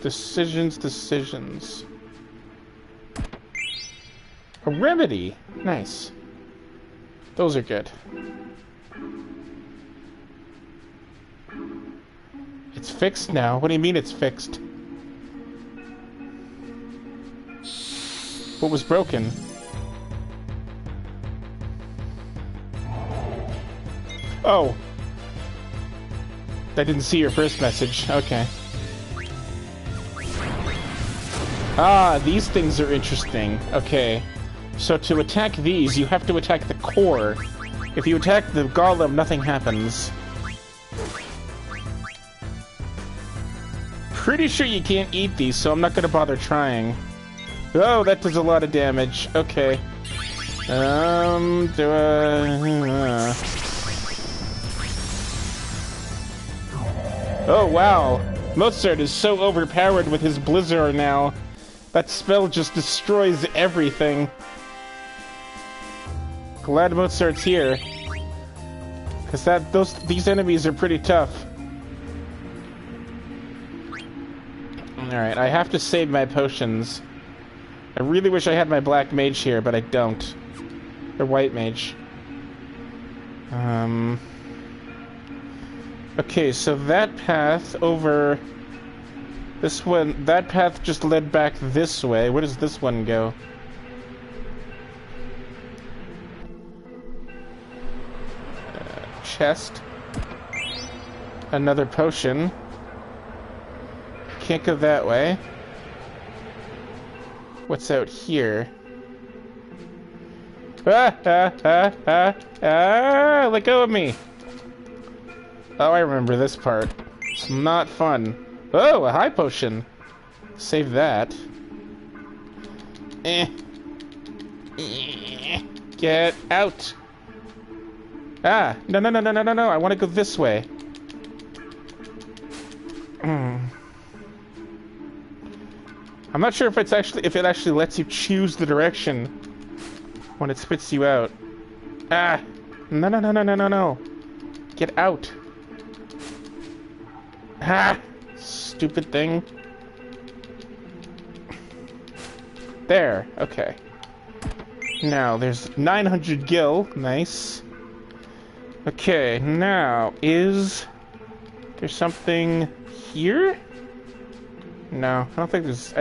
Decisions. A remedy! Nice. Those are good. It's fixed now? What do you mean it's fixed? What was broken? Oh. I didn't see your first message. Okay. Ah, these things are interesting. Okay. So to attack these, you have to attack the core. If you attack the golem, nothing happens. Pretty sure you can't eat these, so I'm not gonna bother trying. Oh, that does a lot of damage. Okay. Oh, wow. Mozart is so overpowered with his Blizzard now. That spell just destroys everything. Glad Mozart's here. Because these enemies are pretty tough. Alright, I have to save my potions. I really wish I had my black mage here, but I don't. Or white mage. Okay, so that path over This one, that path just led back this way. Where does this one go? Chest. Another potion. Can't go that way. What's out here? Let go of me! Oh, I remember this part. It's not fun. Oh, a high potion. Save that. Get out! Ah! No, no, no, no, no, no, no! I want to go this way. I'm not sure if it actually lets you choose the direction when it spits you out. Ah! No, no, no, no, no, no, no! Get out! Ah! Stupid thing. There. Okay. Now, there's 900 gil. Nice. Okay, now, is there something here? No, I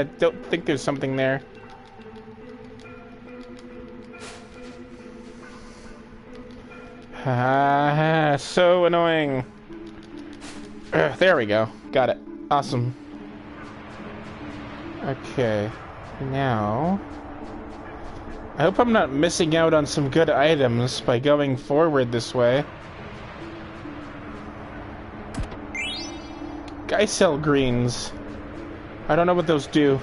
don't think there's something there. Ah, so annoying. There we go. Got it. Awesome. Okay. Now, I hope I'm not missing out on some good items by going forward this way. Geisel greens. I don't know what those do.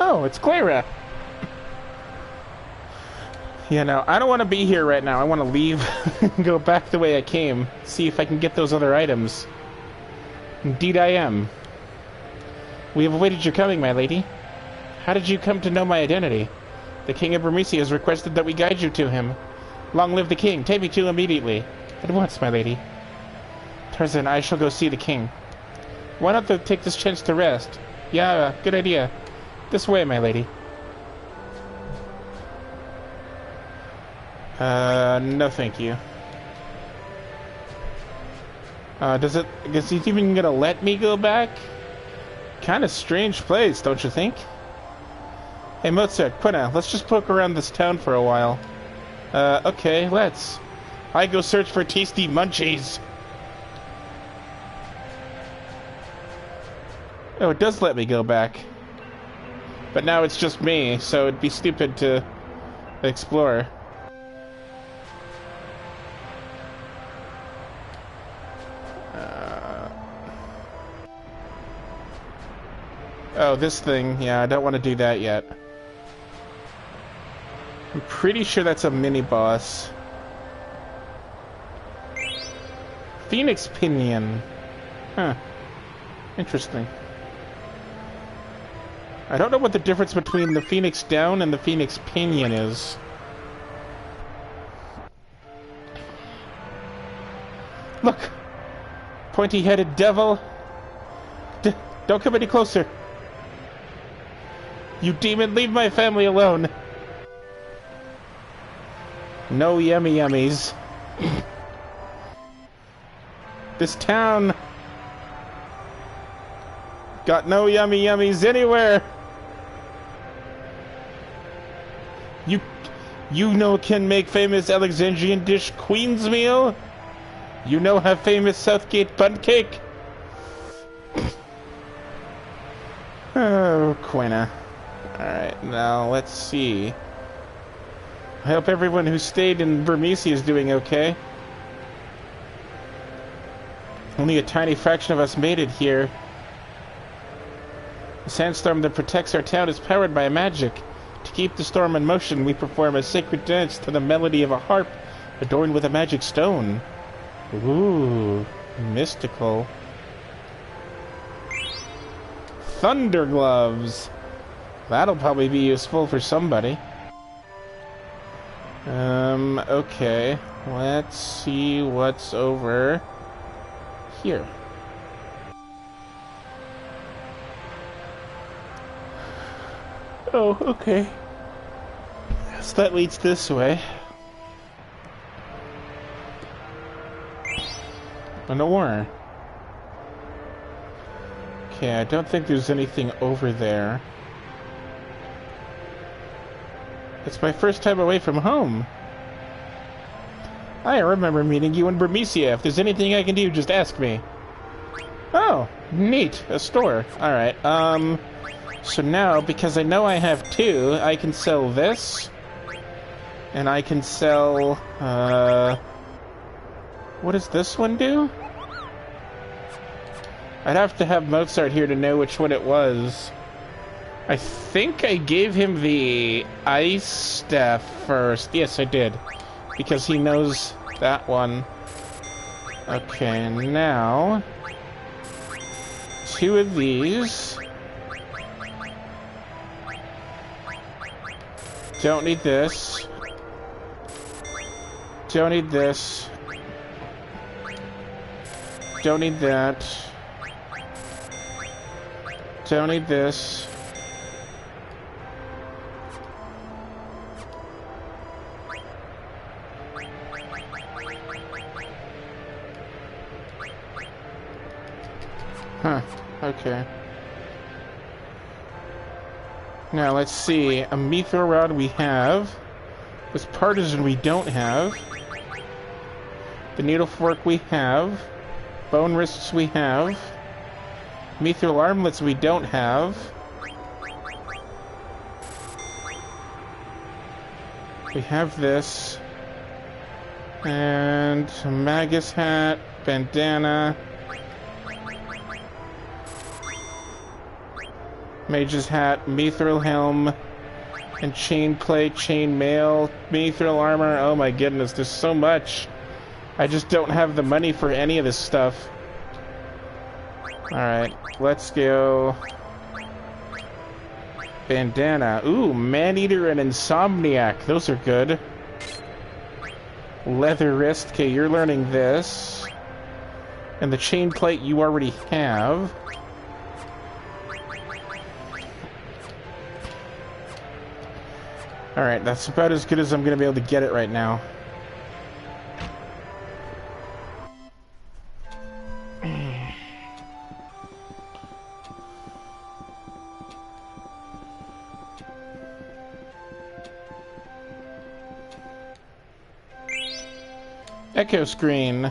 Oh, it's Clara. Yeah, no, I don't want to be here right now. I want to leave and go back the way I came. See if I can get those other items. Indeed I am. We have awaited your coming, my lady. How did you come to know my identity? The King of Burmecia has requested that we guide you to him. Long live the King. Take me to him immediately. At once, my lady. Tarzan, I shall go see the King. Why not take this chance to rest? Yeah, good idea. This way, my lady. No thank you. Is he even gonna let me go back? Kind of strange place, don't you think? Hey, Mozart, Quina, let's just poke around this town for a while. Okay, let's. I go search for tasty munchies. Oh, it does let me go back. But now it's just me, so it'd be stupid to explore. Oh, this thing. Yeah, I don't want to do that yet. I'm pretty sure that's a mini-boss. Phoenix Pinion. Huh. Interesting. I don't know what the difference between the Phoenix Down and the Phoenix Pinion is. Look! Pointy-headed devil! Don't come any closer! You demon, leave my family alone! No yummy yummies. This town got no yummy yummies anywhere! You know can make famous Alexandrian dish Queen's Meal? You know have famous Southgate Bun Cake? Oh, Quina. Alright, now let's see. I hope everyone who stayed in Burmecia is doing okay. Only a tiny fraction of us made it here. The sandstorm that protects our town is powered by magic. To keep the storm in motion, we perform a sacred dance to the melody of a harp adorned with a magic stone. Ooh, mystical. Thunder gloves. That'll probably be useful for somebody. Okay. Let's see what's over here. Oh, okay. So that leads this way. An door. Okay, I don't think there's anything over there. It's my first time away from home. I remember meeting you in Burmecia. If there's anything I can do, just ask me. Oh, neat. A store. Alright, so now, because I know I have two, I can sell this. And I can sell, what does this one do? I'd have to have Mozart here to know which one it was. I think I gave him the ice staff first. Yes, I did. Because he knows that one. Okay, now... two of these. Don't need this. Don't need this. Don't need that. Don't need this. Huh, okay. Now let's see, a Mithril Rod we have. This Partisan we don't have. The Needle Fork we have. Bone Wrists we have. Mithril Armlets we don't have. We have this. And a Magus Hat, Bandana. Mage's Hat, Mithril Helm, and Chain Plate, Chain Mail, Mithril Armor. Oh my goodness, there's so much. I just don't have the money for any of this stuff. Alright, let's go. Bandana. Ooh, Maneater and Insomniac. Those are good. Leather Wrist. Okay, you're learning this. And the Chain Plate you already have. Alright, that's about as good as I'm going to be able to get it right now. Echo screen.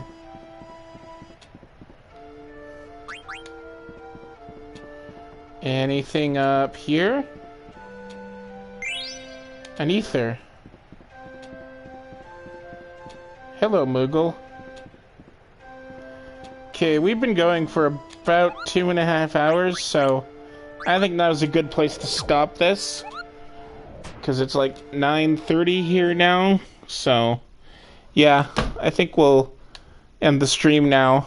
Anything up here? An ether. Hello, Moogle. Okay, we've been going for about 2.5 hours, so I think that was a good place to stop this. Because it's like 9:30 here now, so yeah, I think we'll end the stream now.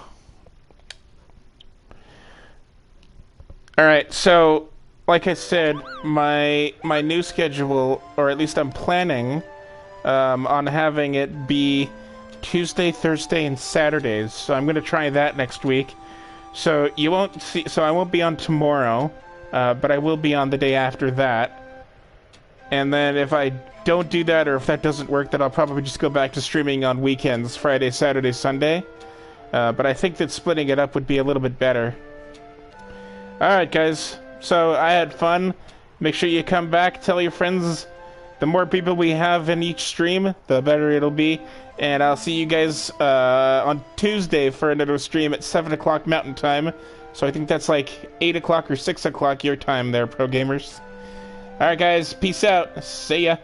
Alright, so like I said, my new schedule, or at least I'm planning on having it be Tuesday, Thursday, and Saturdays. So I'm going to try that next week. So you won't see. So I won't be on tomorrow, but I will be on the day after that. And then if I don't do that, or if that doesn't work, then I'll probably just go back to streaming on weekends, Friday, Saturday, Sunday. But I think that splitting it up would be a little bit better. All right, guys. So I had fun. Make sure you come back, tell your friends. The more people we have in each stream, the better it'll be. And I'll see you guys on Tuesday for another stream at 7 o'clock Mountain Time. So I think that's like 8 o'clock or 6 o'clock your time there, pro gamers. Alright guys, peace out. See ya.